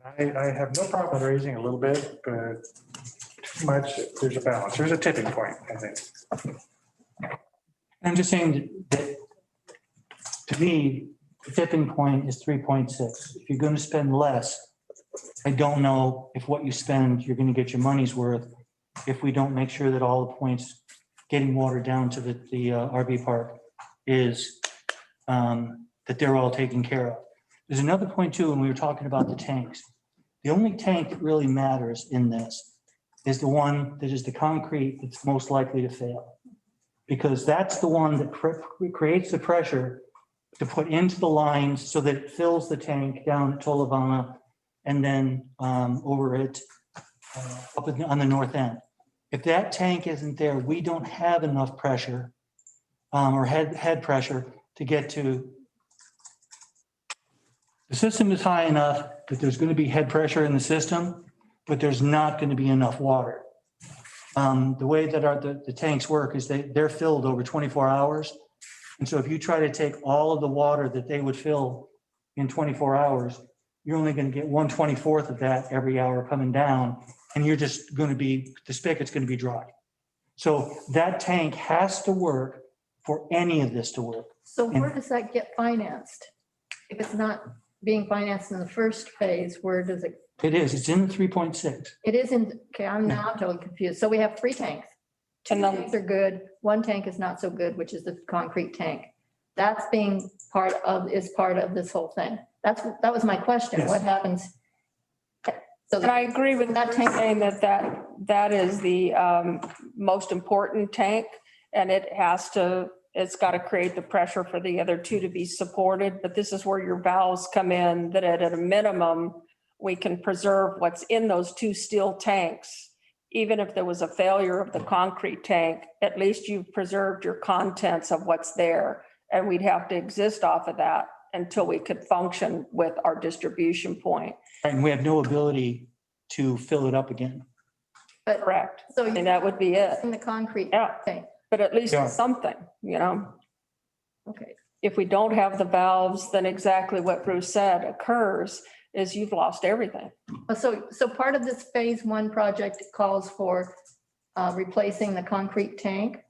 I have no problem with raising a little bit, but too much, there's a balance. There's a tipping point, I think. I'm just saying that to me, the tipping point is 3.6. If you're going to spend less, I don't know if what you spend, you're going to get your money's worth if we don't make sure that all the points getting water down to the RV park is that they're all taken care of. There's another point too, when we were talking about the tanks. The only tank that really matters in this is the one that is the concrete that's most likely to fail. Because that's the one that creates the pressure to put into the lines so that it fills the tank down at Tolavana and then over it up on the north end. If that tank isn't there, we don't have enough pressure or head pressure to get to. The system is high enough that there's going to be head pressure in the system, but there's not going to be enough water. The way that the tanks work is they're filled over 24 hours. And so if you try to take all of the water that they would fill in 24 hours, you're only going to get 1/24 of that every hour coming down. And you're just going to be, the spigot's going to be dry. So that tank has to work for any of this to work. So where does that get financed? If it's not being financed in the first phase, where does it, It is, it's in the 3.6. it isn't, okay, I'm now totally confused. So we have three tanks. Two And then- tanks are good, one tank is not so good, which is the concrete tank. That's being is part of this whole thing. That was my question. Yes. What happens? So And I agree with that that tank- saying that is the most important tank. And it's got to create the pressure for the other two to be supported. But this is where your valves come in, that at a minimum, we can preserve what's in those two steel tanks. Even if there was a failure of the concrete tank, at least you've preserved your contents of what's there. And we'd have to exist off of that until we could function with our distribution point. And we have no ability to fill it up again. But Correct. so And you're that would be it. in the concrete Yeah. tank. But at least Yeah. something, Okay. If we don't have the valves, then exactly what Bruce said occurs is you've lost everything. So part of this phase one project calls for replacing the concrete tank.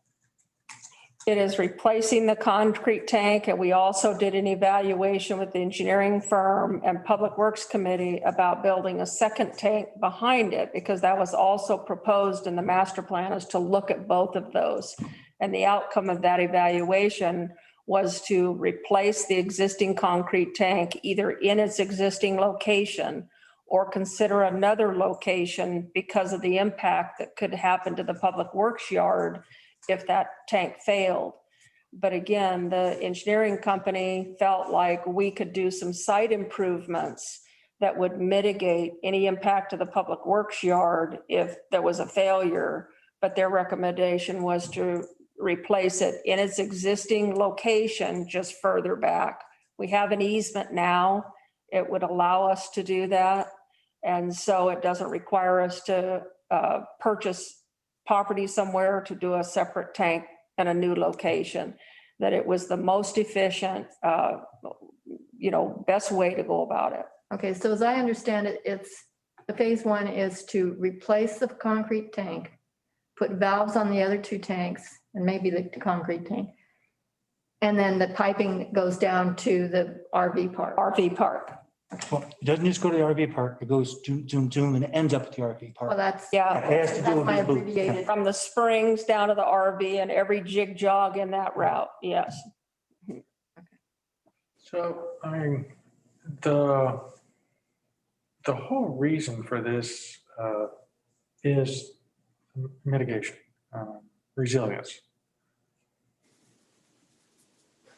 It is replacing the concrete tank, and we also did an evaluation with the engineering firm and Public Works Committee about building a second tank behind it, because that was also proposed in the master plan, is to look at both of those. And the outcome of that evaluation was to replace the existing concrete tank either in its existing location or consider another location because of the impact that could happen to the public works yard if that tank failed. But again, the engineering company felt like we could do some site improvements that would mitigate any impact to the public works yard if there was a failure. But their recommendation was to replace it in its existing location, just further back. We have an easement now. It would allow us to do that. And so it doesn't require us to purchase property somewhere to do a separate tank in a new location. That it was the most efficient, best way to go about it. Okay, so as I understand it, the phase one is to replace the concrete tank, put valves on the other two tanks, and maybe the concrete tank. And then the piping goes down to the RV park. RV park. Well, it doesn't just go to the RV park, it goes zoom, zoom, and it ends up at the RV Well, park. that's. Yeah. It has to do That's with my the loop. abbreviated. From the springs down to the RV and every jig jog in that route. Yes. So, I mean, the whole reason for this is mitigation, resilience.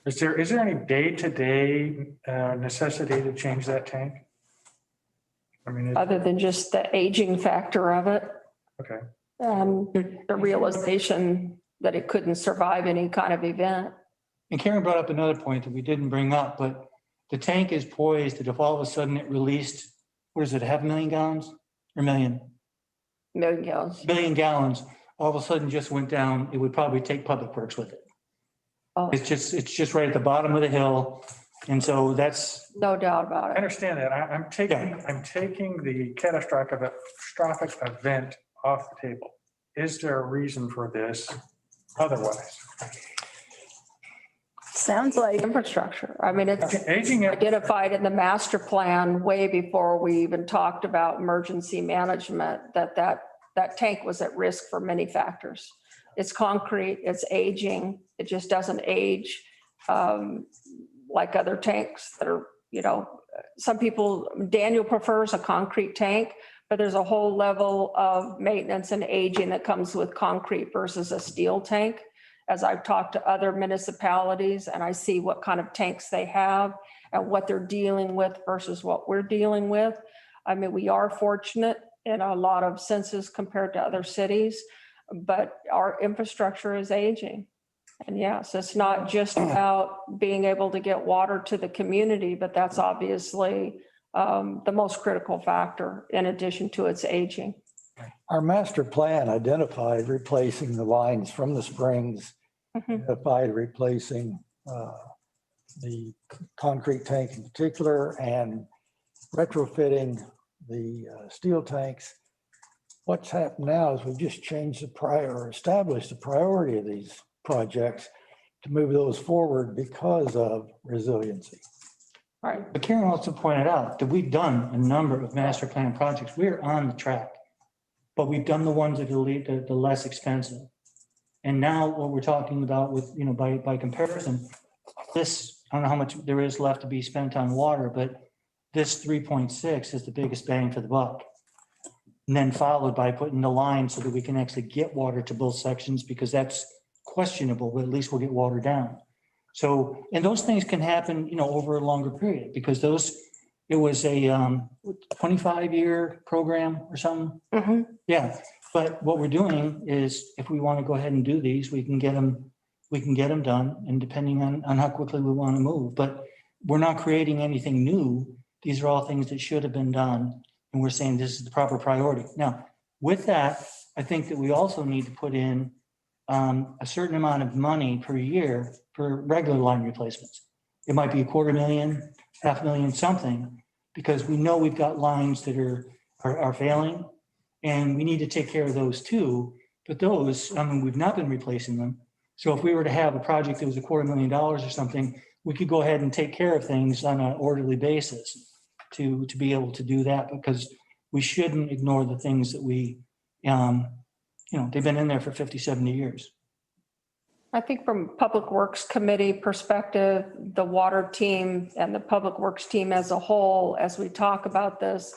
Is there any day-to-day necessity to change that tank? I mean, Other than just the aging factor of it. okay. The realization that it couldn't survive any kind of event. And Karen brought up another point that we didn't bring up, but the tank is poised that if all of a sudden it released, what is it, 500,000 gallons or million gallons, all of a sudden just went down, it would probably take Public Works with it. Oh, It's just right at the bottom of the hill. And so that's, no doubt I about it. understand that. I'm taking the catastrophic event off the table. Is there a reason for this otherwise? Sounds like, Infrastructure. I mean, it's Aging, identified in the master plan way before we even talked about emergency management, that tank was at risk for many factors. It's concrete, it's aging, it just doesn't age like other tanks that are, some people, Daniel prefers a concrete tank, but there's a whole level of maintenance and aging that comes with concrete versus a steel tank. As I've talked to other municipalities and I see what kind of tanks they have and what they're dealing with versus what we're dealing with. I mean, we are fortunate in a lot of senses compared to other cities, but our infrastructure is aging. And yes, it's not just about being able to get water to the community, but that's obviously the most critical factor in addition to its aging. Our master plan identified replacing the lines from the springs, identified replacing the concrete tank in particular and retrofitting the steel tanks. What's happened now is we've just changed established the priority of these projects to move those forward because of resiliency. Right. But Karen also pointed out that we've done a number of master plan projects. We're on the track. But we've done the ones that are the less expensive. And now what we're talking about with, by comparison, this, I don't know how much there is left to be spent on water, but this 3.6 is the biggest bang for the buck. And then followed by putting the line so that we can actually get water to both sections, because that's questionable, but at least we'll get water down. So, and those things can happen, over a longer period, because it was a 25-year program or something. Mhm. Yeah, but what we're doing is if we want to go ahead and do these, we can get them done, and depending on how quickly we want to move. But we're not creating anything new. These are all things that should have been done. And we're saying this is the proper priority. Now, with that, I think that we also need to put in a certain amount of money per year for regular line replacements. It might be $250,000, $500,000, something, because we know we've got lines that are failing, and we need to take care of those too. But those, we've not been replacing them. So if we were to have a project that was $250,000 or something, we could go ahead and take care of things on an orderly basis to be able to do that, because we shouldn't ignore the things that they've been in there for 50, 70 years. I think from Public Works Committee perspective, the water team and the Public Works team as a whole, as we talk about this,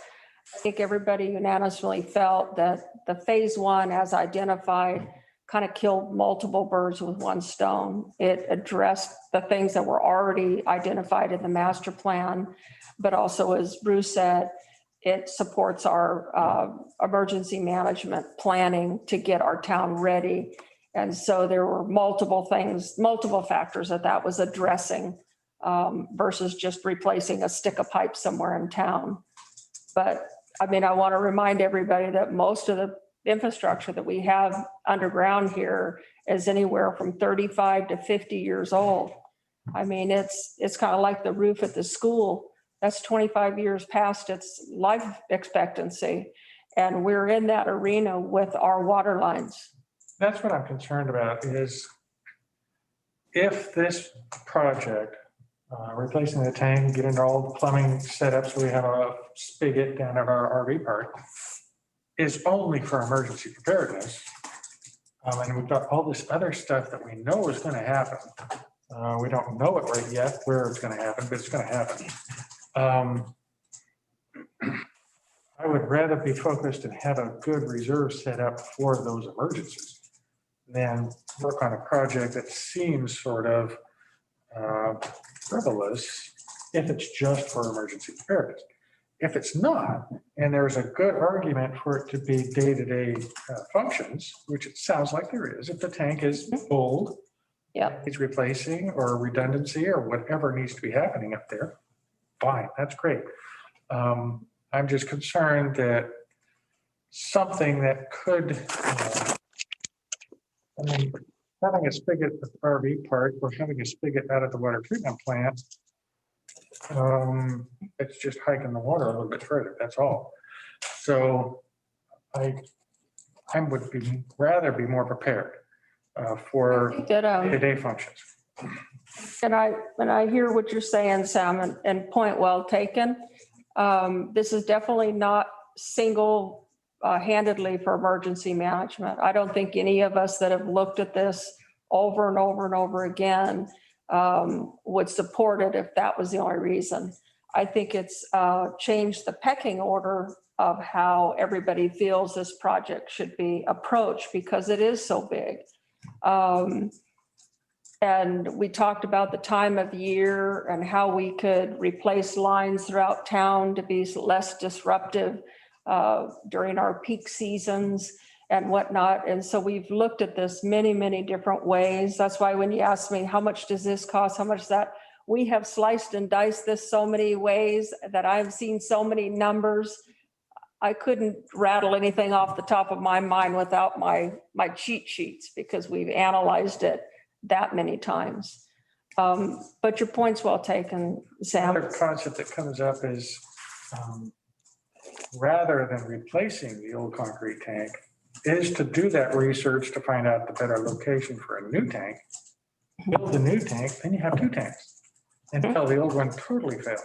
I think everybody unanimously felt that the phase one as identified kind of killed multiple birds with one stone. It addressed the things that were already identified in the master plan, but also, as Bruce said, it supports our emergency management planning to get our town ready. And so there were multiple factors that was addressing versus just replacing a stick of pipe somewhere in town. But I want to remind everybody that most of the infrastructure that we have underground here is anywhere from 35 to 50 years old. It's kind of like the roof at the school. That's 25 years past its life expectancy. And we're in that arena with our water lines. That's what I'm concerned about, is if this project, replacing the tank, getting all the plumbing set up so we have a spigot down at our RV park, is only for emergency preparedness. And we've got all this other stuff that we know is going to happen. We don't know it right yet where it's going to happen, but it's going to happen. I would rather be focused and have a good reserve set up for those emergencies than work on a project that seems sort of frivolous if it's just for emergency preparedness. If it's not, and there's a good argument for it to be day-to-day functions, which it sounds like there is, if the tank is old, it's replacing, or redundancy, or whatever needs to be happening up there, fine, that's great. I'm just concerned that something that could, having a spigot at the RV park or having a spigot out at the water treatment plant, it's just hiking the water a little bit further, that's all. So I would rather be more prepared for day-to-day functions. And I hear what you're saying, Sam, and point well taken. This is definitely not single-handedly for emergency management. I don't think any of us that have looked at this over and over and over again would support it if that was the only reason. I think it's changed the pecking order of how everybody feels this project should be approached, because it is so big. And we talked about the time of year and how we could replace lines throughout town to be less disruptive during our peak seasons and whatnot. And so we've looked at this many, many different ways. That's why when you ask me, how much does this cost? How much is that? We have sliced and diced this so many ways that I've seen so many numbers. I couldn't rattle anything off the top of my mind without my cheat sheets, because we've analyzed it that many times. But your point's well taken, Sam. Another concept that comes up is rather than replacing the old concrete tank, is to do that research to find out the better location for a new tank, build the new tank, then you have two tanks. until the old one totally fails.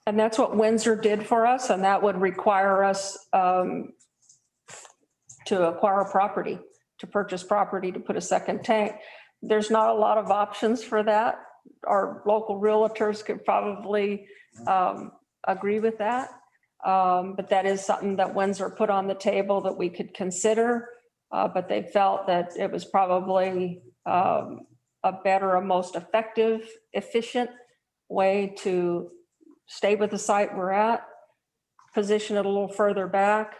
And that's what Windsor did for us, and that would require us to acquire property, to purchase property, to put a second tank. There's not a lot of options for that. Our local realtors could probably agree with that. But that is something that Windsor put on the table that we could consider. But they felt that it was probably a better, a most effective, efficient way to stay with the site we're at, position it a little further back,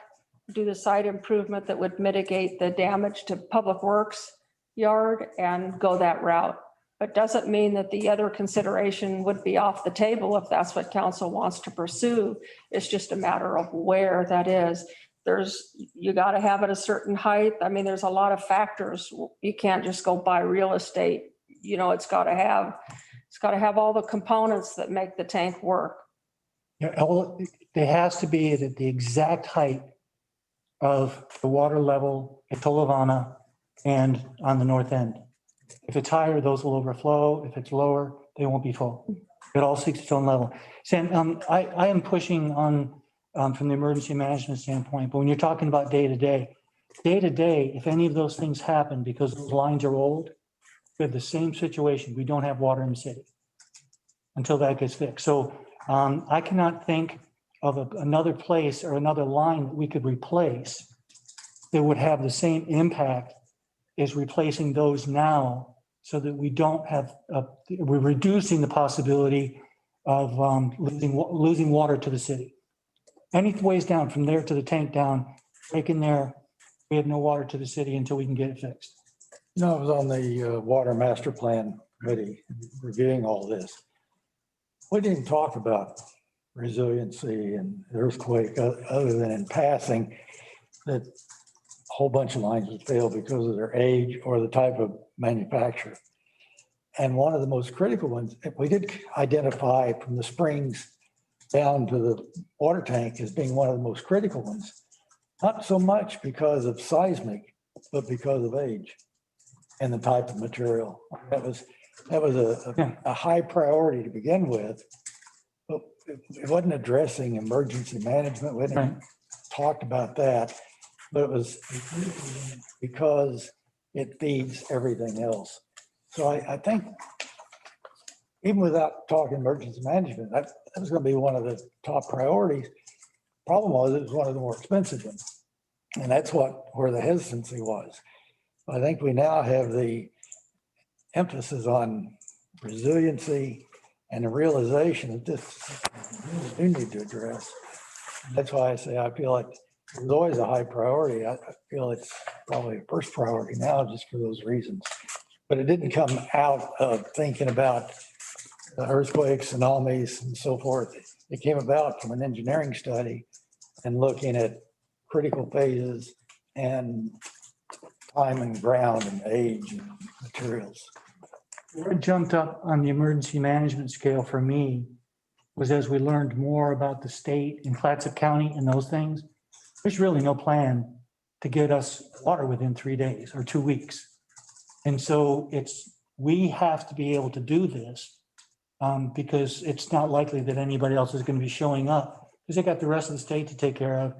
do the site improvement that would mitigate the damage to Public Works yard and go that route. But doesn't mean that the other consideration would be off the table if that's what council wants to pursue. It's just a matter of where that is. You got to have it a certain height. I mean, there's a lot of factors. You can't just go buy real estate. You know, it's got to have all the components that make the tank work. Yeah, it has to be at the exact height of the water level at Tolovana and on the north end. If it's higher, those will overflow. If it's lower, they won't be full. It all seeks its own level. Sam, I am pushing on from the emergency management standpoint, but when you're talking about day to day, if any of those things happen because those lines are old, we have the same situation. We don't have water in the city until that gets fixed. So I cannot think of another place or another line that we could replace that would have the same impact as replacing those now, so that we don't have, we're reducing the possibility of losing water to the city. Any ways down from there to the tank down, break in there, we have no water to the city until we can get it fixed. You know, I was on the Water Master Plan Committee reviewing all this. We didn't talk about resiliency and earthquake other than in passing that a whole bunch of lines would fail because of their age or the type of manufacturer. And one of the most critical ones, we did identify from the springs down to the water tank as being one of the most critical ones. Not so much because of seismic, but because of age and the type of material. That was a high priority to begin with, but it wasn't addressing emergency management. We hadn't talked about that, but it was because it feeds everything else. So I think even without talking emergency management, that was going to be one of the top priorities. Problem was it was one of the more expensive ones. And that's where the hesitancy was. I think we now have the emphasis on resiliency and the realization that this we do need to address. That's why I say I feel like it was always a high priority. I feel it's probably a first priority now just for those reasons. But it didn't come out of thinking about the earthquakes, tsunamis, and so forth. It came about from an engineering study and looking at critical phases and time and ground and age and materials. What jumped up on the emergency management scale for me was as we learned more about the state in Clatsop County and those things, there's really no plan to get us water within 3 days or 2 weeks. And so we have to be able to do this because it's not likely that anybody else is going to be showing up because they got the rest of the state to take care of.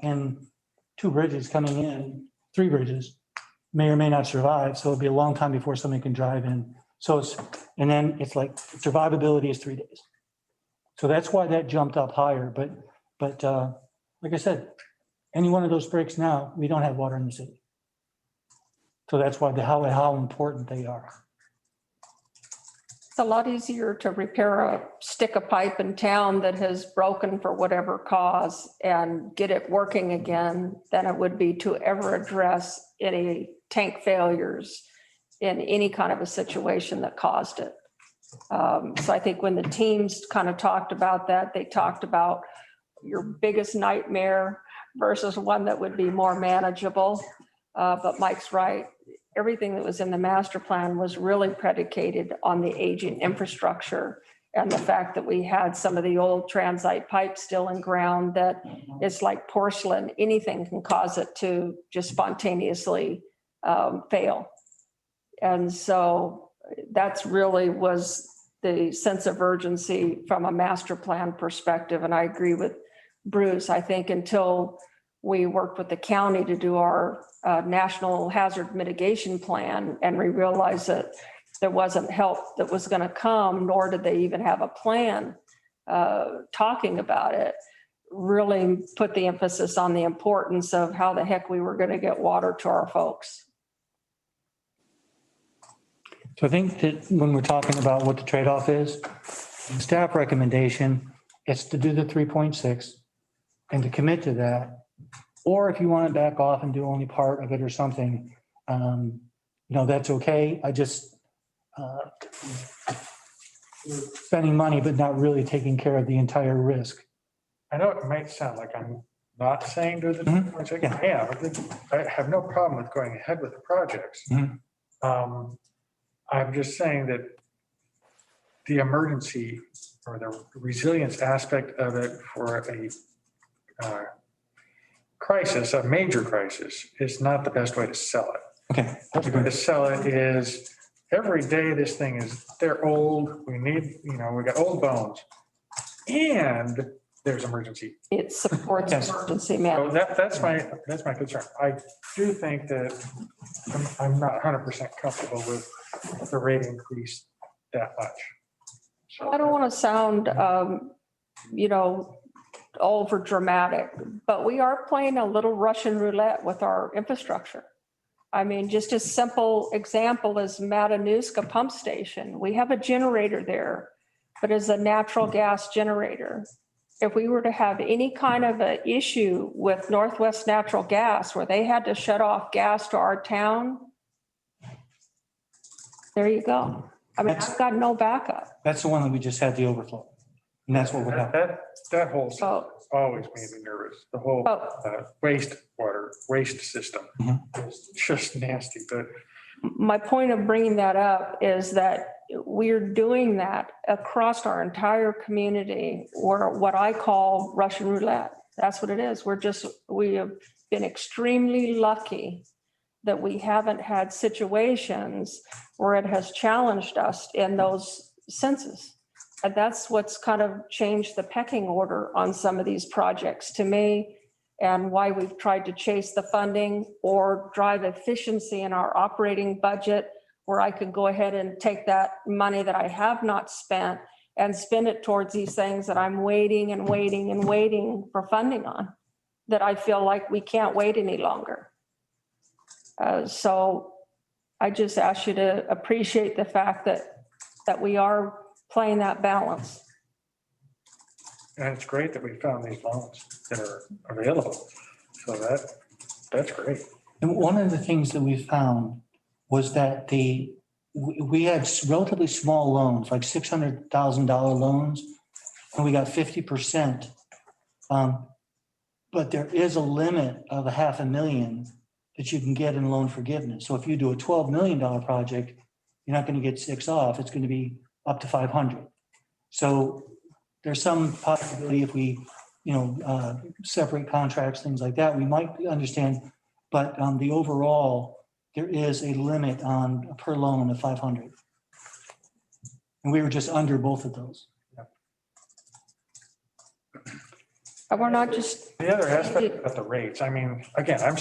And 2 bridges coming in, 3 bridges may or may not survive. So it'll be a long time before somebody can drive in. So and then it's like survivability is 3 days. So that's why that jumped up higher. But like I said, any one of those breaks now, we don't have water in the city. So that's why how important they are. It's a lot easier to repair a stick of pipe in town that has broken for whatever cause and get it working again than it would be to ever address any tank failures in any kind of a situation that caused it. So I think when the teams kind of talked about that, they talked about your biggest nightmare versus one that would be more manageable. But Mike's right. Everything that was in the master plan was really predicated on the aging infrastructure and the fact that we had some of the old transite pipes still in ground that it's like porcelain. Anything can cause it to just spontaneously fail. And so that's really was the sense of urgency from a master plan perspective. And I agree with Bruce. I think until we worked with the county to do our national hazard mitigation plan, and we realized that there wasn't help that was going to come, nor did they even have a plan talking about it, really put the emphasis on the importance of how the heck we were going to get water to our folks. So I think that when we're talking about what the trade-off is, staff recommendation, it's to do the 3.6 and to commit to that. Or if you want to back off and do only part of it or something, that's okay. I just, spending money, but not really taking care of the entire risk. I know it might sound like I'm not saying do the Mhm. 2.6. Yeah. I have no problem with going ahead with the projects. Mhm. I'm just saying that the emergency or the resilience aspect of it for a crisis, a major crisis, is not the best way to sell it. Okay. The way to sell it is every day this thing is, they're old, we need, we got old bones. And there's emergency. It supports Yes. emergency So management. that's my concern. I do think that I'm not 100% comfortable with the rate increase that much. So I don't want to sound, over dramatic, but we are playing a little Russian roulette with our infrastructure. I mean, just a simple example is Matanuska Pump Station. We have a generator there, but it's a natural gas generator. If we were to have any kind of an issue with Northwest Natural Gas where they had to shut off gas to our town, there you go. I mean, I've got no backup. That's the one that we just had the overflow. And that's what would happen. that whole system So, always made me nervous. The whole waste system is just nasty, but my point of bringing that up is that we're doing that across our entire community, or what I call Russian roulette. That's what it is. We have been extremely lucky that we haven't had situations where it has challenged us in those senses. And that's what's kind of changed the pecking order on some of these projects to me, and why we've tried to chase the funding or drive efficiency in our operating budget, where I could go ahead and take that money that I have not spent and spend it towards these things that I'm waiting and waiting and waiting for funding on, that I feel like we can't wait any longer. So I just ask you to appreciate the fact that we are playing that balance. and it's great that we found these loans that are available. So that's great. And one of the things that we found was that we had relatively small loans, like $600,000 loans, and we got 50%. But there is a limit of $500,000 that you can get in loan forgiveness. So if you do a $12 million project, you're not going to get 6 off. It's going to be up to 500. So there's some possibility if we, separate contracts, things like that, we might understand. But the overall, there is a limit on per loan of 500. And we were just under both of those. And we're not just, The other aspect of the rates, I mean, again, I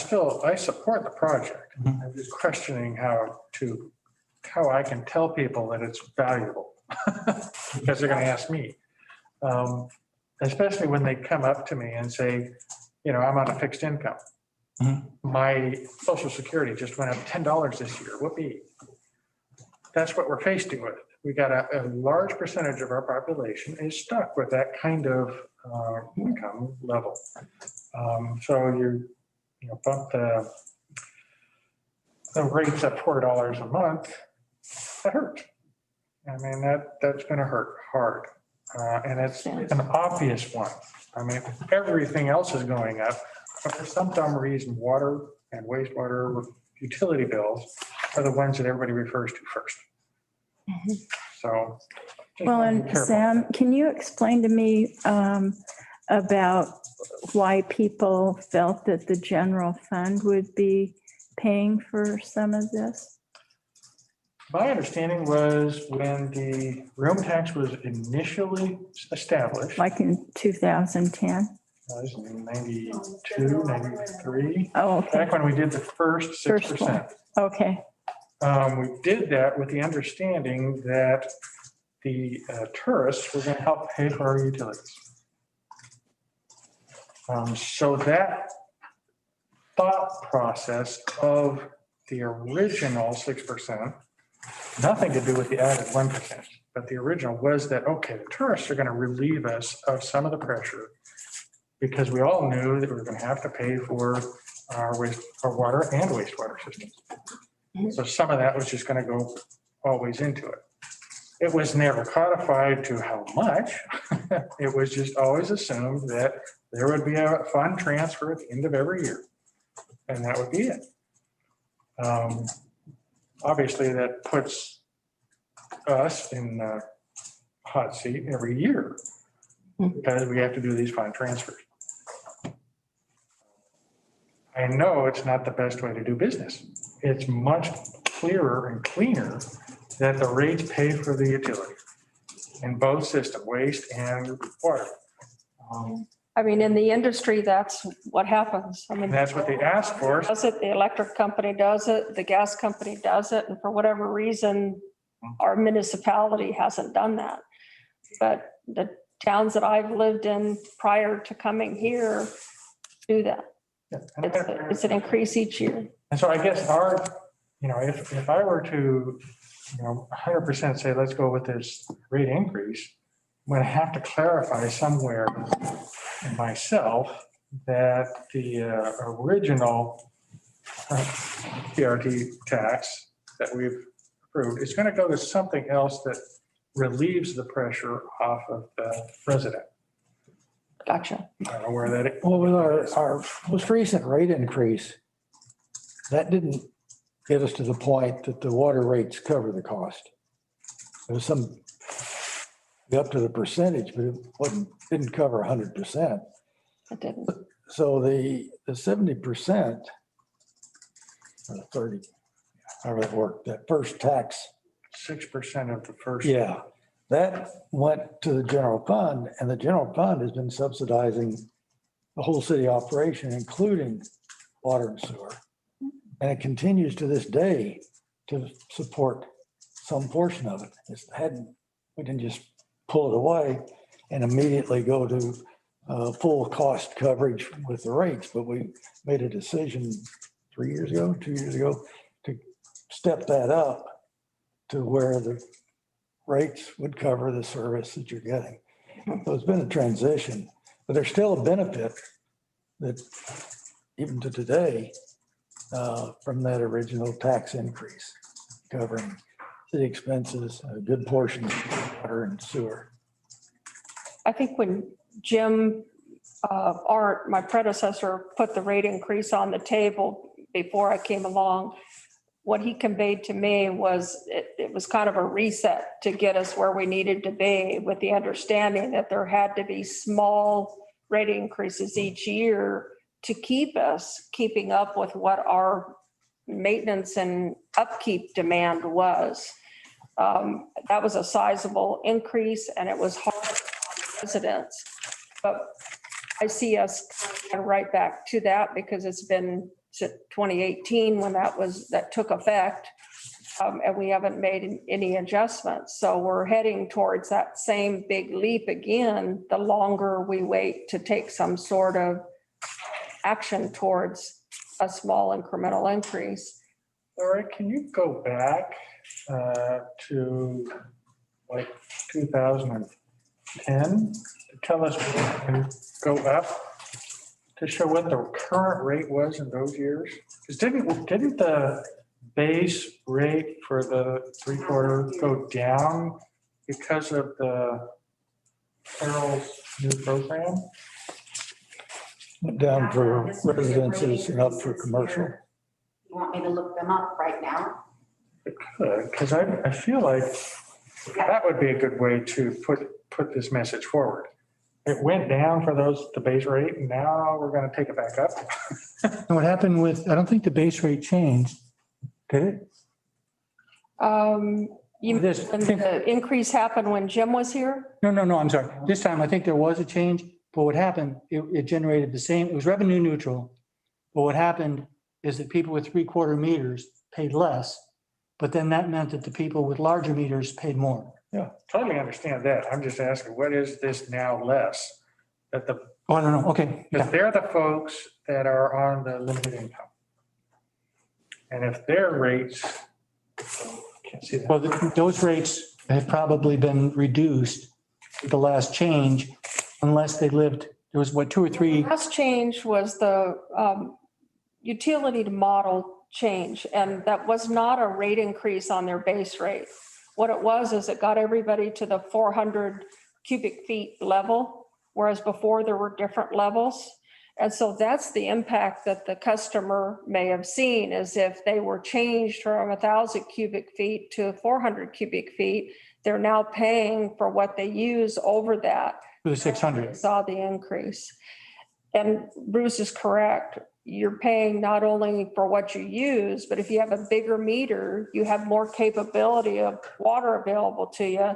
support the project. Mhm. I'm just questioning how I can tell people that it's valuable because they're going to ask me. Especially when they come up to me and say, I'm on a fixed income. Mhm. My Social Security just went up $10 this year. Whoopee. That's what we're faced with. We got a large percentage of our population is stuck with that kind of income level. So you bump the rates at $4 a month. That hurts. I mean, that's going to hurt hard. And it's an obvious one. I mean, everything else is going up, but for some dumb reason, water and wastewater utility bills are the ones that everybody refers to first. So. just Well, wanna be and careful. Sam, can you explain to me about why people felt that the general fund would be paying for some of this? My understanding was when the room tax was initially established, Like in 2010? was in 92, 93, Oh, okay. back when we did the first First 6%. Okay, We did that with the understanding that the tourists were going to help pay for our utilities. So that thought process of the original 6%, nothing to do with the added 1%, but the original was that, okay, the tourists are going to relieve us of some of the pressure because we all knew that we were going to have to pay for our water and wastewater systems. So some of that was just going to go always into it. It was never codified to how much. It was just always assumed that there would be a fund transfer at the end of every year. And that would be it. Obviously, that puts us in a hot seat every year because we have to do these fund transfers. I know it's not the best way to do business. It's much clearer and cleaner that the rates pay for the utility in both systems, waste and water. I mean, in the industry, that's what happens. I mean, That's what they ask for. does it, the electric company does it, the gas company does it, and for whatever reason, our municipality hasn't done that. But the towns that I've lived in prior to coming here do that. It's an increase each year. And so I guess if I were to, 100% say, let's go with this rate increase, I'm going to have to clarify somewhere myself that the original PRT tax that we've approved is going to go to something else that relieves the pressure off of the resident. Gotcha. I don't know where that is. Well, with our most recent rate increase, that didn't get us to the point that the water rates cover the cost. There was some up to the percentage, but it didn't cover 100%. It didn't. So the 70%, or 30, however that worked, that first tax, 6% of the first. yeah, that went to the general fund, and the general fund has been subsidizing the whole city operation, including water and sewer. And it continues to this day to support some portion of it. We didn't just pull it away and immediately go to full cost coverage with the rates, but we made a decision 2 years ago, to step that up to where the rates would cover the service that you're getting. So it's been a transition, but there's still a benefit that even to today from that original tax increase, covering city expenses, a good portion of water and sewer. I think when Jim Art, my predecessor, put the rate increase on the table before I came along, what he conveyed to me was it was kind of a reset to get us where we needed to be, with the understanding that there had to be small rate increases each year to keep us keeping up with what our maintenance and upkeep demand was. That was a sizable increase, and it was hard on residents. But I see us kind of right back to that, because it's been 2018 when that took effect, and we haven't made any adjustments. So we're heading towards that same big leap again, the longer we wait to take some sort of action towards a small incremental increase. Laura, can you go back to like 2010 to tell us and go up to show what the current rate was in those years? Because didn't the base rate for the 3/4 go down because of the Carol's new program? Went down for residences and up for commercial. You want me to look them up right now? It could, because I feel like that would be a good way to put this message forward. It went down for the base rate, and now we're going to take it back up. And what happened with, I don't think the base rate changed, did it? You, This- when the increase happened when Jim was here? No, I'm sorry. This time I think there was a change, but what happened, it generated the same, it was revenue neutral. But what happened is that people with 3/4 meters paid less, but then that meant that the people with larger meters paid more. Yeah, totally understand that. I'm just asking, what is this now less? That the, Oh, I don't know. Okay. because Yeah. they're the folks that are on the limited income. And if their rates, can't see that. Well, those rates have probably been reduced with the last change unless they lived, there was what, 2 or 3. Last change was the utility to model change, and that was not a rate increase on their base rate. What it was is it got everybody to the 400 cubic feet level, whereas before there were different levels. And so that's the impact that the customer may have seen, is if they were changed from 1,000 cubic feet to 400 cubic feet, they're now paying for what they use over that. To the 600. Saw the increase. And Bruce is correct. You're paying not only for what you use, but if you have a bigger meter, you have more capability of water available to you,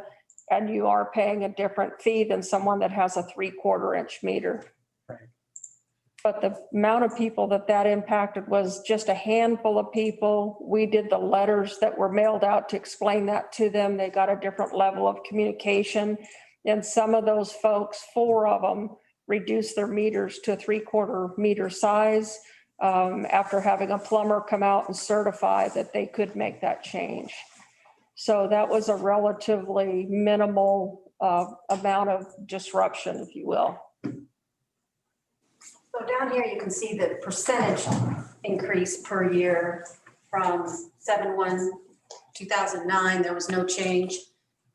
and you are paying a different fee than someone that has a 3/4 inch meter. Right. But the amount of people that impacted was just a handful of people. We did the letters that were mailed out to explain that to them. They got a different level of communication. And some of those folks, 4 of them, reduced their meters to a 3/4 meter size after having a plumber come out and certify that they could make that change. So that was a relatively minimal amount of disruption, if you will. So down here, you can see the percentage increase per year from 7/1/2009, there was no change.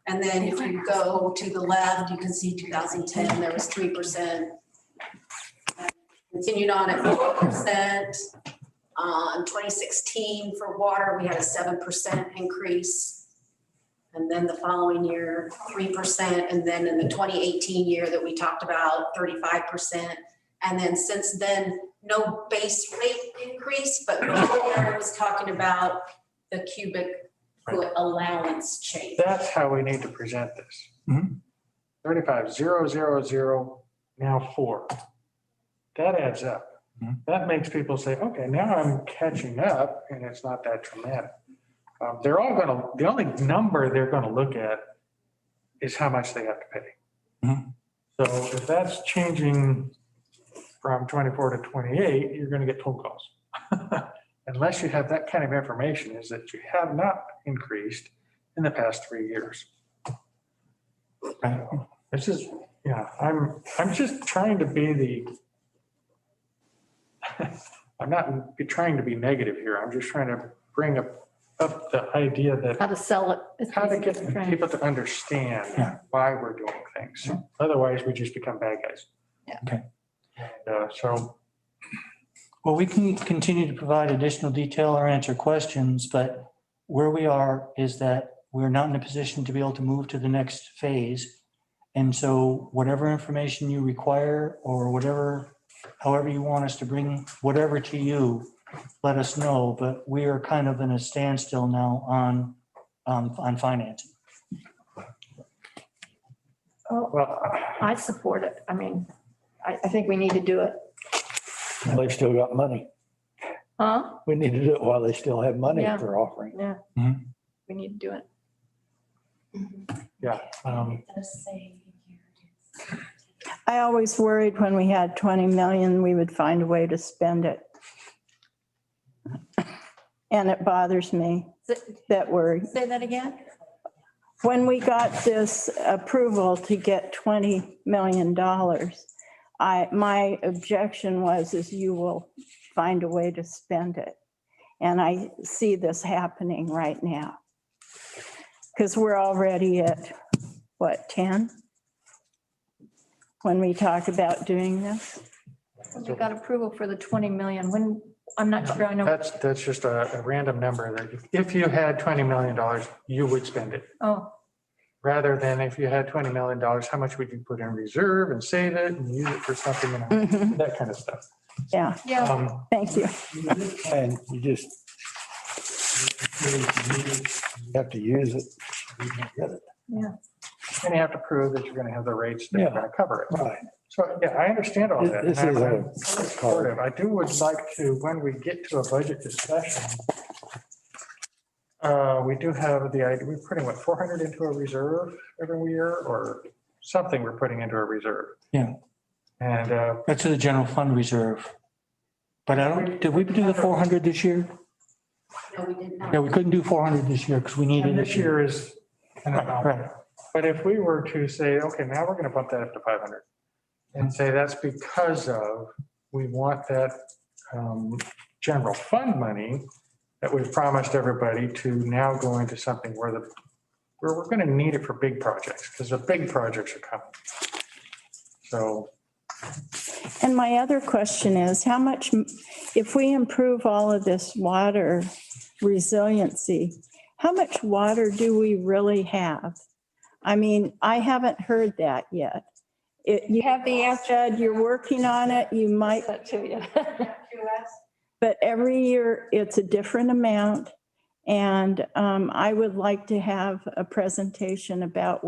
And then if you go to the left, you can see 2010, there was 3%. Continued on at 4%. 2016 for water, we had a 7% increase. And then the following year, 3%. And then in the 2018 year that we talked about, 35%. And then since then, no base rate increase, but I was talking about the cubic foot allowance change. That's how we need to present this. Mhm. 35,000, now 4. That adds up. Mhm. That makes people say, okay, now I'm catching up and it's not that dramatic. They're all gonna, the only number they're gonna look at is how much they have to pay. Mhm. So if that's changing from 24 to 28, you're gonna get phone calls. Unless you have that kind of information, is that you have not increased in the past 3 years. Right. This is, yeah, I'm just trying to be the, I'm not trying to be negative here. I'm just trying to bring up the idea that How to sell it. It's how to get basically trying- people to understand Yeah. why we're doing things. Otherwise, we just become bad guys. Yeah. Okay. So, Well, we can continue to provide additional detail or answer questions, but where we are is that we're not in a position to be able to move to the next phase. And so whatever information you require or whatever, however you want us to bring whatever to you, let us know. But we are kind of in a standstill now on financing. well, I support it. I mean, I think we need to do it. They've still got money. Huh? We need to do it while they still have money Yeah. for offering. Yeah. Mhm. We need to do it. yeah. I always worried when we had 20 million, we would find a way to spend it. And it bothers me, that worry. Say that again? When we got this approval to get $20 million, my objection is you will find a way to spend it. And I see this happening right now. Because we're already at, what, 10? When we talk about doing this? We got approval for the 20 million. When, I'm not sure I know. That's just a random number that if you had $20 million, you would spend it. Oh, Rather than if you had $20 million, how much would you put in reserve and save it and use it for something, you know, Mhm. that kind of stuff. Yeah, yeah. thank you. And you just have to use it. You can get it. And you have to prove that you're gonna have the rates that are Yeah. gonna cover it. Right. So, yeah, I understand all that. This and is I'm a supportive. I would like to, when we get to a budget discussion, we do have the idea, we're putting what, 400 into a reserve every year or something we're putting into a reserve. Yeah. And That's in the general fund reserve. But I don't, did we do the 400 this year? No, we did not. Yeah, we couldn't do 400 this year because we needed and it. this year is an amount. Right. But if we were to say, okay, now we're gonna bump that up to 500 and say that's because of, we want that general fund money that we've promised everybody to now go into something where we're gonna need it for big projects, because the big projects are coming. So, And my other question is, how much, if we improve all of this water resiliency, how much water do we really have? I mean, I haven't heard that yet. You have the answer said you're working on it, you might, that to you. but every year it's a different amount. And I would like to have a presentation about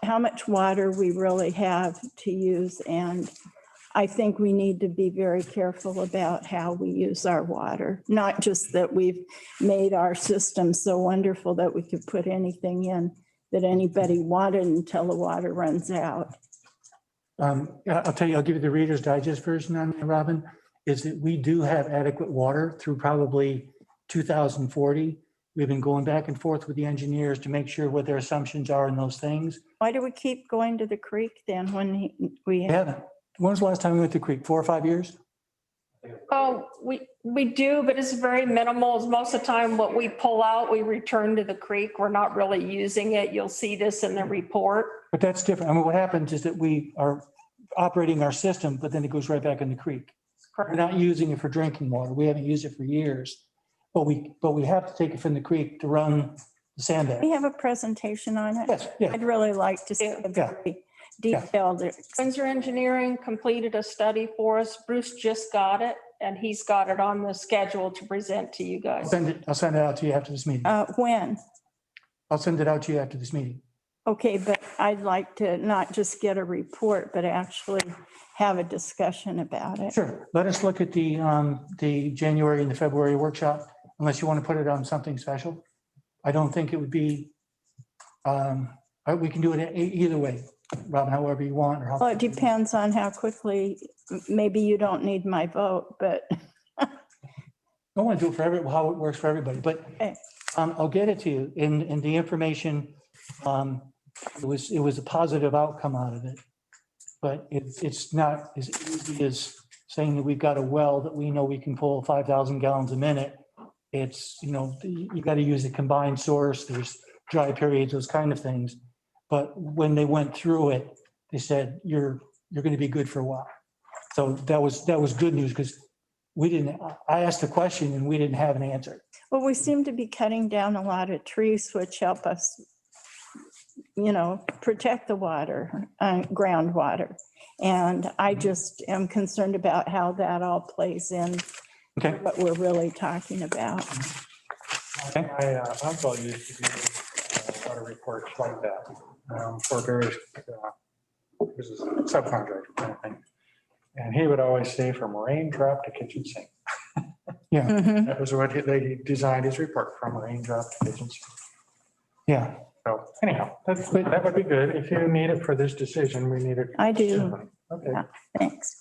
how much water we really have to use. And I think we need to be very careful about how we use our water. Not just that we've made our system so wonderful that we could put anything in that anybody wanted until the water runs out. I'll tell you, I'll give you the Reader's Digest version on that, Robin, is that we do have adequate water through probably 2040. We've been going back and forth with the engineers to make sure what their assumptions are in those things. Why do we keep going to the creek then when we? We haven't. When was the last time we went to the creek? 4 or 5 years? Oh, we do, but it's very minimal. Most of the time, what we pull out, we return to the creek. We're not really using it. You'll see this in the report. But that's different. I mean, what happens is that we are operating our system, but then it goes right back in the creek. We're not using it for drinking water. We haven't used it for years. But we have to take it from the creek to run the sandbag. We have a presentation on it. Yes, yeah. I'd really like to see a very detailed. Windsor Engineering completed a study for us. Bruce just got it, and he's got it on the schedule to present to you guys. I'll send it out to you after this meeting. When? I'll send it out to you after this meeting. Okay, but I'd like to not just get a report, but actually have a discussion about it. Sure. Let us look at the January and the February workshop, unless you want to put it on something special. I don't think it would be, we can do it either way, Robin, however you want. Or how. Well, it depends on how quickly, maybe you don't need my vote, but. I want to do it for how it works for everybody, but Okay. I'll get it to you in the information. It was a positive outcome out of it, but it's not as easy as saying that we've got a well that we know we can pull 5,000 gallons a minute. It's, you got to use a combined source. There's dry periods, those kind of things. But when they went through it, they said, you're going to be good for a while. So that was good news because I asked a question and we didn't have an answer. Well, we seem to be cutting down a lot of trees, which help us, protect the water, groundwater. And I just am concerned about how that all plays in. Okay. What we're really talking about. Okay. my uncle used to do water reports like that for various, this is a subcontractor kind of thing. And he would always say from raindrop to kitchen sink. Yeah. Mhm. That was what they designed his report, from raindrop to kitchen sink. Yeah. So anyhow, that would be good. If you need it for this decision, we need it. I do. Okay. Yeah. Thanks.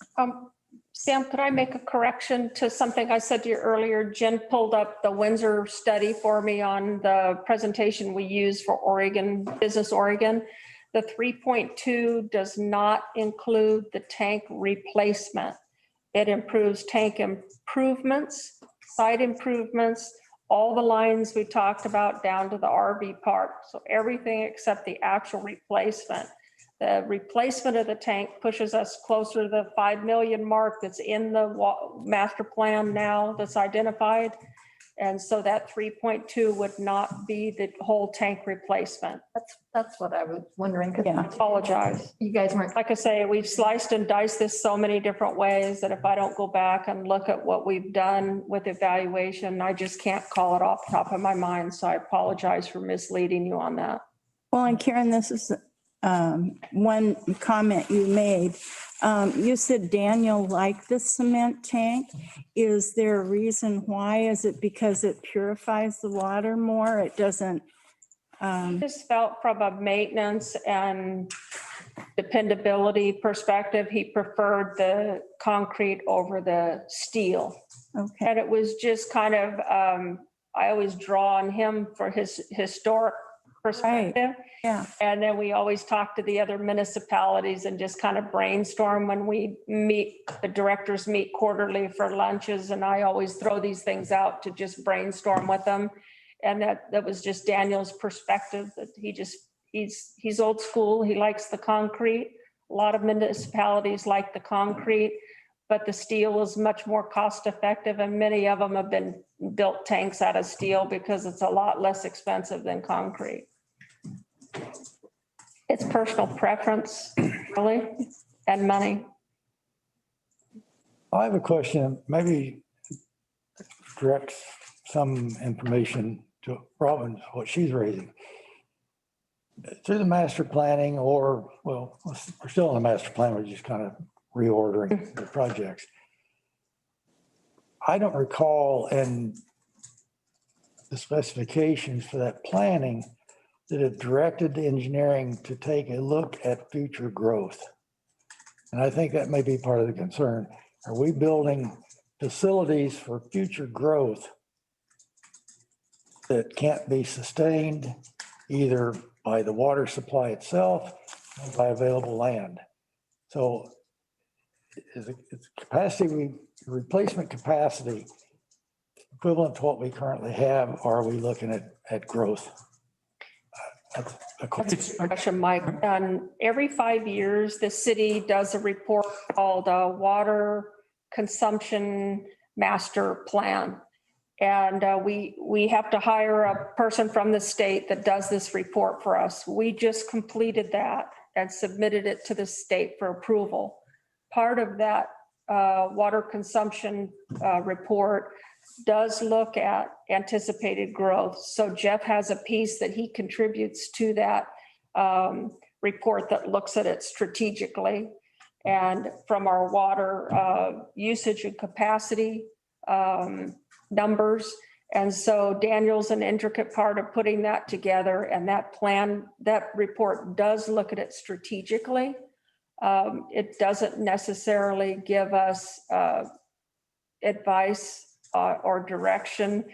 Sam, could I make a correction to something I said to you earlier? Jen pulled up the Windsor study for me on the presentation we use for Oregon, Business Oregon. The 3.2 does not include the tank replacement. It improves tank improvements, site improvements, all the lines we talked about down to the RV park. So everything except the actual replacement. The replacement of the tank pushes us closer to the 5 million mark that's in the master plan now that's identified. And so that 3.2 would not be the whole tank replacement. That's what I was wondering, because Yeah. Apologize. you guys weren't, Like I say, we've sliced and diced this so many different ways that if I don't go back and look at what we've done with evaluation, I just can't call it off the top of my mind. So I apologize for misleading you on that. Well, and Karen, this is one comment you made. You said Daniel liked the cement tank. Is there a reason why? Is it because it purifies the water more? It doesn't? Just felt from a maintenance and dependability perspective, he preferred the concrete over the steel. Okay, And it was just kind of, I always draw on him for his historic perspective. yeah. And then we always talk to the other municipalities and just kind of brainstorm when we meet, the directors meet quarterly for lunches. And I always throw these things out to just brainstorm with them. And that was just Daniel's perspective, that he's old school. He likes the concrete. A lot of municipalities like the concrete, but the steel is much more cost effective. And many of them have been built tanks out of steel because it's a lot less expensive than concrete. It's personal preference, really, and money. I have a question, maybe direct some information to Robin, what she's raising. Through the master planning or, well, we're still in the master plan, we're just kind of reordering the projects. I don't recall in the specifications for that planning that it directed the engineering to take a look at future growth. And I think that may be part of the concern. Are we building facilities for future growth that can't be sustained either by the water supply itself or by available land? So it's capacity, replacement capacity equivalent to what we currently have, or are we looking at growth? That's a Question, Mike. And every 5 years, the city does a report called Water Consumption Master Plan. And we have to hire a person from the state that does this report for us. We just completed that and submitted it to the state for approval. Part of that water consumption report does look at anticipated growth. So Jeff has a piece that he contributes to that report that looks at it strategically. And from our water usage and capacity numbers. And so Daniel's an intricate part of putting that together, and that plan, that report does look at it strategically. It doesn't necessarily give us advice or direction,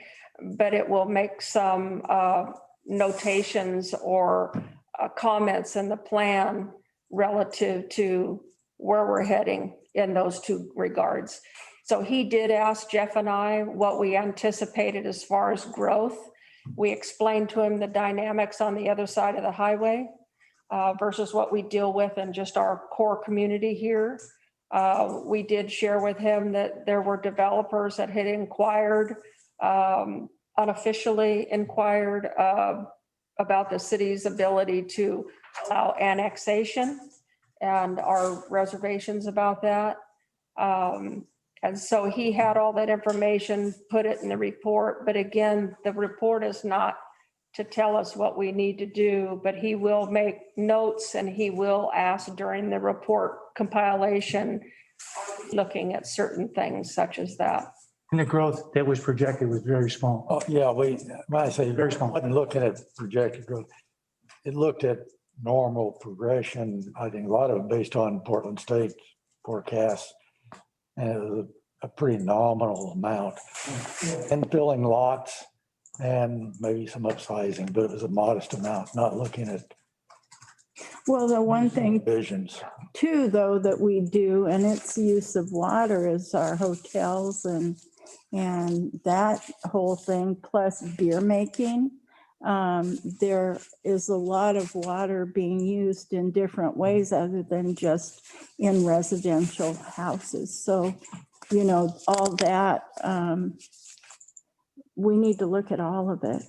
but it will make some notations or comments in the plan relative to where we're heading in those two regards. So he did ask Jeff and I what we anticipated as far as growth. We explained to him the dynamics on the other side of the highway versus what we deal with in just our core community here. We did share with him that there were developers that had inquired, unofficially inquired about the city's ability to allow annexation and our reservations about that. And so he had all that information, put it in the report. But again, the report is not to tell us what we need to do, but he will make notes and he will ask during the report compilation, looking at certain things such as that. And the growth that was projected was very small. Oh, yeah, when I say very small, I wasn't looking at projected growth. It looked at normal progression. I think a lot of it based on Portland State forecasts. And it was a pretty nominal amount. And filling lots and maybe some upsizing, but it was a modest amount, not looking at Well, the one thing visions. too, though, that we do, and its use of water is our hotels and that whole thing, plus beer making. There is a lot of water being used in different ways other than just in residential houses. So, you know, all that we need to look at all of it.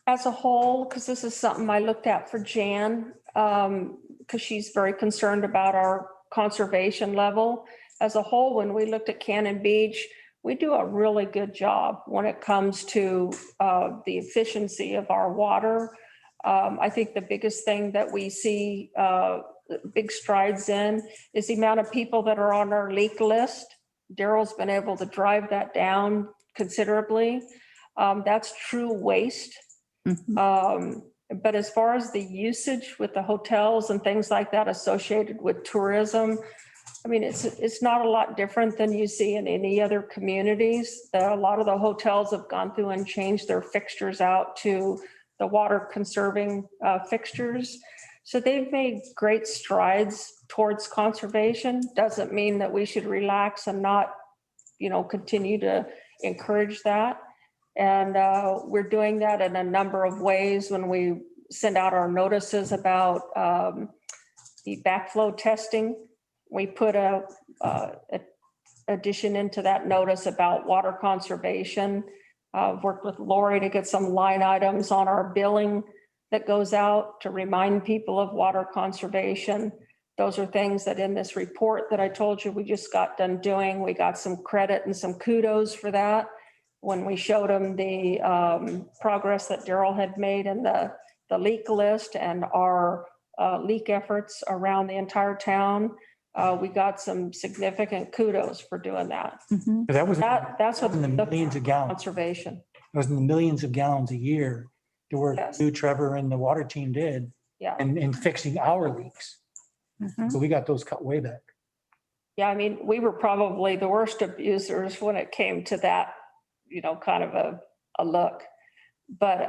As a whole, because this is something I looked at for Jan, because she's very concerned about our conservation level. As a whole, when we looked at Cannon Beach, we do a really good job when it comes to the efficiency of our water. I think the biggest thing that we see big strides in is the amount of people that are on our leak list. Daryl's been able to drive that down considerably. That's true waste. But as far as the usage with the hotels and things like that associated with tourism, I mean, it's not a lot different than you see in any other communities. A lot of the hotels have gone through and changed their fixtures out to the water conserving fixtures. So they've made great strides towards conservation. Doesn't mean that we should relax and not, continue to encourage that. And we're doing that in a number of ways when we send out our notices about the backflow testing. We put a addition into that notice about water conservation. Worked with Lori to get some line items on our billing that goes out to remind people of water conservation. Those are things that in this report that I told you we just got done doing, we got some credit and some kudos for that. When we showed them the progress that Daryl had made in the leak list and our leak efforts around the entire town, we got some significant kudos for doing that. That was That's what in the millions of gallons. Conservation. It was in the millions of gallons a year. The work Yes. you, Trevor, and the water team did Yeah. in fixing our leaks. So we got those cut way back. Yeah, I mean, we were probably the worst abusers when it came to that, kind of a look. But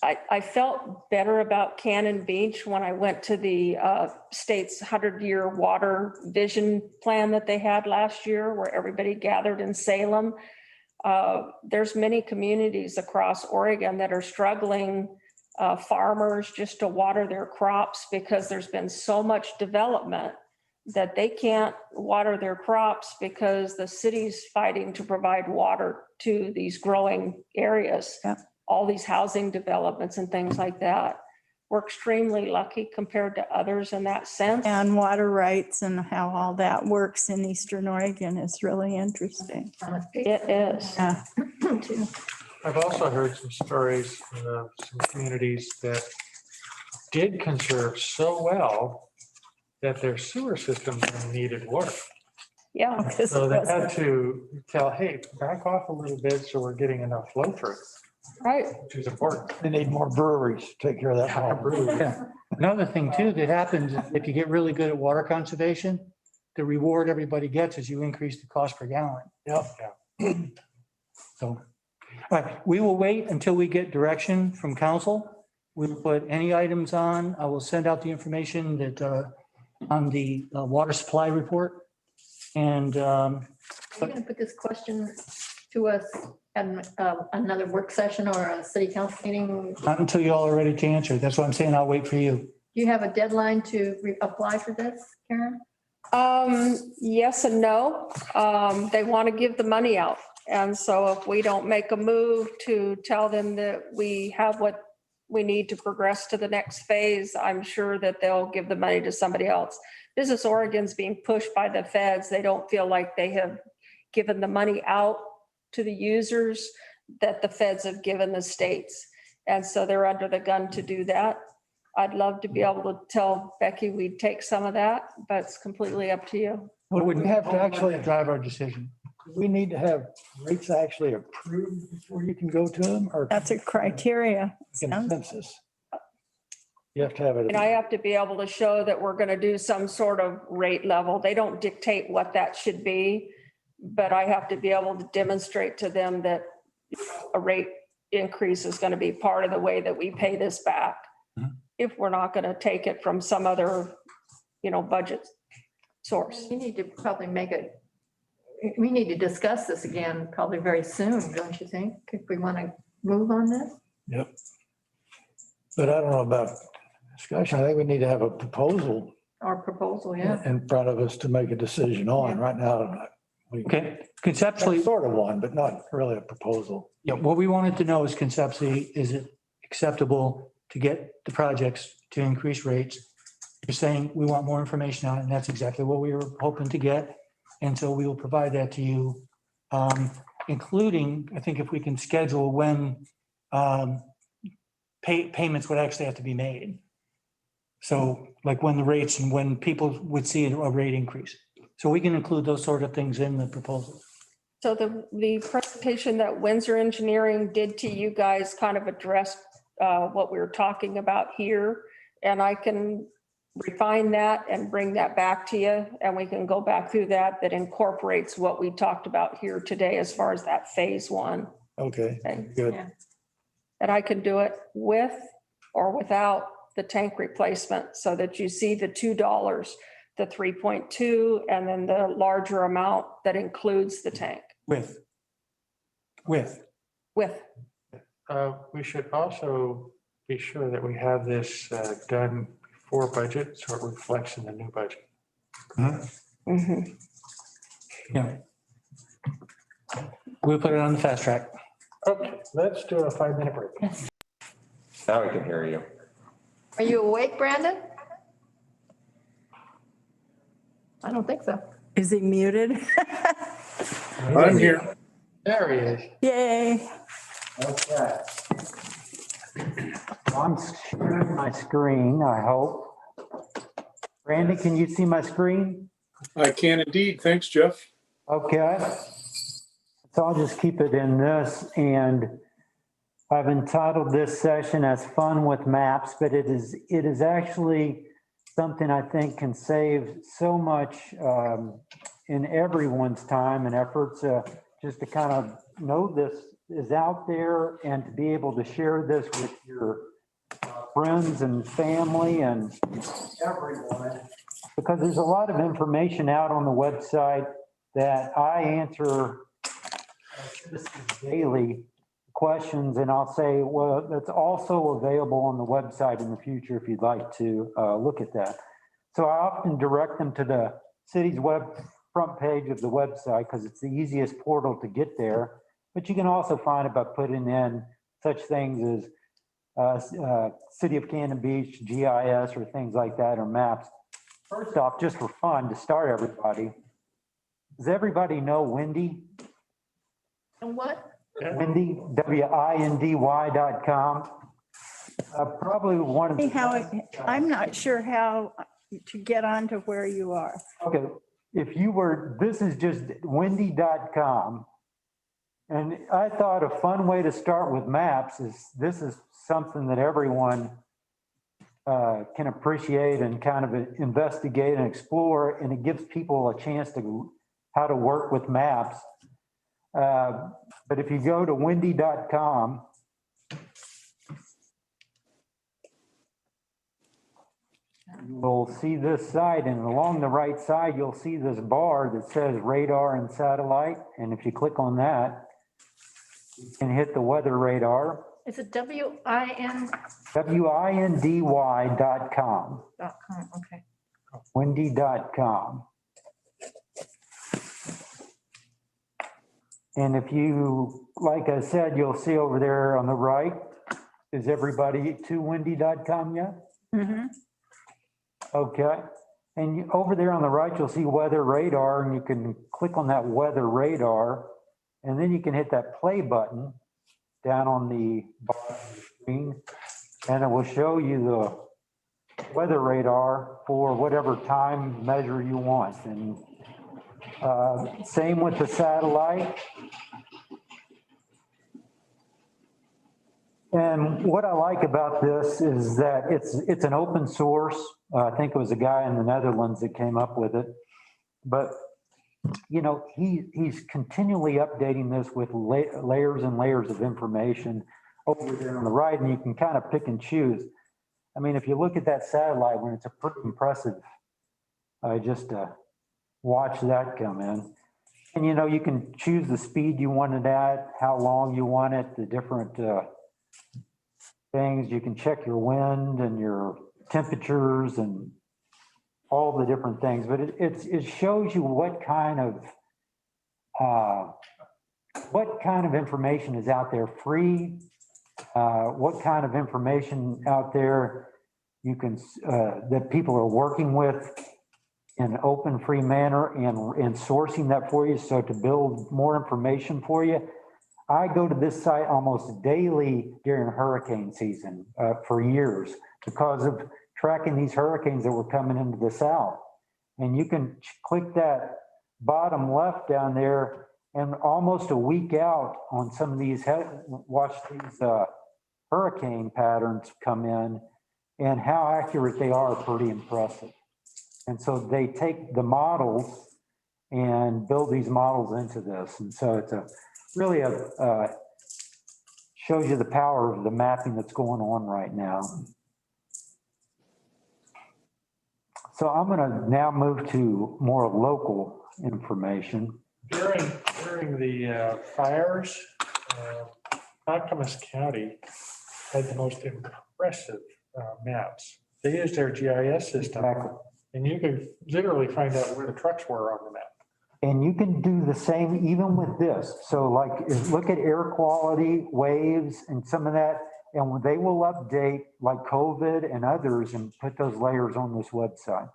I felt better about Cannon Beach when I went to the state's 100-year water vision plan that they had last year, where everybody gathered in Salem. There's many communities across Oregon that are struggling, farmers, just to water their crops because there's been so much development that they can't water their crops because the city's fighting to provide water to these growing areas. Yeah. All these housing developments and things like that. We're extremely lucky compared to others in that sense. And water rights and how all that works in Eastern Oregon is really interesting. It is. Yeah. I've also heard some stories of some communities that did conserve so well that their sewer system needed work. Yeah. So they had to tell, hey, back off a little bit so we're getting enough flow through, Right. which is important. They need more breweries to take care of that problem. Yeah. Another thing too that happens is if you get really good at water conservation, the reward everybody gets is you increase the cost per gallon. Yep. So, all right, we will wait until we get direction from council. We'll put any items on. I will send out the information that on the water supply report. And Are you going to put this question to us at another work session or a city council meeting? not until you all are ready to answer. That's what I'm saying. I'll wait for you. Do you have a deadline to apply for this, Karen? Yes and no. They want to give the money out. And so if we don't make a move to tell them that we have what we need to progress to the next phase, I'm sure that they'll give the money to somebody else. Business Oregon's being pushed by the feds. They don't feel like they have given the money out to the users that the feds have given the states. And so they're under the gun to do that. I'd love to be able to tell Becky we'd take some of that, but it's completely up to you. We have to actually, drive our decision. we need to have rates actually approved before you can go to them, or That's a criteria. consensus? You have to have it. And I have to be able to show that we're going to do some sort of rate level. They don't dictate what that should be, but I have to be able to demonstrate to them that a rate increase is going to be part of the way that we pay this back. If we're not going to take it from some other, budget source. We need to probably we need to discuss this again probably very soon, don't you think? If we want to move on this? Yep. But I don't know about discussion. I think we need to have a proposal Our proposal, yeah. in front of us to make a decision on. Right now, Okay, Conceptually, Sort of one, but not really a proposal. yeah, what we wanted to know is conceptually, is it acceptable to get the projects to increase rates? You're saying we want more information on it, and that's exactly what we were hoping to get. And so we will provide that to you, including, I think if we can schedule when payments would actually have to be made. So like when the rates and when people would see a rate increase. So we can include those sort of things in the proposal. So the presentation that Windsor Engineering did to you guys kind of addressed what we were talking about here. And I can refine that and bring that back to you. And we can go back through that incorporates what we talked about here today as far as that phase one. Okay, Okay. good. Yeah. And I can do it with or without the tank replacement so that you see the $2, the 3.2, and then the larger amount that includes the tank With. with. We should also be sure that we have this done before budget, so it reflects in the new budget. Mhm. Yeah. We'll put it on the fast track. Okay, let's do a 5-minute break. Now we can hear you. Are you awake, Brandon? I don't think so. Is he muted? I'm here. There he is. Yay. Okay. I'm sharing my screen, I hope. Randy, can you see my screen? I can indeed. Thanks, Jeff. Okay. So I'll just keep it in this, and I've entitled this session as Fun with Maps, but it is actually something I think can save so much in everyone's time and efforts, just to kind of know this is out there and to be able to share this with your friends and family and everyone, because there's a lot of information out on the website that I answer daily questions, and I'll say, well, that's also available on the website in the future if you'd like to look at that. So I often direct them to the city's front page of the website because it's the easiest portal to get there. But you can also find it by putting in such things as City of Cannon Beach, GIS, or things like that, or maps. First off, just for fun, to start everybody, does everybody know Windy? And what? Windy, WINDY.com. Probably one of the. I'm not sure how to get onto where you are. Okay, if you were, this is just windy.com. And I thought a fun way to start with maps is this is something that everyone can appreciate and kind of investigate and explore, and it gives people a chance to how to work with maps. But if you go to windy.com, you'll see this site, and along the right side, you'll see this bar that says radar and satellite. And if you click on that, you can hit the weather radar. Is it WIN.com? WINDY.com, Okay. windy.com. And if you, like I said, you'll see over there on the right, is everybody to windy.com yet? Mhm. Okay. And over there on the right, you'll see weather radar, and you can click on that weather radar, and then you can hit that play button down on the bottom of the screen, and it will show you the weather radar for whatever time measure you want. And same with the satellite. And what I like about this is that it's an open source. I think it was a guy in the Netherlands that came up with it. But, you know, he's continually updating this with layers and layers of information over there on the right, and you can kind of pick and choose. I mean, if you look at that satellite one, it's a pretty impressive, just watch that come in. And, you know, you can choose the speed you want it at, how long you want it, the different things. You can check your wind and your temperatures and all the different things, but it shows you what kind of what kind of information is out there free? What kind of information out there you can, that people are working with in an open, free manner and sourcing that for you. So to build more information for you, I go to this site almost daily during hurricane season for years because of tracking these hurricanes that were coming into the south. And you can click that bottom left down there and almost a week out on some of these, watch these hurricane patterns come in and how accurate they are pretty impressive. And so they take the models and build these models into this. And so it's really shows you the power of the mapping that's going on right now. So I'm going to now move to more local information. During the fires, Clackamas County had the most impressive maps. They used their GIS system. Exactly. And you could literally find out where the trucks were on the map. And you can do the same even with this. So like, look at air quality, waves, and some of that, and they will update like COVID and others and put those layers on this website.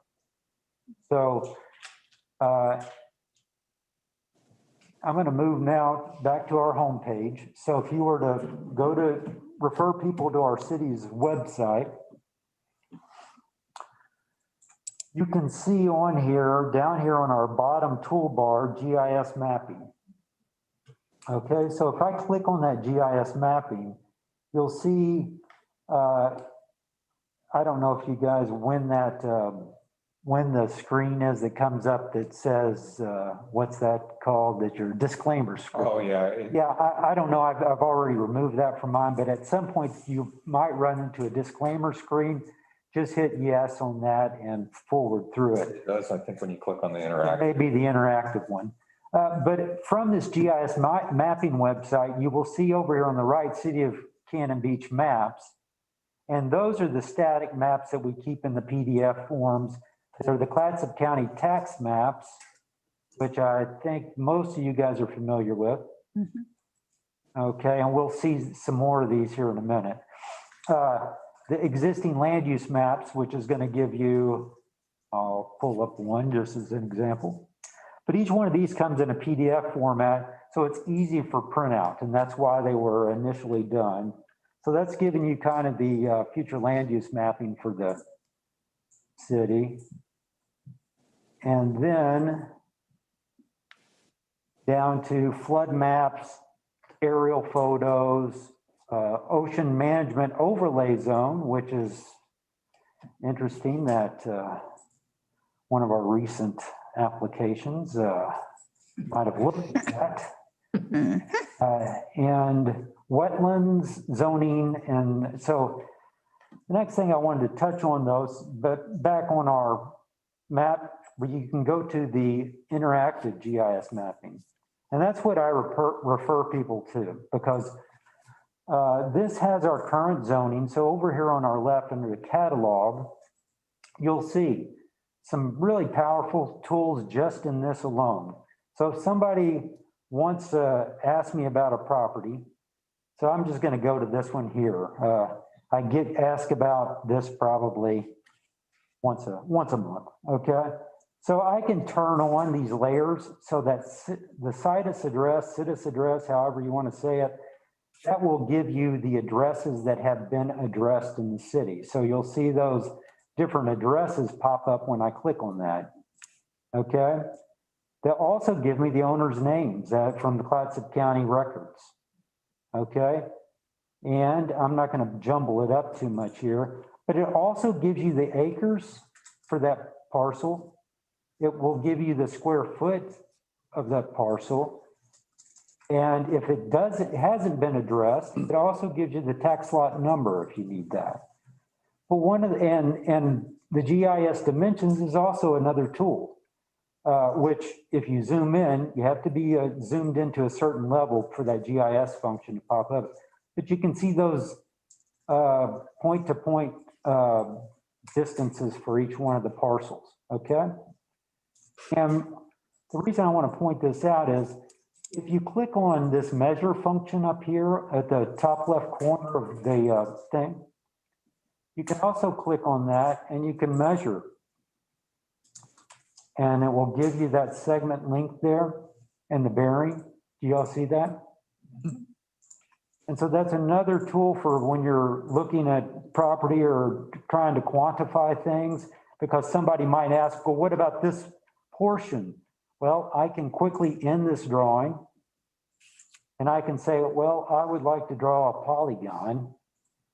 So I'm going to move now back to our homepage. So if you were to go to refer people to our city's website, you can see on here, down here on our bottom toolbar, GIS mapping. Okay, so if I click on that GIS mapping, you'll see, I don't know if you guys, when the screen is that comes up that says, what's that called, that your disclaimer screen. Oh, yeah. Yeah, I don't know, I've already removed that from mine, but at some point you might run into a disclaimer screen. Just hit yes on that and forward through it. It does, I think, when you click on the interactive. Maybe the interactive one. But from this GIS mapping website, you will see over here on the right, City of Cannon Beach maps. And those are the static maps that we keep in the PDF forms. They're the Clatsop County tax maps, which I think most of you guys are familiar with. Mm-hmm. Okay, and we'll see some more of these here in a minute. The existing land use maps, which is going to give you, I'll pull up one just as an example. But each one of these comes in a PDF format, so it's easy for printout, and that's why they were initially done. So that's giving you kind of the future land use mapping for the city. And then down to flood maps, aerial photos, ocean management overlay zone, which is interesting that one of our recent applications might have looked at that. And wetlands zoning. And so the next thing I wanted to touch on those, but back on our map, where you can go to the interactive GIS mapping. And that's what I refer people to, because this has our current zoning. So over here on our left under the catalog, you'll see some really powerful tools just in this alone. So if somebody wants to ask me about a property, so I'm just going to go to this one here. I get asked about this probably once a month, okay? So I can turn on these layers so that the situs address, CITUS address, however you want to say it, that will give you the addresses that have been addressed in the city. So you'll see those different addresses pop up when I click on that, okay? They'll also give me the owner's names from the Clatsop County records, okay? And I'm not going to jumble it up too much here, but it also gives you the acres for that parcel. It will give you the square foot of that parcel. And if it hasn't been addressed, it also gives you the tax lot number if you need that. But and the GIS dimensions is also another tool, which if you zoom in, you have to be zoomed into a certain level for that GIS function to pop up. But you can see those point-to-point distances for each one of the parcels, okay? And the reason I want to point this out is if you click on this measure function up here at the top left corner of the thing, you can also click on that and you can measure. And it will give you that segment link there and the bearing. Do y'all see that? And so that's another tool for when you're looking at property or trying to quantify things, because somebody might ask, well, what about this portion? Well, I can quickly end this drawing and I can say, well, I would like to draw a polygon.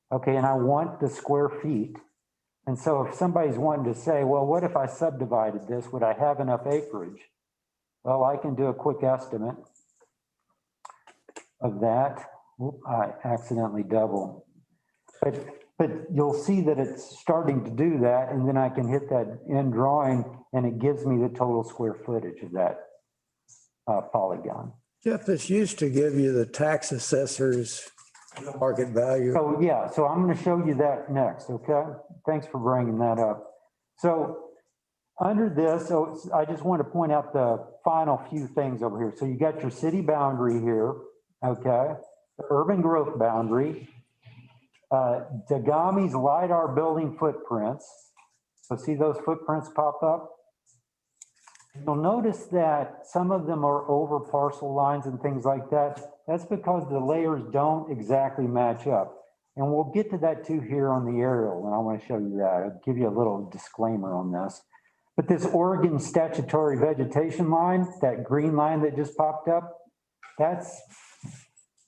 Okay, and I want the square feet. And so if somebody's wanting to say, well, what if I subdivided this? Would I have enough acreage? Well, I can do a quick estimate of that. Oop, I accidentally double. But you'll see that it's starting to do that, and then I can hit that end drawing and it gives me the total square footage of that polygon. Jeff, this used to give you the tax assessor's market value. So yeah, so I'm going to show you that next, okay? Thanks for bringing that up. So under this, so I just want to point out the final few things over here. So you got your city boundary here, okay? The urban growth boundary, Dagami's LiDAR building footprints. So see those footprints pop up? You'll notice that some of them are over parcel lines and things like that. That's because the layers don't exactly match up. And we'll get to that too here on the aerial, and I want to show you that. I'll give you a little disclaimer on this. But this Oregon statutory vegetation line, that green line that just popped up, that's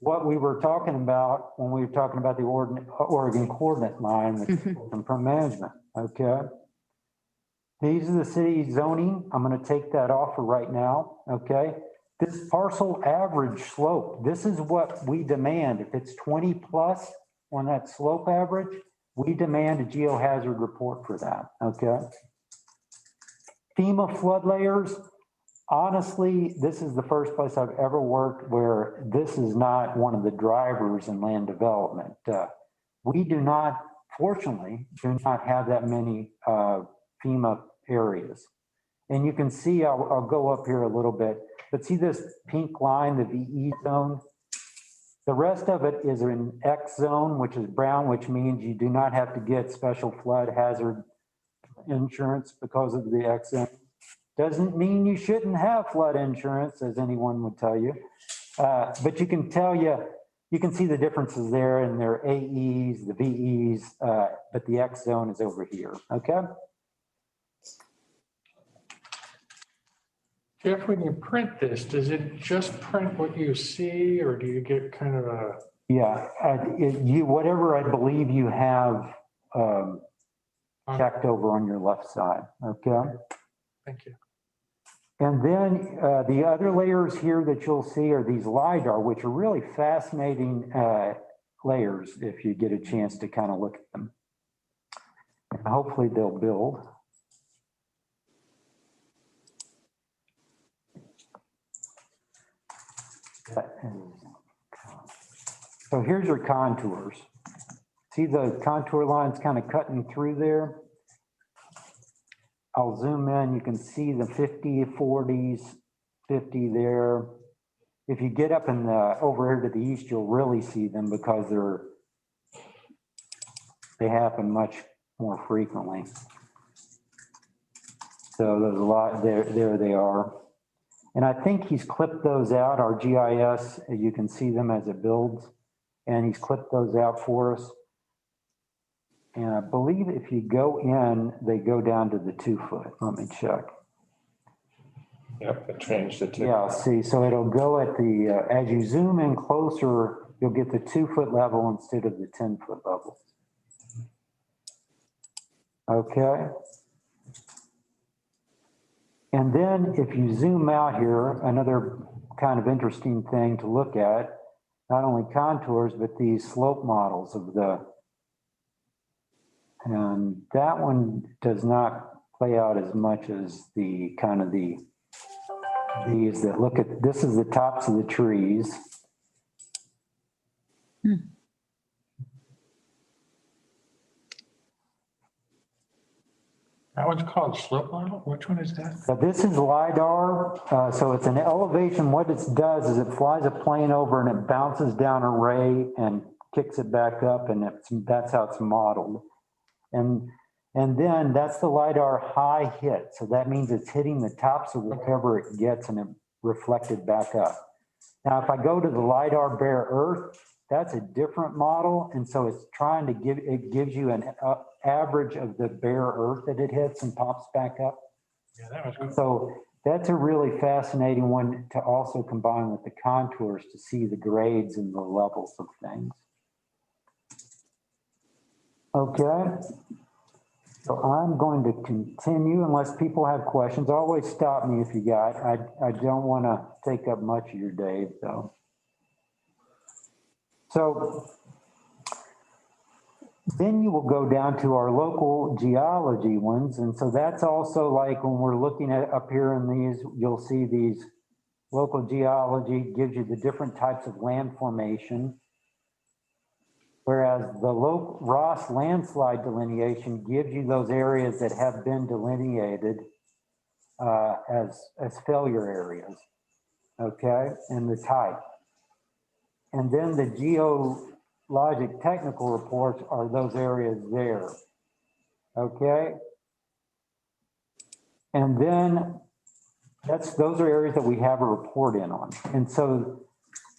what we were talking about when we were talking about the Oregon coordinate line with from management, okay? These are the city zoning. I'm going to take that off for right now, okay? This parcel average slope, this is what we demand. If it's 20 plus on that slope average, we demand a geohazard report for that, okay? FEMA flood layers, honestly, this is the first place I've ever worked where this is not one of the drivers in land development. We do not, fortunately, do not have that many FEMA areas. And you can see, I'll go up here a little bit, but see this pink line, the VE zone? The rest of it is an X zone, which is brown, which means you do not have to get special flood hazard insurance because of the X zone. Doesn't mean you shouldn't have flood insurance, as anyone would tell you. But you can see the differences there in their AEs, the VEs, but the X zone is over here, okay? Jeff, when you print this, does it just print what you see, or do you get kind of a? Yeah, whatever I believe you have checked over on your left side, okay? Thank you. And then the other layers here that you'll see are these LiDAR, which are really fascinating layers if you get a chance to kind of look at them. And hopefully they'll build. So here's your contours. See the contour lines kind of cutting through there? I'll zoom in, you can see the 50, 40s, 50 there. If you get up in the, over here to the east, you'll really see them because they happen much more frequently. So there's a lot, there they are. And I think he's clipped those out, our GIS, you can see them as it builds, and he's clipped those out for us. And I believe if you go in, they go down to the 2 foot. Let me check. Yep, it changed it to. Yeah, see, so it'll go at the, as you zoom in closer, you'll get the 2 foot level instead of the 10 foot level. Okay. And then if you zoom out here, another kind of interesting thing to look at, not only contours, but these slope models of the, and that one does not play out as much as the kind of these that look at, this is the tops of the trees. That one's called slope model? Which one is that? So this is LiDAR, so it's an elevation. What it does is it flies a plane over and it bounces down a ray and kicks it back up, and that's how it's modeled. And then that's the LiDAR high hit. So that means it's hitting the tops of whatever it gets and it reflected back up. Now, if I go to the LiDAR bare earth, that's a different model. And so it's trying to it gives you an average of the bare earth that it hits and pops back up. Yeah, that was cool. So that's a really fascinating one to also combine with the contours to see the grades and the levels of things. Okay. So I'm going to continue unless people have questions. Always stop me if you got. I don't want to take up much of your day, though. So then you will go down to our local geology ones. And so that's also like when we're looking at up here in these, you'll see these local geology gives you the different types of land formation. Whereas the Ross landslide delineation gives you those areas that have been delineated as failure areas, okay, and the type. And then the geologic technical reports are those areas there, okay? And then those are areas that we have a report in on. And so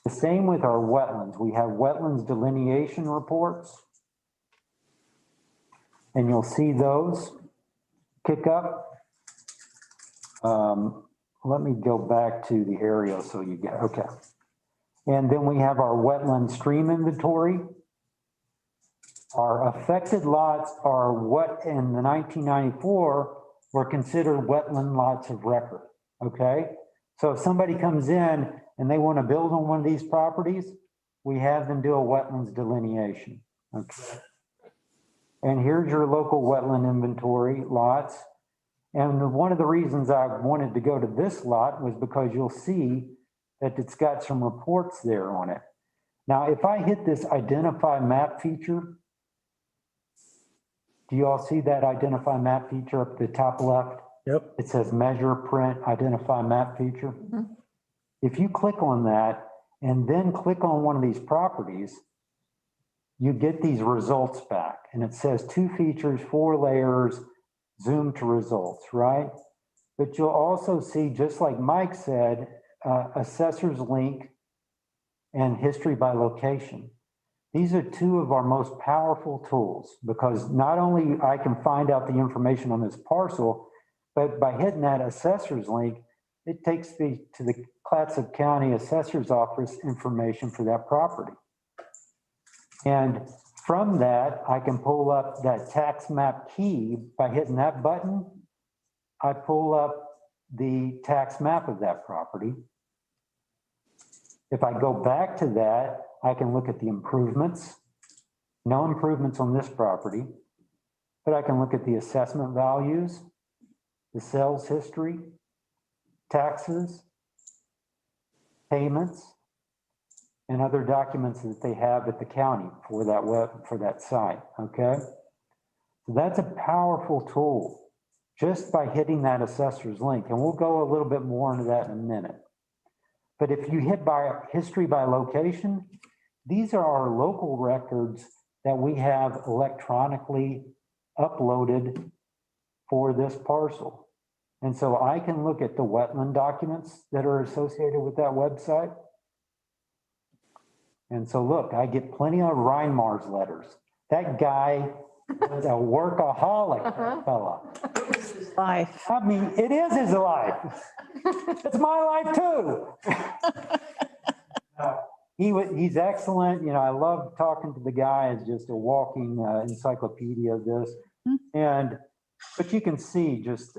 the same with our wetlands. We have wetlands delineation reports. And you'll see those kick up. Let me go back to the aerial so you get, okay. And then we have our wetland stream inventory. Our affected lots are what in the 1994 were considered wetland lots of record, okay? So if somebody comes in and they want to build on one of these properties, we have them do a wetlands delineation, okay? And here's your local wetland inventory lots. And one of the reasons I wanted to go to this lot was because you'll see that it's got some reports there on it. Now, if I hit this identify map feature, do you all see that identify map feature up the top left? Yep. It says measure, print, identify map feature. Mm-hmm. If you click on that and then click on one of these properties, you get these results back. And it says 2 features, 4 layers, zoom to results, right? But you'll also see, just like Mike said, assessor's link and history by location. These are 2 of our most powerful tools because not only I can find out the information on this parcel, but by hitting that assessor's link, it takes me to the Clatsop County Assessor's Office information for that property. And from that, I can pull up that tax map key. By hitting that button, I pull up the tax map of that property. If I go back to that, I can look at the improvements. No improvements on this property, but I can look at the assessment values, the sales history, taxes, payments, and other documents that they have at the county for that site, okay? So that's a powerful tool just by hitting that assessor's link. And we'll go a little bit more into that in a minute. But if you hit by history by location, these are our local records that we have electronically uploaded for this parcel. And so I can look at the wetland documents that are associated with that website. And so look, I get plenty of Reinmar's letters. That guy is a workaholic, fella. Life. I mean, it is his life. It's my life too. He's excellent. You know, I love talking to the guy. He's just a walking encyclopedia of this. But you can see just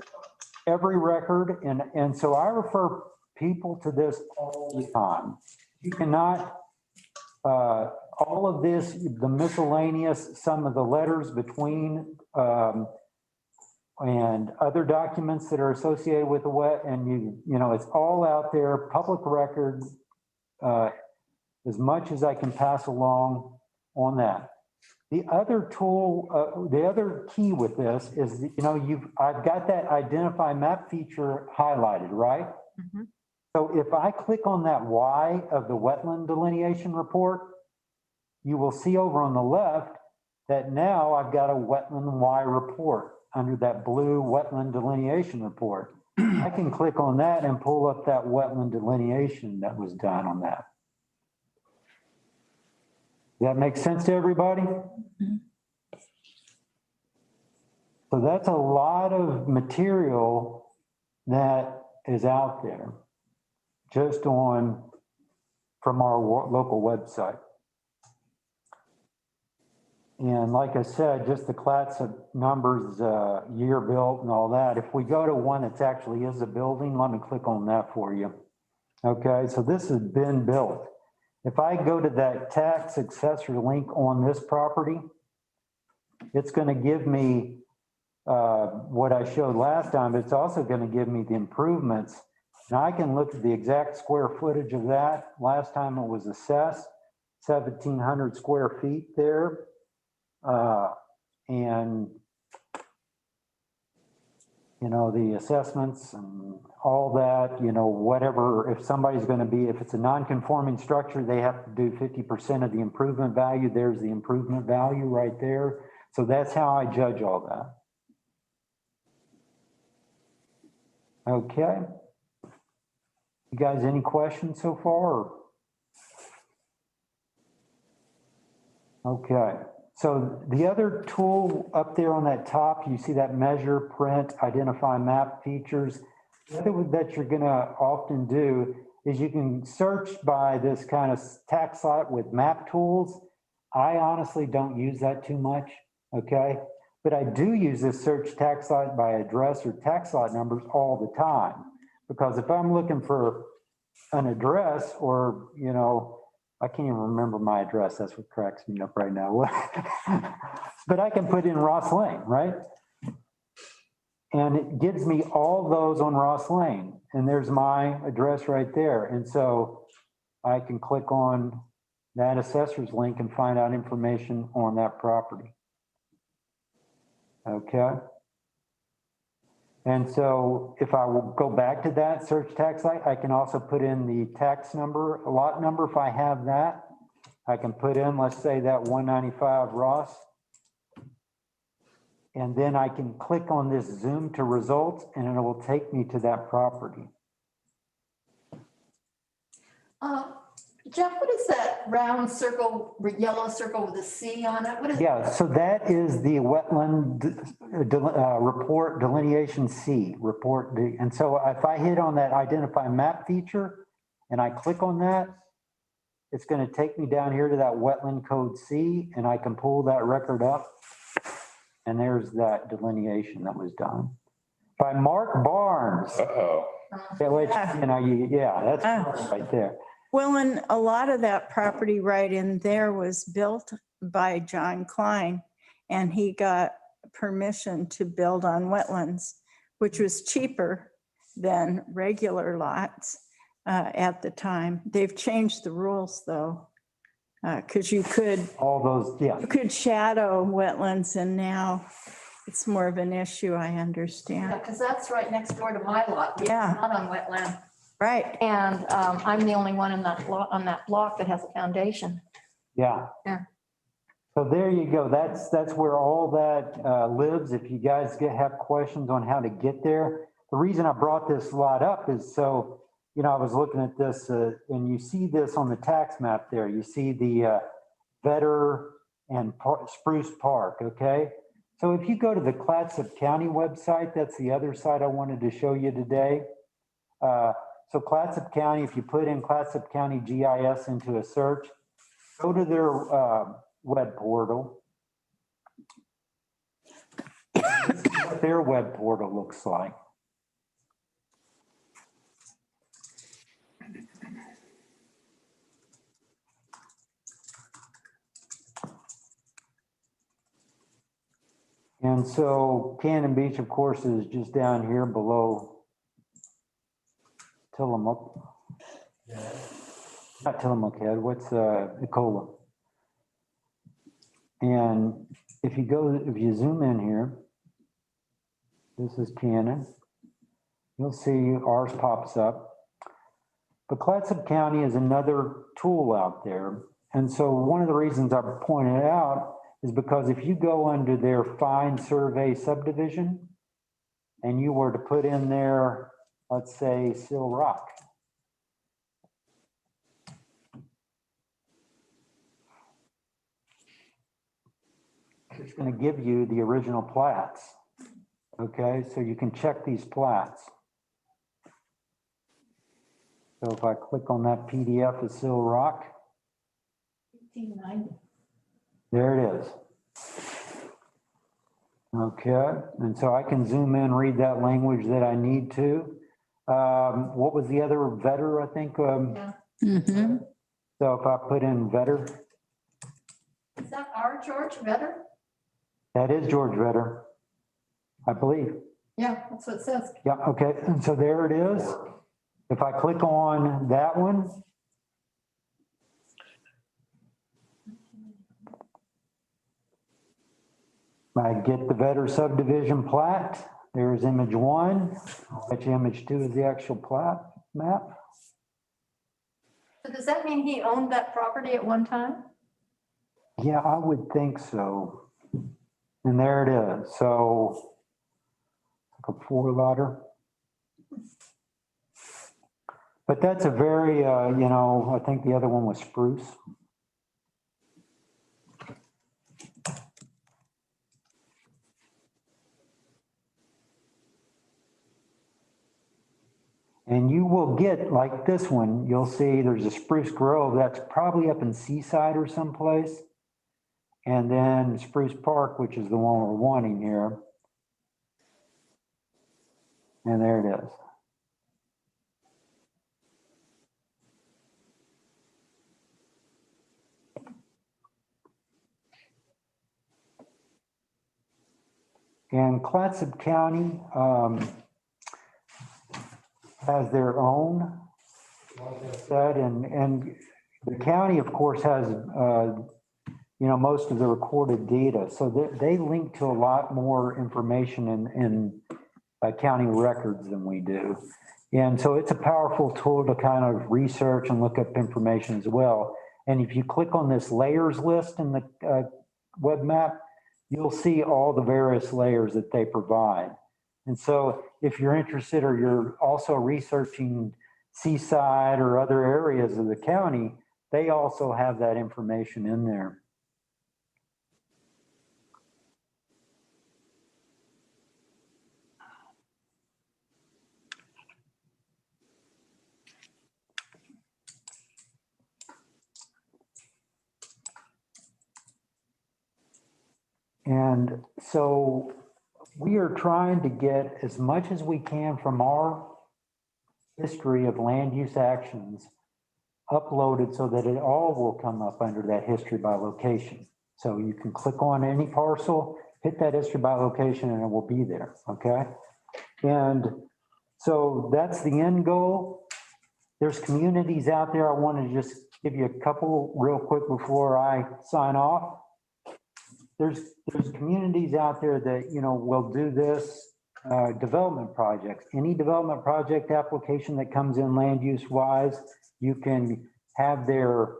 every record. And so I refer people to this all the time. You cannot, all of this, the miscellaneous, some of the letters between and other documents that are associated with the wet, and you know, it's all out there, public record, as much as I can pass along on that. The other tool, the other key with this is, I've got that identify map feature highlighted, right? Mhm. So if I click on that Y of the wetland delineation report, you will see over on the left that now I've got a wetland Y report under that blue wetland delineation report. I can click on that and pull up that wetland delineation that was done on that. Does that make sense to everybody? So that's a lot of material that is out there just from our local website. And like I said, just the Clatsop numbers, year built and all that. If we go to one that's actually is a building, let me click on that for you. Okay, so this has been built. If I go to that tax accessory link on this property, it's going to give me what I showed last time, but it's also going to give me the improvements. Now I can look at the exact square footage of that. Last time it was assessed, 1,700 square feet there. And, the assessments and all that, whatever, if somebody's going to be, if it's a non-conforming structure, they have to do 50% of the improvement value. There's the improvement value right there. So that's how I judge all that. Okay. You guys, any questions so far? Okay. So the other tool up there on that top, you see that measure, print, identify map features. The other one that you're going to often do is you can search by this kind of tax lot with map tools. I honestly don't use that too much, okay? But I do use this search tax lot by address or tax lot numbers all the time. Because if I'm looking for an address or, I can't even remember my address. That's what cracks me up right now. But I can put in Ross Lane, right? And it gives me all those on Ross Lane. And there's my address right there. And so I can click on that assessor's link and find out information on that property. Okay. And so if I will go back to that search tax site, I can also put in the tax number, lot number if I have that. I can put in, let's say that 195 Ross. And then I can click on this zoom to results and it will take me to that property. Jeff, what is that round circle, yellow circle with a C on it? What is? Yeah, so that is the wetland report delineation C report. And so if I hit on that identify map feature and I click on that, it's going to take me down here to that wetland code C and I can pull that record up. And there's that delineation that was done by Mark Barnes. Uh-oh. Which, that's right there. Well, and a lot of that property right in there was built by John Klein, and he got permission to build on wetlands, which was cheaper than regular lots at the time. They've changed the rules though, because you could All those, yeah. you could shadow wetlands, and now it's more of an issue, I Yeah, understand. because that's right next door to my lot. It's Yeah. not on wetland. Right. And I'm the only one in that on that block that has a foundation. Yeah. Yeah. So there you go. That's where all that lives. If you guys have questions on how to get there. The reason I brought this lot up is so, I was looking at this and you see this on the tax map there. You see the Vetter and Spruce Park, okay? So if you go to the Clatsop County website, that's the other site I wanted to show you today. So Clatsop County, if you put in Clatsop County GIS into a search, go to their web portal. This is what their web portal looks like. And so Cannon Beach, of course, is just down here below Tillamook. Not Tillamook Head, what's Nicola? And if you zoom in here, this is Cannon. You'll see ours pops up. But Clatsop County is another tool out there. And so one of the reasons I pointed out is because if you go under their Find Survey subdivision and you were to put in there, let's say Sill Rock. It's going to give you the original plats. Okay, so you can check these plats. So if I click on that PDF of Sill Rock, 1890. there it is. Okay, and so I can zoom in, read that language that I need to. What was the other Vetter, I think? So if I put in Vetter, Is that our George Vetter? that is George Vetter, I believe. Yeah, that's what it says. Yeah, okay, and so there it is. If I click on that one, I get the Vetter subdivision plat. There's image 1. I'll bet you image 2 is the actual plat map. So does that mean he owned that property at one time? Yeah, I would think so. And there it is. So like a 4-lotter. But that's a very, I think the other one was spruce. And you will get, like this one, you'll see there's a spruce grove that's probably up in Seaside or someplace. And then Spruce Park, which is the one we're wanting here. And there it is. And Clatsop County has their own, like I said, and the county, of course, has, most of the recorded data. So they link to a lot more information in county records than we do. And so it's a powerful tool to kind of research and look up information as well. And if you click on this layers list in the web map, you'll see all the various layers that they provide. And so if you're interested or you're also researching Seaside or other areas of the county, they also have that information in there. And so we are trying to get as much as we can from our history of land use actions uploaded so that it all will come up under that history by location. So you can click on any parcel, hit that history by location, and it will be there, okay? And so that's the end goal. There's communities out there. I want to just give you a couple real quick before I sign off. There's communities out there that, will do this development projects. Any development project application that comes in land use wise, you can have their,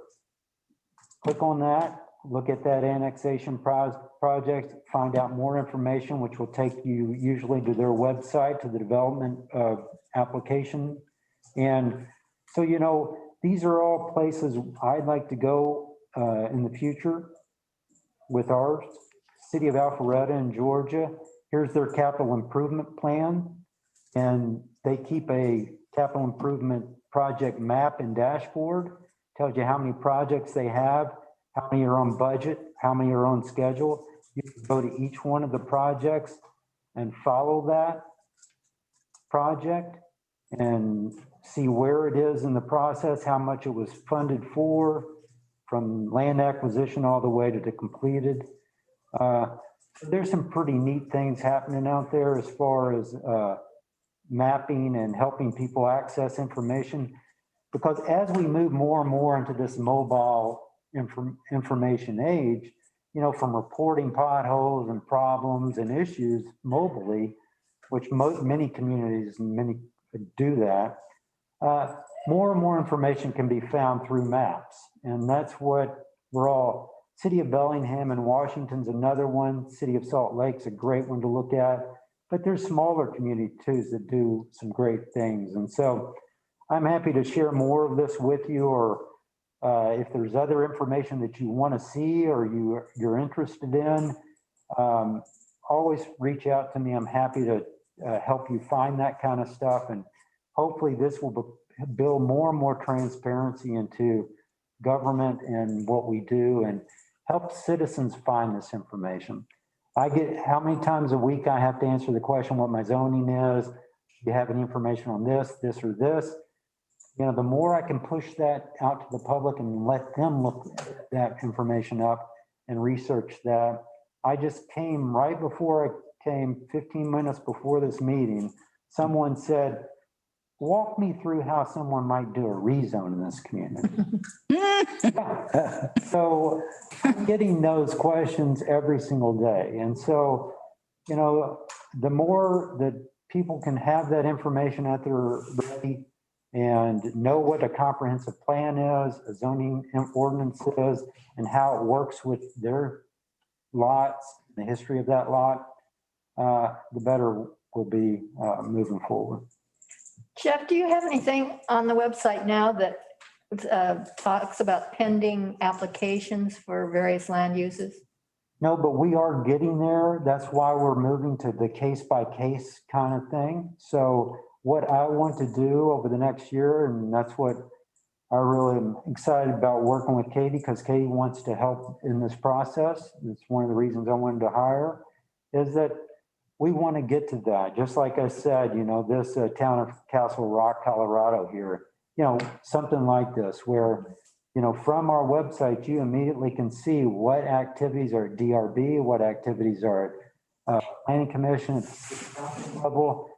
click on that, look at that annexation project, find out more information, which will take you usually to their website, to the development application. And so, these are all places I'd like to go in the future with our city of Alpharetta in Georgia. Here's their capital improvement plan. And they keep a capital improvement project map and dashboard, tells you how many projects they have, how many are on budget, how many are on schedule. You can go to each one of the projects and follow that project and see where it is in the process, how much it was funded for, from land acquisition all the way to the completed. There's some pretty neat things happening out there as far as mapping and helping people access information. Because as we move more and more into this mobile information age, from reporting potholes and problems and issues mobily, which many communities and many do that, more and more information can be found through maps. And that's what City of Bellingham and Washington's another one. City of Salt Lake's a great one to look at. But there's smaller communities too that do some great things. And so I'm happy to share more of this with you, or if there's other information that you want to see or you're interested in, always reach out to me. I'm happy to help you find that kind of stuff. And hopefully this will build more and more transparency into government and what we do and help citizens find this information. I get how many times a week I have to answer the question what my zoning is. Do you have any information on this, or this? The more I can push that out to the public and let them look that information up and research that. I just came right before I came 15 minutes before this meeting. Someone said, walk me through how someone might do a rezone in this community. So I'm getting those questions every single day. And so, the more that people can have that information at their ready and know what a comprehensive plan is, a zoning ordinance is, and how it works with their lots, the history of that lot, the better we'll be moving forward. Jeff, do you have anything on the website now that talks about pending applications for various land uses? No, but we are getting there. That's why we're moving to the case by case kind of thing. So what I want to do over the next year, and that's what I really am excited about working with Katie, because Katie wants to help in this process. It's one of the reasons I wanted to hire, is that we want to get to that. Just like I said, this town of Castle Rock, Colorado here, something like this where, from our website, you immediately can see what activities are at DRB, what activities are at planning commission at the level,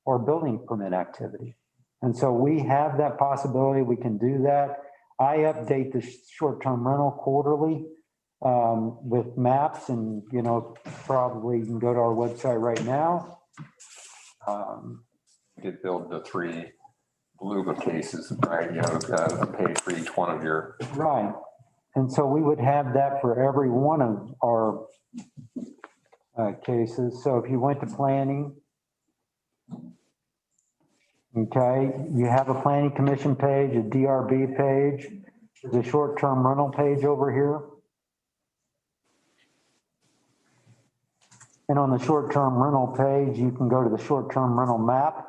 or building permit activity. And so we have that possibility. We can do that. I update the short-term rental quarterly with maps, and probably you can go to our website right now. We did build the 3 beluga cases, right? A page for each one of your. Right. And so we would have that for every one of our cases. So if you went to planning, okay, you have a planning commission page, a DRB page, there's a short-term rental page over here. And on the short-term rental page, you can go to the short-term rental map.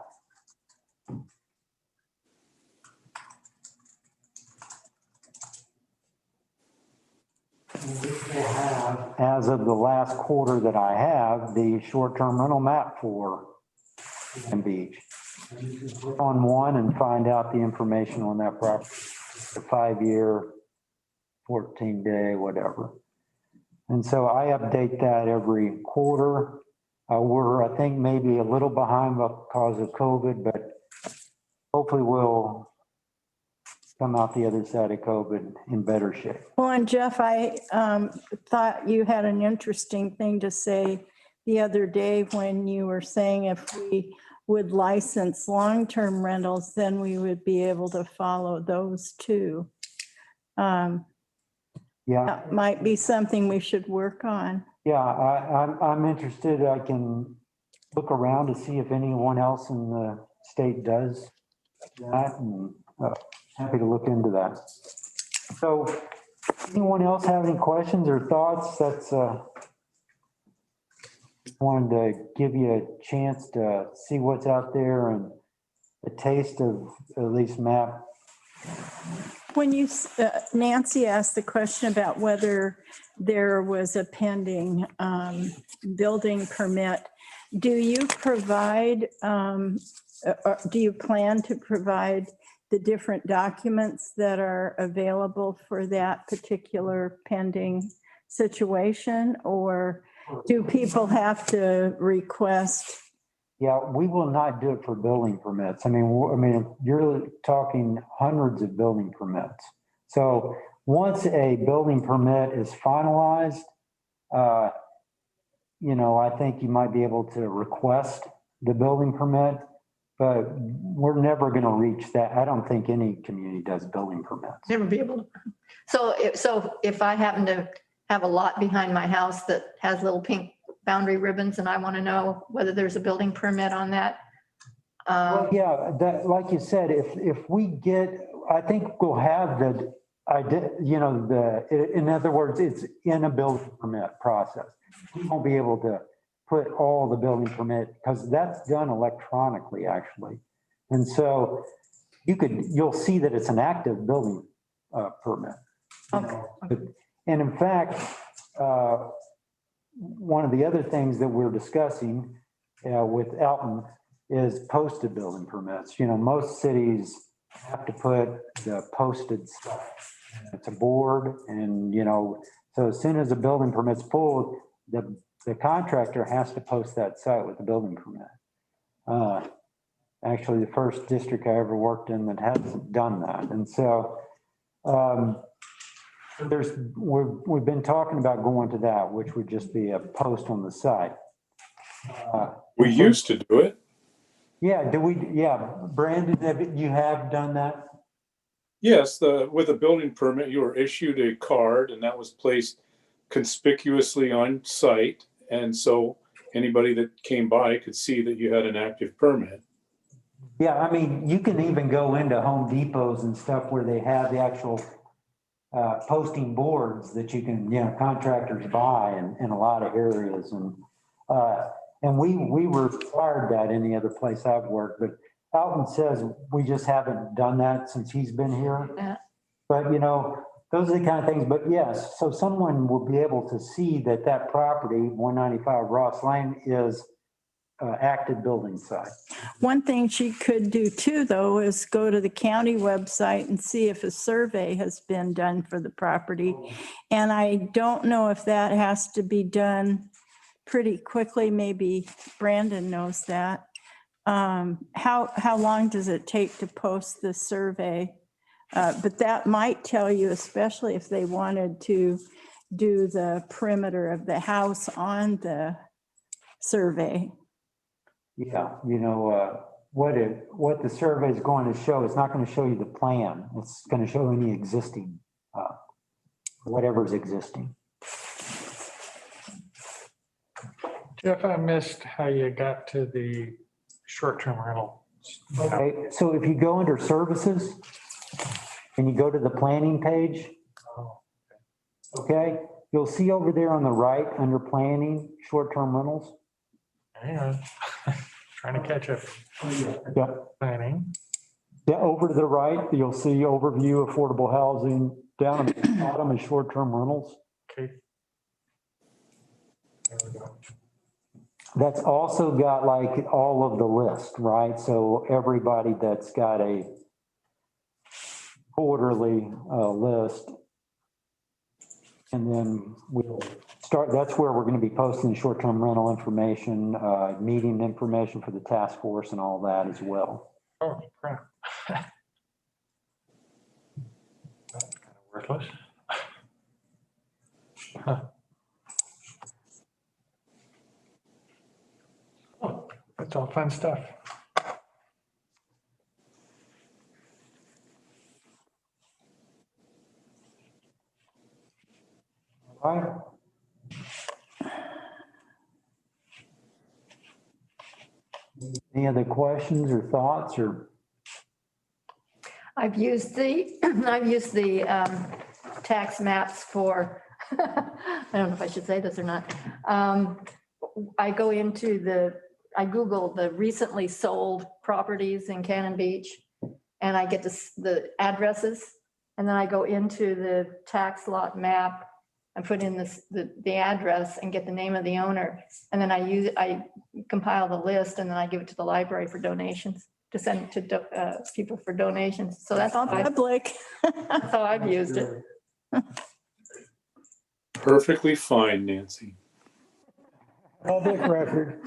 As of the last quarter that I have, the short-term rental map for Palm Beach. You can click on one and find out the information on that property, the 5-year, 14-day, whatever. And so I update that every quarter. We're, I think, maybe a little behind because of COVID, but hopefully we'll come out the other side of COVID in better shape. Well, and Jeff, I thought you had an interesting thing to say the other day when you were saying if we would license long-term rentals, then we would be able to follow those too. Yeah, That might be something we should work on. yeah, I'm interested. I can look around to see if anyone else in the state does that, and happy to look into that. So anyone else have any questions or thoughts? That's wanted to give you a chance to see what's out there and a taste of at least map. When you, Nancy asked the question about whether there was a pending building permit, do you provide, or do you plan to provide the different documents that are available for that particular pending situation? Or do people have to request? Yeah, we will not do it for building permits. I mean, you're talking hundreds of building permits. So once a building permit is finalized, I think you might be able to request the building permit, but we're never going to reach that. I don't think any community does building permits. Never be able to. So if I happen to have a lot behind my house that has little pink boundary ribbons and I want to know whether there's a building permit on that. Well, yeah, that, like you said, if we get, I think we'll have the idea, in other words, it's in a building permit process. We won't be able to put all the building permit because that's done electronically, actually. And so you'll see that it's an active building permit. Okay. And in fact, one of the other things that we're discussing with Elton is posted building permits. Most cities have to put the posted stuff. It's a board and, so as soon as a building permit's pulled, the contractor has to post that site with the building permit. Actually, the first district I ever worked in that hasn't done that. And so we've been talking about going to that, which would just be a post on the site. We used to do it. Yeah, Brandon, you have done that? Yes, with a building permit, you were issued a card and that was placed conspicuously on site. And so anybody that came by could see that you had an active permit. Yeah, I mean, you can even go into Home Depots and stuff where they have the actual posting boards that you can, contractors buy in a lot of areas. And we required that any other place I've worked, but Alton says we just haven't done that since he's been here. Yeah. But, those are the kind of things, but yes, so someone will be able to see that property, 195 Ross Lane, is active building site. One thing she could do too, though, is go to the county website and see if a survey has been done for the property. And I don't know if that has to be done pretty quickly. Maybe Brandon knows that. How long does it take to post the survey? But that might tell you, especially if they wanted to do the perimeter of the house on the survey. Yeah, what the survey is going to show, it's not going to show you the plan. It's going to show any existing, whatever's existing. Jeff, I missed how you got to the short-term rental. Okay, so if you go under services and you go to the planning page, okay, you'll see over there on the right under planning, short-term rentals. Hang on. Trying to catch up. Yeah. Planning. Yeah, over to the right, you'll see overview affordable housing. Down at the bottom is short-term rentals. Okay. There we go. That's also got like all of the list, right? So everybody that's got a quarterly list. And then we'll start, that's where we're going to be posting short-term rental information, meeting information for the task force and all that as well. Oh, crap. That's kind of worthless. Huh. Oh, that's all fun stuff. All right. Any other questions or thoughts or? I've used the tax maps for, I don't know if I should say this or not. I Google the recently sold properties in Cannon Beach and I get the addresses. And then I go into the tax lot map and put in the address and get the name of the owner. And then I compile the list and then I give it to the library for donations, to send to people for donations. So that's All public. that's how I've used it. Perfectly fine, Nancy. Public record.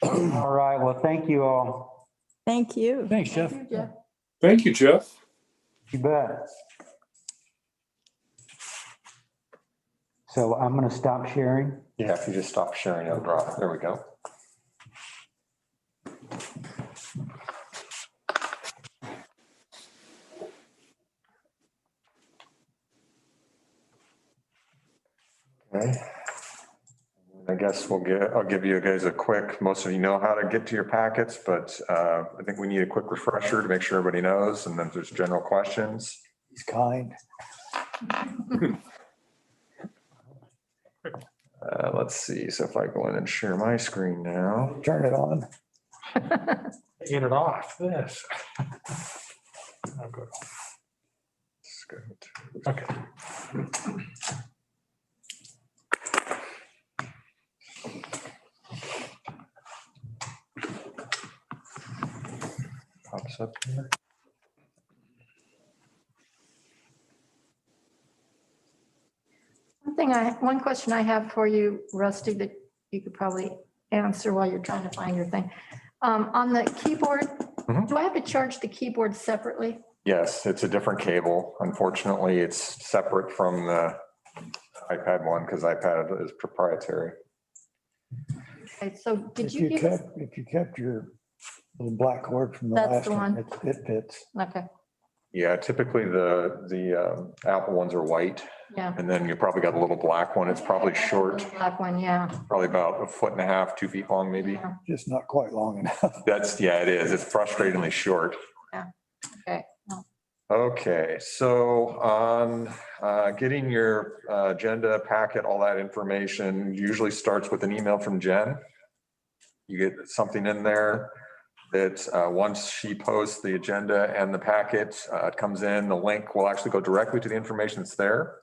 All right, well, thank you all. Thank you. Thanks, Jeff. Jeff. Thank you, Jeff. You bet. So I'm going to stop sharing. Yeah, if you just stop sharing, it'll drop. There we go. Okay. I guess I'll give you guys a quick, most of you know how to get to your packets, but I think we need a quick refresher to make sure everybody knows. And then if there's general questions. He's kind. Let's see. So if I go in and share my screen now. Turn it on. Get it off this. I'll go. Let's go to- Okay. Pops up here. One question I have for you, Rusty, that you could probably answer while you're trying to find your thing. On the keyboard, Mhm. do I have to charge the keyboard separately? Yes, it's a different cable. Unfortunately, it's separate from the iPad one because iPad is proprietary. Okay, so did If you you give, kept, if you kept your little black cord from the That's last the one, one. it fits. okay, Yeah, typically the Apple ones are white, yeah. and then you probably got a little black one. It's probably short, Black one, yeah. probably about 1.5 feet, 2 feet long, maybe. Yeah. Just not quite long enough. Yeah, it is. It's frustratingly short. Okay. No. Okay, so on getting your agenda packet, all that information usually starts with an email from Jen. You get something in there that once she posts the agenda and the packet, it comes in, the link will actually go directly to the information that's there.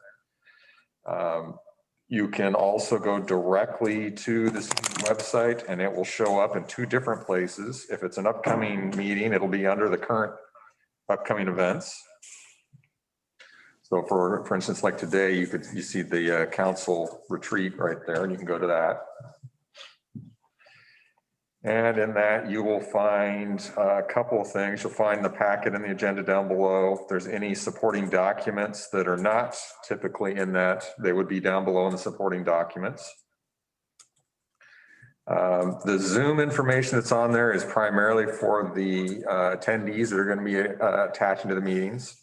You can also go directly to the website and it will show up in 2 different places. If it's an upcoming meeting, it'll be under the current upcoming events. So for instance, like today, you see the council retreat right there, and you can go to that. And in that, you will find a couple of things. You'll find the packet and the agenda down below. If there's any supporting documents that are not typically in that, they would be down below in the supporting documents. The Zoom information that's on there is primarily for the attendees that are going to be attaching to the meetings.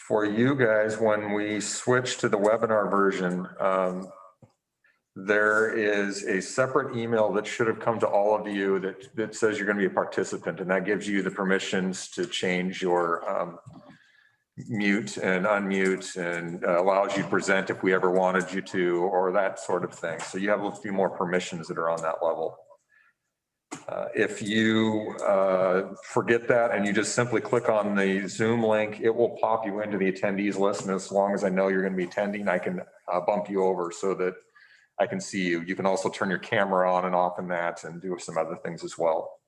For you guys, when we switch to the webinar version, there is a separate email that should have come to all of you that says you're going to be a participant, and that gives you the permissions to change your mute and unmute and allows you to present if we ever wanted you to, or that sort of thing. So you have a few more permissions that are on that level. If you forget that and you just simply click on the Zoom link, it will pop you into the attendees list. And as long as I know you're going to be attending, I can bump you over so that I can see you. You can also turn your camera on and off in that and do some other things as well.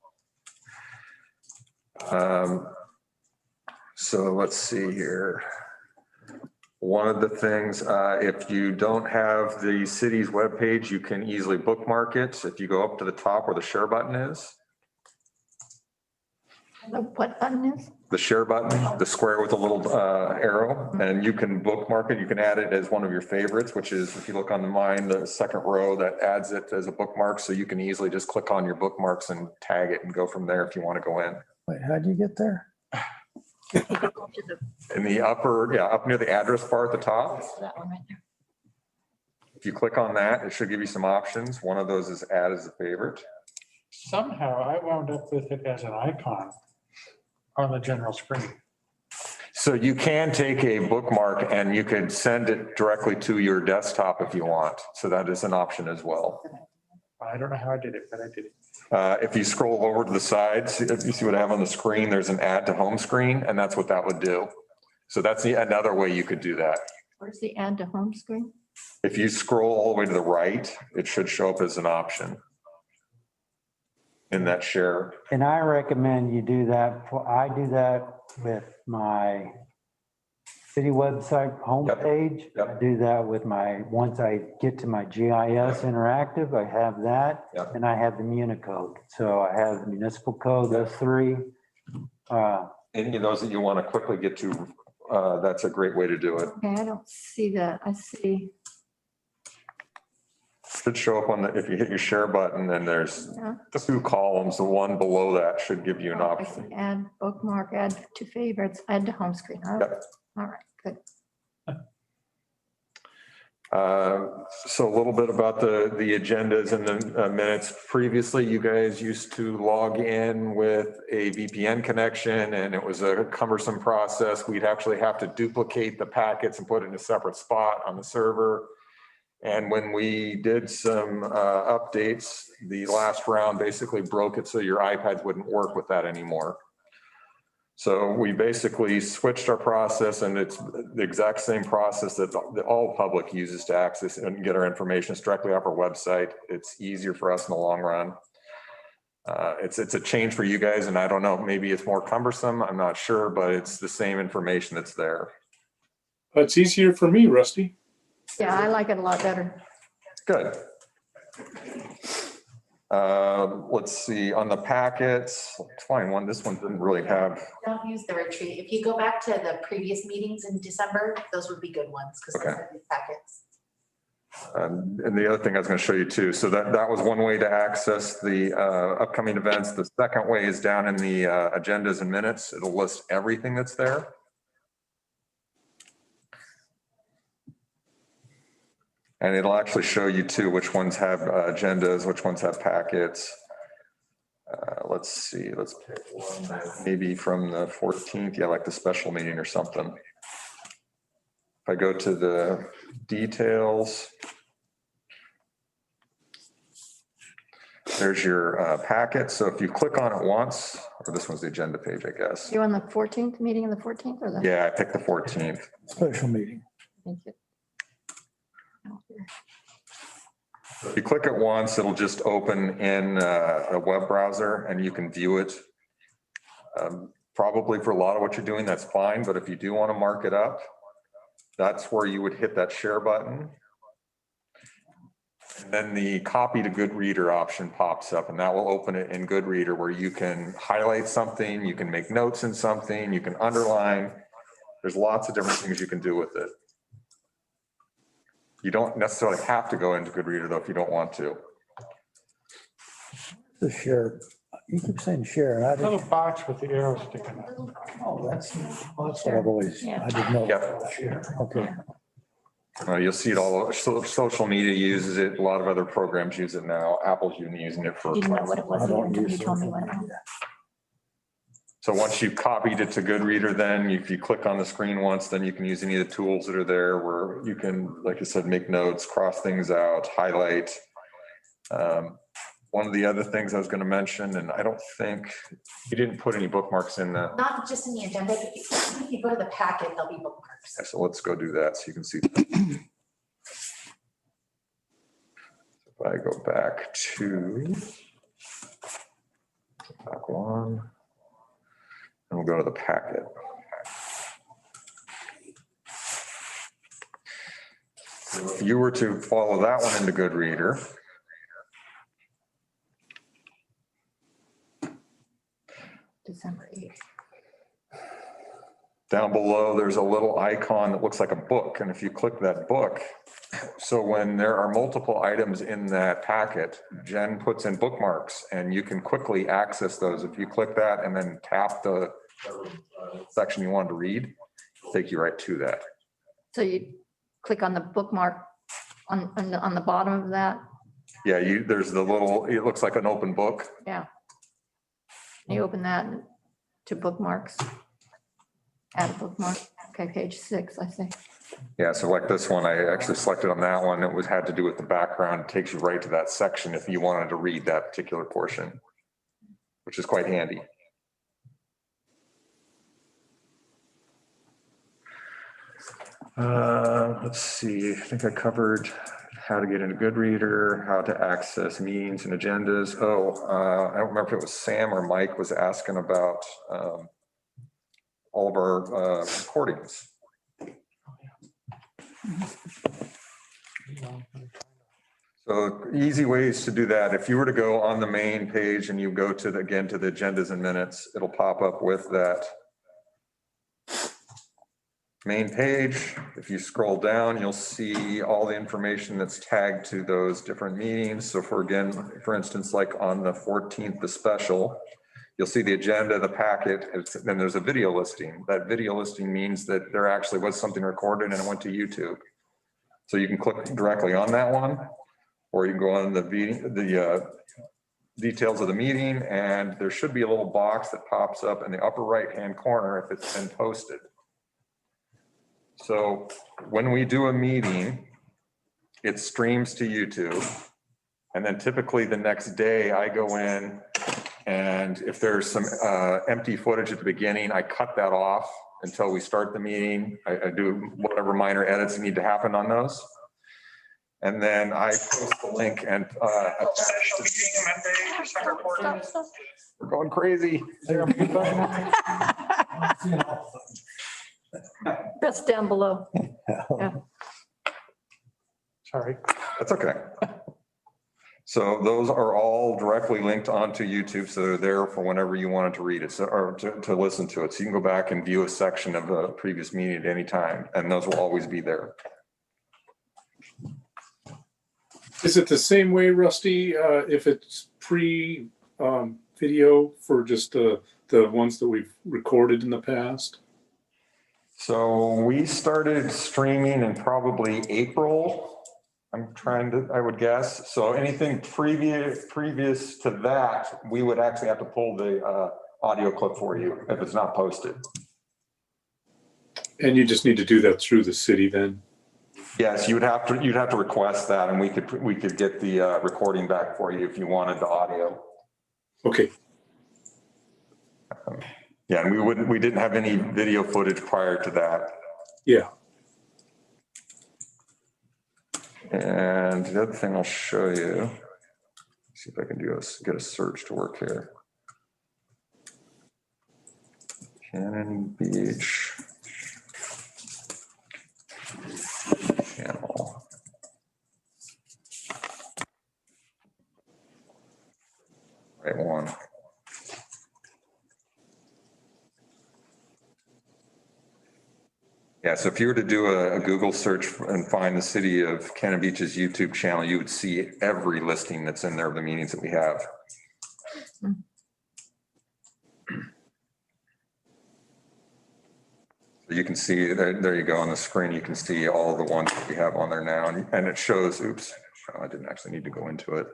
So let's see here. One of the things, if you don't have the city's webpage, you can easily bookmark it. If you go up to the top where the share button is. What button is? The share button, the square with a little arrow, and you can bookmark it. You can add it as one of your favorites, which is, if you look on mine, the second row that adds it as a bookmark. So you can easily just click on your bookmarks and tag it and go from there if you want to go in. Wait, how'd you get there? In the upper, yeah, up near the address bar at the top. That one right there. If you click on that, it should give you some options. One of those is add as a favorite. Somehow I wound up with it as an icon on the general screen. So you can take a bookmark and you could send it directly to your desktop if you want. So that is an option as well. I don't know how I did it, but I did it. If you scroll over to the sides, if you see what I have on the screen, there's an add to home screen, and that's what that would do. So that's another way you could do that. Where's the add to home screen? If you scroll all the way to the right, it should show up as an option in that share. And I recommend you do that. I do that with my city website homepage. Yep. I do that with once I get to my GIS interactive, I have that. Yep. And I have the Municode. So I have municipal code, those 3. Any of those that you want to quickly get to that's a great way to do it. Okay, I don't see that. I see, Should show up on the, if you hit your share button, then there's yeah. 2 columns. The one below that should give you an Oh, I option. see. Add bookmark, add to favorites, add to home screen. All right, Yep. all right, good. So a little bit about the agendas and the minutes. Previously, you guys used to log in with a VPN connection and it was a cumbersome process. We'd actually have to duplicate the packets and put it in a separate spot on the server. And when we did some updates, the last round basically broke it so your iPads wouldn't work with that anymore. So we basically switched our process, and it's the exact same process that all public uses to access and get our information. It's directly off our website. It's easier for us in the long run. It's a change for you guys, and I don't know, maybe it's more cumbersome. I'm not sure, but it's the same information that's there. It's easier for me, Rusty. Yeah, I like it a lot better. Good. Let's see, on the packets, let's find one. This one didn't really have. Don't use the retreat. If you go back to the previous meetings in December, those would be good ones because those are the packets. And the other thing I was going to show you too. So that was one way to access the upcoming events. The second way is down in the agendas and minutes. It'll list everything that's there. And it'll actually show you too which ones have agendas, which ones have packets. Let's see, let's pick one maybe from the 14th. Yeah, like the special meeting or something. If I go to the details, there's your packet. So if you click on it once, or this one's the agenda page, I guess. You on the 14th, meeting on the 14th or the? Yeah, I picked the 14th. Special meeting. Thank you. If you click it once, it'll just open in a web browser and you can view it. Probably for a lot of what you're doing, that's fine. But if you do want to mark it up, that's where you would hit that share button. And then the copy to good reader option pops up, and that will open it in good reader where you can highlight something, you can make notes in something, you can underline. There's lots of different things you can do with it. You don't necessarily have to go into good reader though if you don't want to. The share, you keep saying share, and I Little didn't, box with the arrow sticking out. oh, that's what I've always, I didn't know. Yep. Share, okay. You'll see it all. Social media uses it. A lot of other programs use it now. Apple's even using it for. I didn't know what it was I don't until you use told me social what it was. media. So once you've copied it to Goodreader, then if you click on the screen once, then you can use any of the tools that are there where you can, like I said, make notes, cross things out, highlight. One of the other things I was going to mention, and I don't think you didn't put any bookmarks in the. Not just in the agenda, but if you go to the packet, there'll be bookmarks. So let's go do that so you can see. If I go back to back one, and we'll go to the packet. So if you were to follow that one into Goodreader, December 8th. down below, there's a little icon that looks like a book. And if you click that book, so when there are multiple items in that packet, Jen puts in bookmarks and you can quickly access those. If you click that and then tap the section you want to read, it'll take you right to that. So you click on the bookmark on the bottom of that. Yeah, there's the little, it looks like an open book. Yeah. You open that to bookmarks. Add a bookmark. Okay, page 6, I see. Yeah, so like this one, I actually selected on that one. It had to do with the background. It takes you right to that section if you wanted to read that particular portion, which is quite handy. Let's see, I think I covered how to get into Goodreader, how to access meetings and agendas. I don't remember if it was Sam or Mike was asking about all of our recordings. So easy ways to do that. If you were to go on the main page and you go to again to the agendas and minutes, it'll pop up with that main page. If you scroll down, you'll see all the information that's tagged to those different meetings. So for instance, like on the 14th, the special, you'll see the agenda, the packet, then there's a video listing. That video listing means that there actually was something recorded and it went to YouTube. So you can click directly on that one, or you can go on the details of the meeting, and there should be a little box that pops up in the upper right-hand corner if it's been posted. So when we do a meeting, it streams to YouTube. And then typically the next day I go in, and if there's some empty footage at the beginning, I cut that off until we start the meeting. I do whatever minor edits need to happen on those. And then I post the link and we're going crazy. That's down below. Yeah. Sorry. That's okay. So those are all directly linked onto YouTube. So they're there for whenever you wanted to read it, so, or to listen to it. So you can go back and view a section of the previous meeting at any time, and those will always be there. Is it the same way, Rusty, if it's video for just the ones that we've recorded in the past? So we started streaming in probably April. I would guess. So anything previous to that, we would actually have to pull the audio clip for you if it's not posted. And you just need to do that through the city then? Yes, you'd have to request that, and we could get the recording back for you if you wanted the audio. Okay. Yeah, and we didn't have any video footage prior to that. Yeah. And the other thing I'll show you, see if I can get a search to work here. Cannon Beach channel. Right one. Yeah, so if you were to do a Google search and find the city of Cannon Beach's YouTube channel, you would see every listing that's in there of the meetings that we have. So you can see, there you go on the screen, you can see all the ones that we have on there now, and it shows, oops, I didn't actually need to go into it.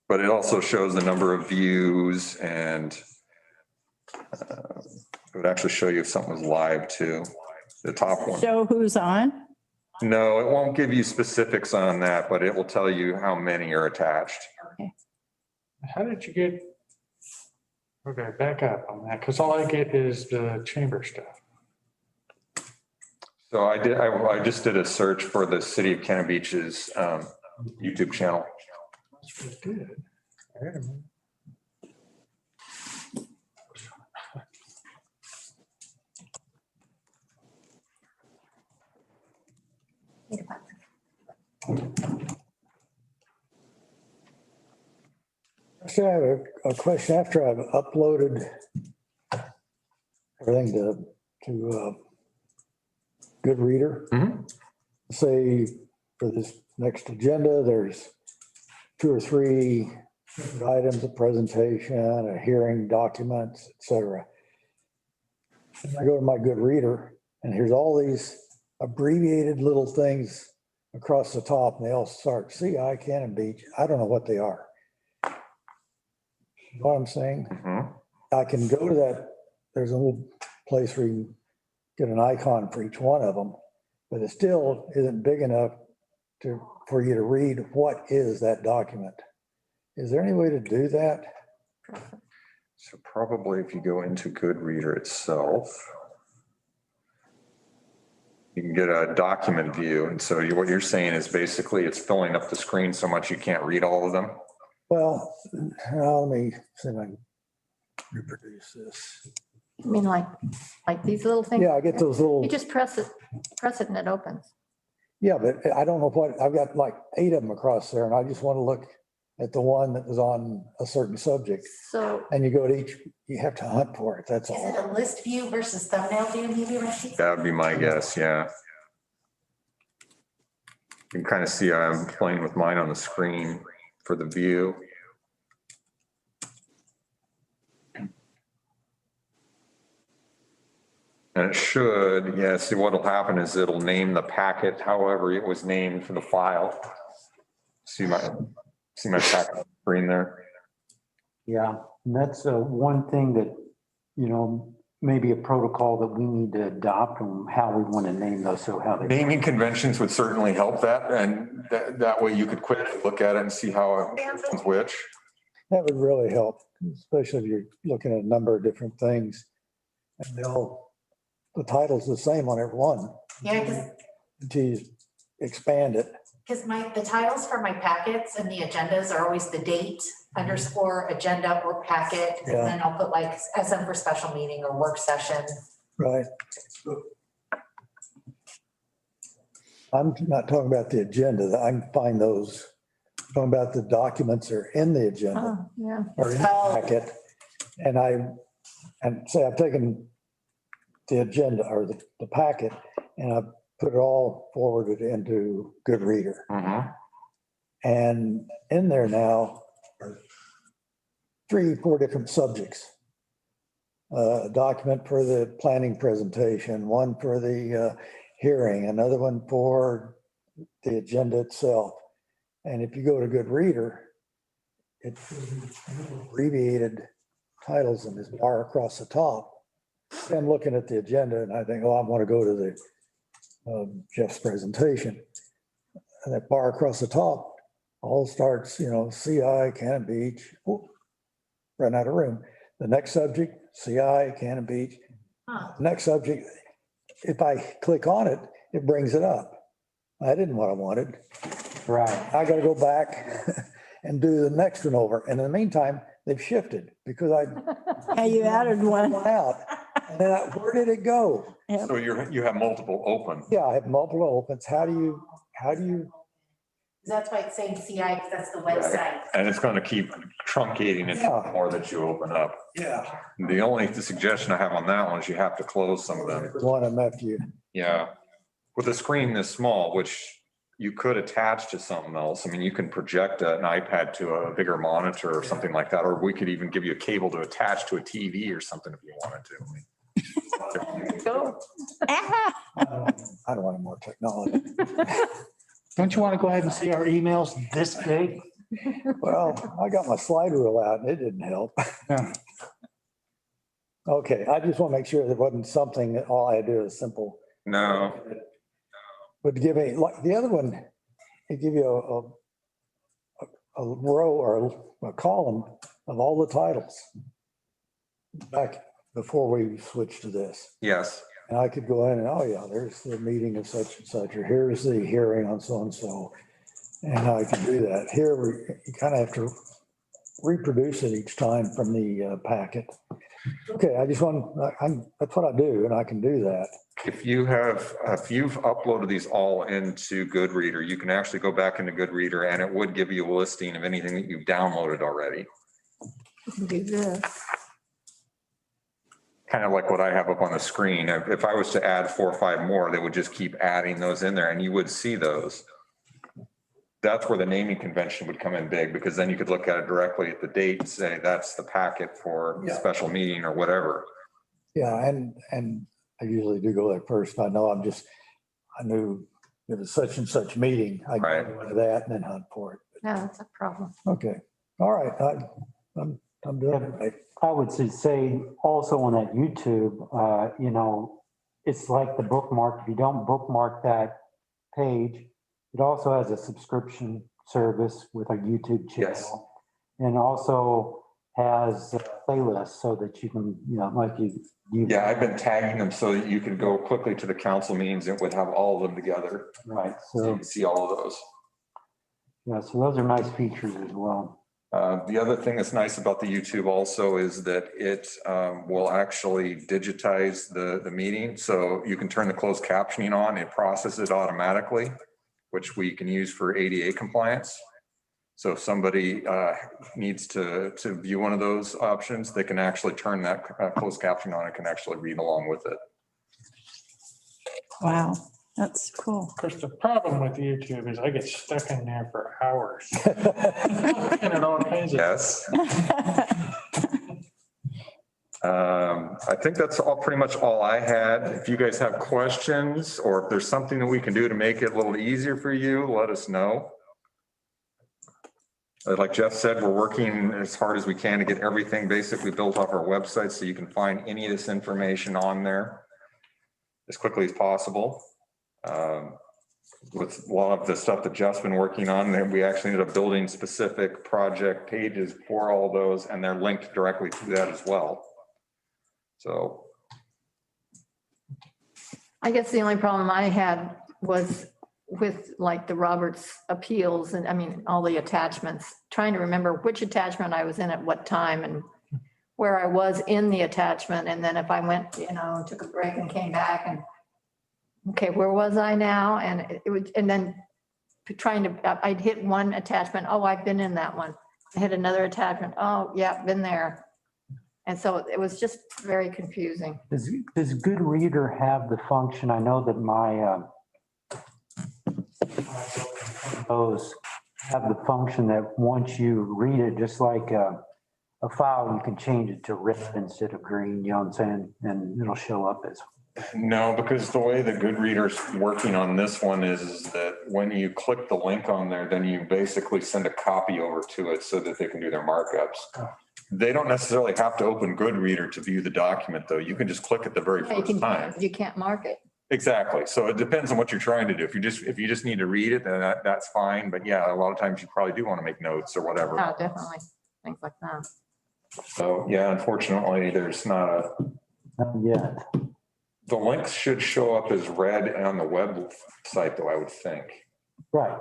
But it also shows the number of views, and it would actually show you if something was live too, the top one. Show who's on? No, it won't give you specifics on that, but it will tell you how many are attached. How did you get? Okay, back up on that, because all I get is the chamber stuff. So I just did a search for the city of Cannon Beach's YouTube channel. That's pretty good. Wait a minute. So I have a question. After I've uploaded everything to Goodreader, say for this next agenda, there's 2 or 3 items, a presentation, a hearing, documents, etc. I go to my Goodreader, and here's all these abbreviated little things across the top, and they all start CI Cannon Beach. I don't know what they are. You know what I'm saying? I can go to that. There's a little place where you can get an icon for each one of them, but it still isn't big enough for you to read what is that document. Is there any way to do that? So probably if you go into Goodreader itself, you can get a document view. And so what you're saying is basically it's filling up the screen so much you can't read all of them. Well, let me see if I can reproduce this. I mean, like these little things? Yeah, I get those little. You just press it and it opens. Yeah, but I don't know what, I've got like 8 of them across there, and I just want to look at the one that was on a certain subject. So And you go to each, you have to hunt for it, that's Is it all. a list view versus thumbnail view, maybe, Rusty? That would be my guess, yeah. You can kind of see I'm playing with mine on the screen for the view. And it should, yeah, see what'll happen is it'll name the packet however it was named for the file. See my packet screen there? Yeah, and that's one thing that, you know, maybe a protocol that we need to adopt on how we want to name those, so how they. Naming conventions would certainly help that, and that way you could quickly look at it and see how it's which. That would really help, especially if you're looking at a number of different things. And the title's the same on every one Yeah, until you expand it. because the titles for my packets and the agendas are always the date _ agenda or packet. And Yeah. then I'll put like SM for special meeting or work session. Right. I'm not talking about the agenda. I can find those. I'm talking about the documents that are in the agenda oh, yeah. or in the packet. And say I've taken the agenda or the packet and I've put it all forwarded into Goodreader. And in there now are 3 or 4 different subjects. A document for the planning presentation, one for the hearing, another one for the agenda itself. And if you go to Goodreader, it's abbreviated titles in this bar across the top. I'm looking at the agenda and I think, oh, I want to go to the Jeff's presentation. And that bar across the top all starts, you know, CI, Cannon Beach, run out of room. The next subject, CI, Cannon Beach. Next subject, if I click on it, it brings it up. I didn't what I wanted. Right. I got to go back and do the next one over. And in the meantime, they've shifted because Yeah, you added one. out. And then where did it go? So you have multiple open. Yeah, I have multiple opens. How do you, That's why it's saying CI, because that's the website. And it's going to keep truncating it Yeah. the more that you open up. yeah, The only suggestion I have on that one is you have to close some of them. one of them after you. Yeah. With a screen this small, which you could attach to something else. I mean, you can project an iPad to a bigger monitor or something like that, or we could even give you a cable to attach to a TV or something if you wanted to. Go. Ah, I don't want any more technology. Don't you want to go ahead and see our emails this big? Well, I got my slide rule out and it didn't help. Yeah. Okay, I just want to make sure there wasn't something that all I had to do is simple. No, Would give me, like the other one, it give you a row or a column of all the titles back before we switched to this. yes. And I could go in and, oh yeah, there's the meeting of such and such, or here's the hearing on so-and-so. And I can do that. Here, you kind of have to reproduce it each time from the packet. Okay, I just want, that's what I do, and I can do that. If you've uploaded these all into Goodreader, you can actually go back into Goodreader and it would give you a listing of anything that you've downloaded already. Do this. Kind of like what I have up on the screen. If I was to add 4 or 5 more, they would just keep adding those in there and you would see those. That's where the naming convention would come in big, because then you could look at it directly at the date and say, that's the packet for the special meeting or whatever. Yeah, and I usually do go there first. I knew it was such and such meeting. I Right. go into that and then hunt for it. No, that's a problem. Okay, all right, I'm doing it right. I would say also on that YouTube, you know, it's like the bookmark. If you don't bookmark that page, it also has a subscription service with a YouTube channel. Yes. And also has playlists so that you can, you know, like you. Yeah, I've been tagging them so that you can go quickly to the council meetings and would have all of them together. Right, So you so, can see all of those. yeah, so those are nice features as well. The other thing that's nice about the YouTube also is that it will actually digitize the meeting. So you can turn the closed captioning on, it processes it automatically, which we can use for ADA compliance. So if somebody needs to view one of those options, they can actually turn that closed caption on and can actually read along with it. Wow, that's cool. Of course, the problem with YouTube is I get stuck in there for hours. Looking at all kinds of. Yes. I think that's pretty much all I had. If you guys have questions or if there's something that we can do to make it a little easier for you, let us know. Like Jeff said, we're working as hard as we can to get everything basically built off our website so you can find any of this information on there as quickly as possible. With a lot of the stuff that Jeff's been working on, then we actually ended up building specific project pages for all those, and they're linked directly to that as well. So. I guess the only problem I had was with like the Roberts appeals and I mean, all the attachments, trying to remember which attachment I was in at what time and where I was in the attachment. And then if I went, took a break and came back and, okay, where was I now? And it would, and then I'd hit one attachment. Oh, I've been in that one. I hit another attachment. Oh, yeah, been there. And so it was just very confusing. Does Goodreader have the function? I know that my those have the function that once you read it, just like a file, you can change it to red instead of green, you know what I'm saying? And it'll show up as. No, because the way the Goodreader's working on this one is that when you click the link on there, then you basically send a copy over to it so that they can do their markups. They don't necessarily have to open Goodreader to view the document, though. You can just click it the very first time. You can't mark it. Exactly. So it depends on what you're trying to do. If you just need to read it, then that's fine. But yeah, a lot of times you probably do want to make notes or whatever. Yeah, definitely. Things like that. So yeah, unfortunately, there's not a. Yeah. The links should show up as red on the website, though, I would think. Right.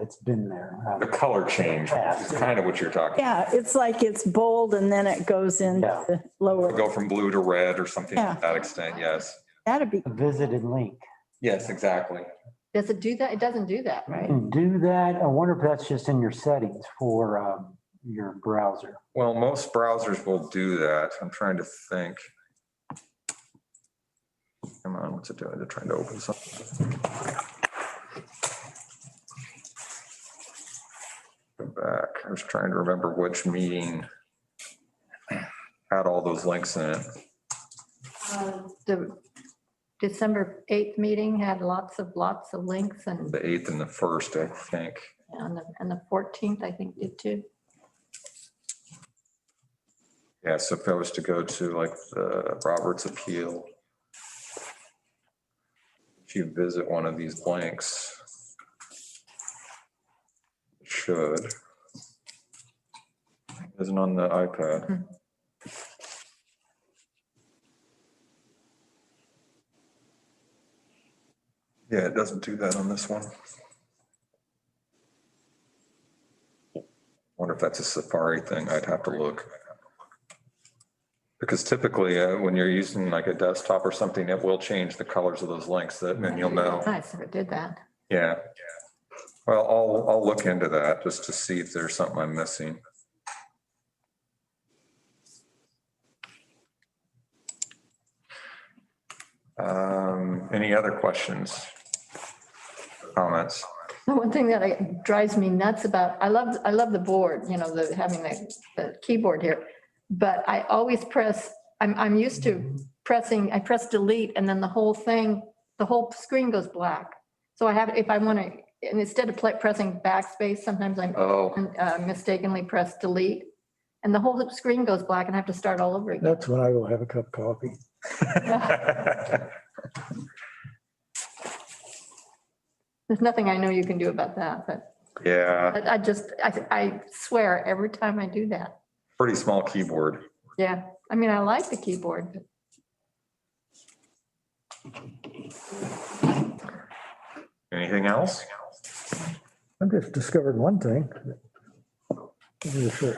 It's been there. The color change is kind of what you're talking. Yeah, it's like it's bold and then it goes into the lower. Go from blue to red or something to that extent, yes. That'd be. A visited link. Yes, exactly. Does it do that? It doesn't do that, right? Do that. I wonder if that's just in your settings for your browser. Well, most browsers will do that. I'm trying to think. Come on, what's it doing? They're trying to open something. Go back. I was trying to remember which meeting had all those links in it. The December 8th meeting had lots of links and. The 8th and the 1st, I think. And the 14th, I think, did too. Yeah, so if I was to go to like the Roberts appeal, if you visit one of these links, it should. It isn't on the iPad. Yeah, it doesn't do that on this one. Wonder if that's a Safari thing. I'd have to look. Because typically when you're using like a desktop or something, it will change the colors of those links and you'll know. Nice if it did that. Yeah. Well, I'll look into that just to see if there's something I'm missing. Any other questions? Comments? The one thing that drives me nuts about, I love the board, having the keyboard here, but I always press, I'm used to pressing, I press delete and then the whole screen goes black. So if I want to, and instead of pressing backspace, sometimes I mistakenly press delete and the whole screen goes black and I have to start all over again. That's when I go have a cup of coffee. There's nothing I know you can do about that, but Yeah, I swear every time I do that. pretty small keyboard. Yeah, I mean, I like the keyboard, but Anything else? I just discovered one thing.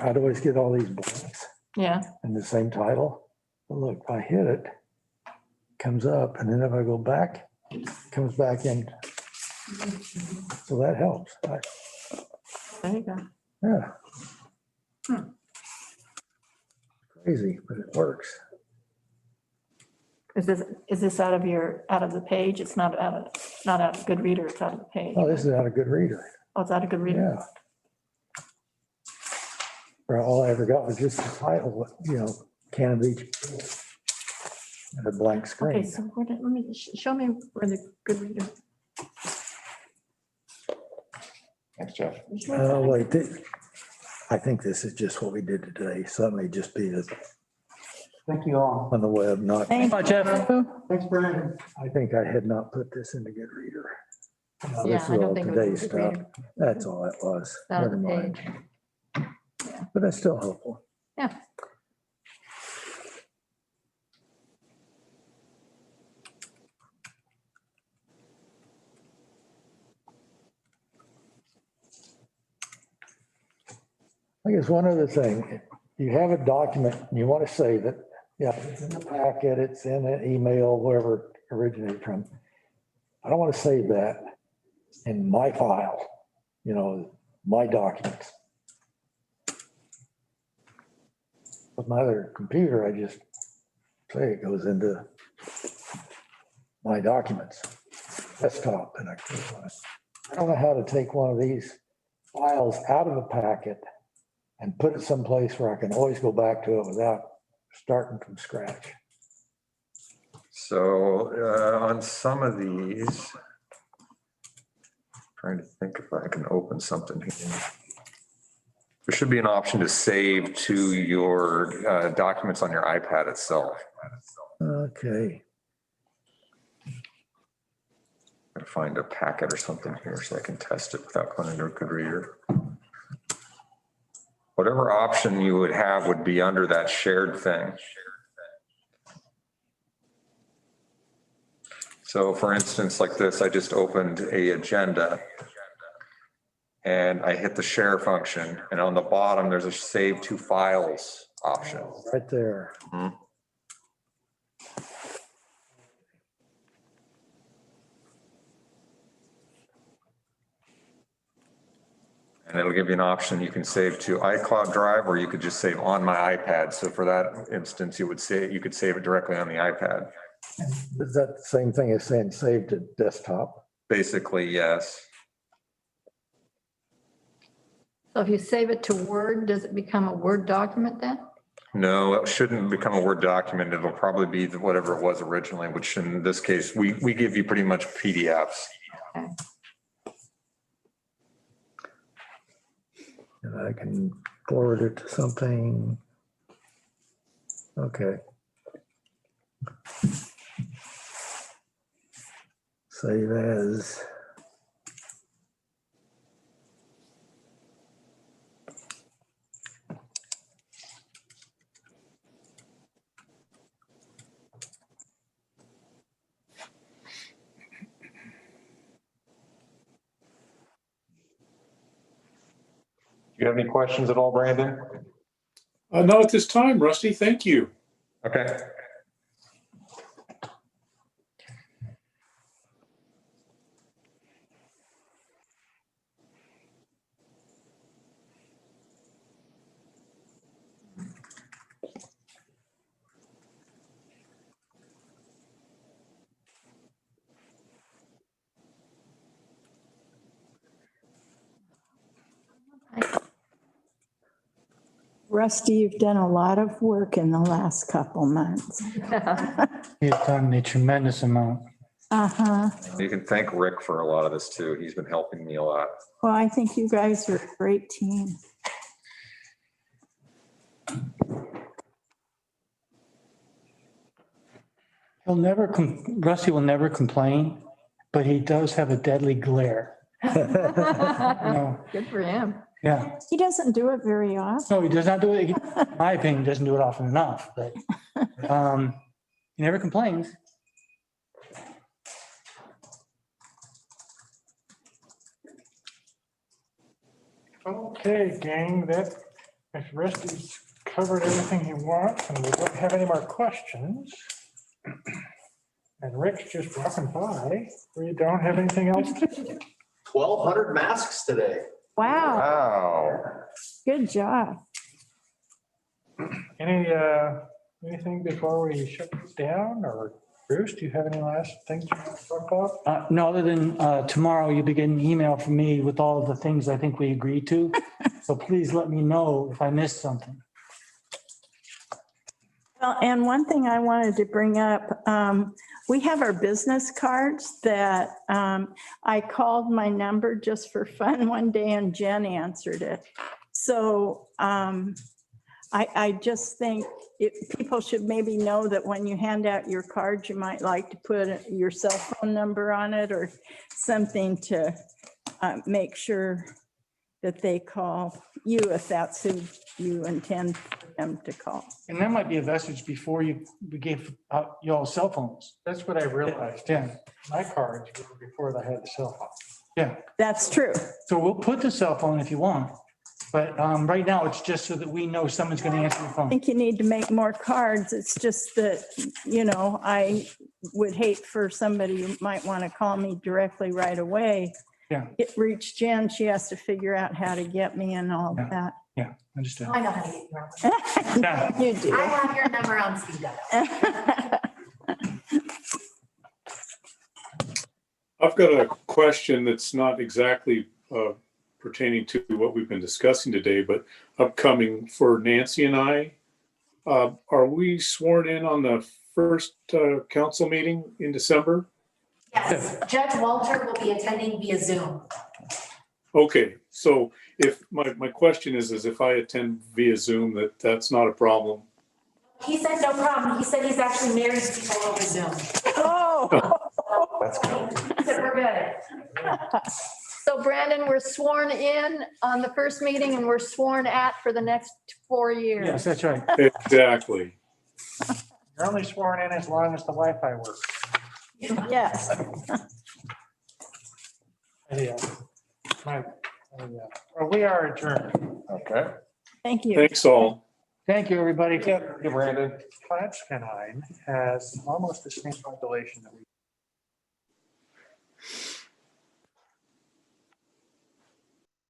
I'd always get all these blanks yeah. in the same title. But look, if I hit it, it comes up, and then if I go back, it comes back in. So that helps. There you go. Yeah. Crazy, but it works. Is this out of the page? It's not out of Good Reader, it's out of the page. Oh, this is not a good reader. Oh, it's out of Good Reader? Yeah. Well, all I ever got was just the title, Cannon Beach. And a blank Okay, screen. so let me, show me where the Good Reader. Thanks, Jeff. Wait, I think this is just what we did today. So it may just be Thank you all. on the web, not. Thank Bye, Jeff. you. Thanks, Brandon. I think I had not put this in the good reader. No, Yeah, this I is don't all think it was today's Good stuff. Reader. That's all it was. Out of Never the mind. page. But that's still helpful. Yeah. I guess one other thing, you have a document and you want to save it. Yeah, it's in the packet, it's in an email, wherever it originated from. I don't want to save that in my file, my documents. With my other computer, I just say it goes into my documents, desktop, and I click on it. I don't know how to take one of these files out of a packet and put it someplace where I can always go back to it without starting from scratch. So on some of these, trying to think if I can open something here. There should be an option to save to your documents on your iPad itself. Okay. I'll find a packet or something here so I can test it without going into a good reader. Whatever option you would have would be under that shared thing. So for instance, like this, I just opened a agenda and I hit the share function, and on the bottom, there's a save to files option. Right there. Mhm. And it'll give you an option. You can save to iCloud Drive, or you could just save on my iPad. So for that instance, you could save it directly on the iPad. Is that the same thing as saying save to desktop? Basically, yes. So if you save it to Word, does it become a Word document then? No, it shouldn't become a Word document. It'll probably be whatever it was originally, which in this case, we give you pretty much PDFs. Okay. And I can forward it to something. Okay. Save as. Do you have any questions at all, Brandon? Not at this time, Rusty. Thank you. Okay. Rusty, you've done a lot of work in the last couple months. He's done a tremendous amount. Uh-huh. You can thank Rick for a lot of this too. He's been helping me a lot. Well, I think you guys are a great team. Rusty will never complain, but he does have a deadly glare. No. Good for him. Yeah. He doesn't do it very often. No, he does not do it. In my opinion, he doesn't do it often enough, but he never complains. Okay, gang, if Rusty's covered everything he wants and we don't have any more questions, and Rick's just walking by, we don't have anything else to do. 1,200 masks today. Wow, Wow. good job. Anything before we shut this down, or Bruce, do you have any last things you want to talk about? No, other than tomorrow, you'll be getting an email from me with all of the things I think we agreed to. So please let me know if I missed something. Well, and one thing I wanted to bring up, we have our business cards that I called my number just for fun one day and Jen answered it. So I just think people should maybe know that when you hand out your cards, you might like to put your cell phone number on it or something to make sure that they call you if that's who you intend for them to call. And that might be a message before we gave out y'all cell phones. That's what I realized. Yeah, My cards were before I had the cell phone. yeah. That's true. So we'll put the cell phone if you want. But right now, it's just so that we know someone's going to answer the I phone. think you need to make more cards. It's just that, I would hate for somebody who might want to call me directly right away. Yeah. Reach Jen, she has to figure out how to get me and all Yeah. that. Yeah, understand. I know how to get you around. Yeah. You do. I have your number on speed dial. I've got a question that's not exactly pertaining to what we've been discussing today, but upcoming for Nancy and I. Are we sworn in on the first council meeting in December? Yes, Judge Walter will be attending via Zoom. Okay, so if my question is if I attend via Zoom, that's not a problem. He said no problem. He said he's actually married to people over Zoom. Oh. That's good. He said we're good. So Brandon, we're sworn in on the first meeting and we're sworn at for the next 4 years. Yes, that's right. Exactly. You're only sworn in as long as the Wi-Fi works. Yes. Well, we are adjourned. Okay. Thank you. Thanks all. Thank you, everybody. Hey, Brandon. Clatskanie has almost the same population that we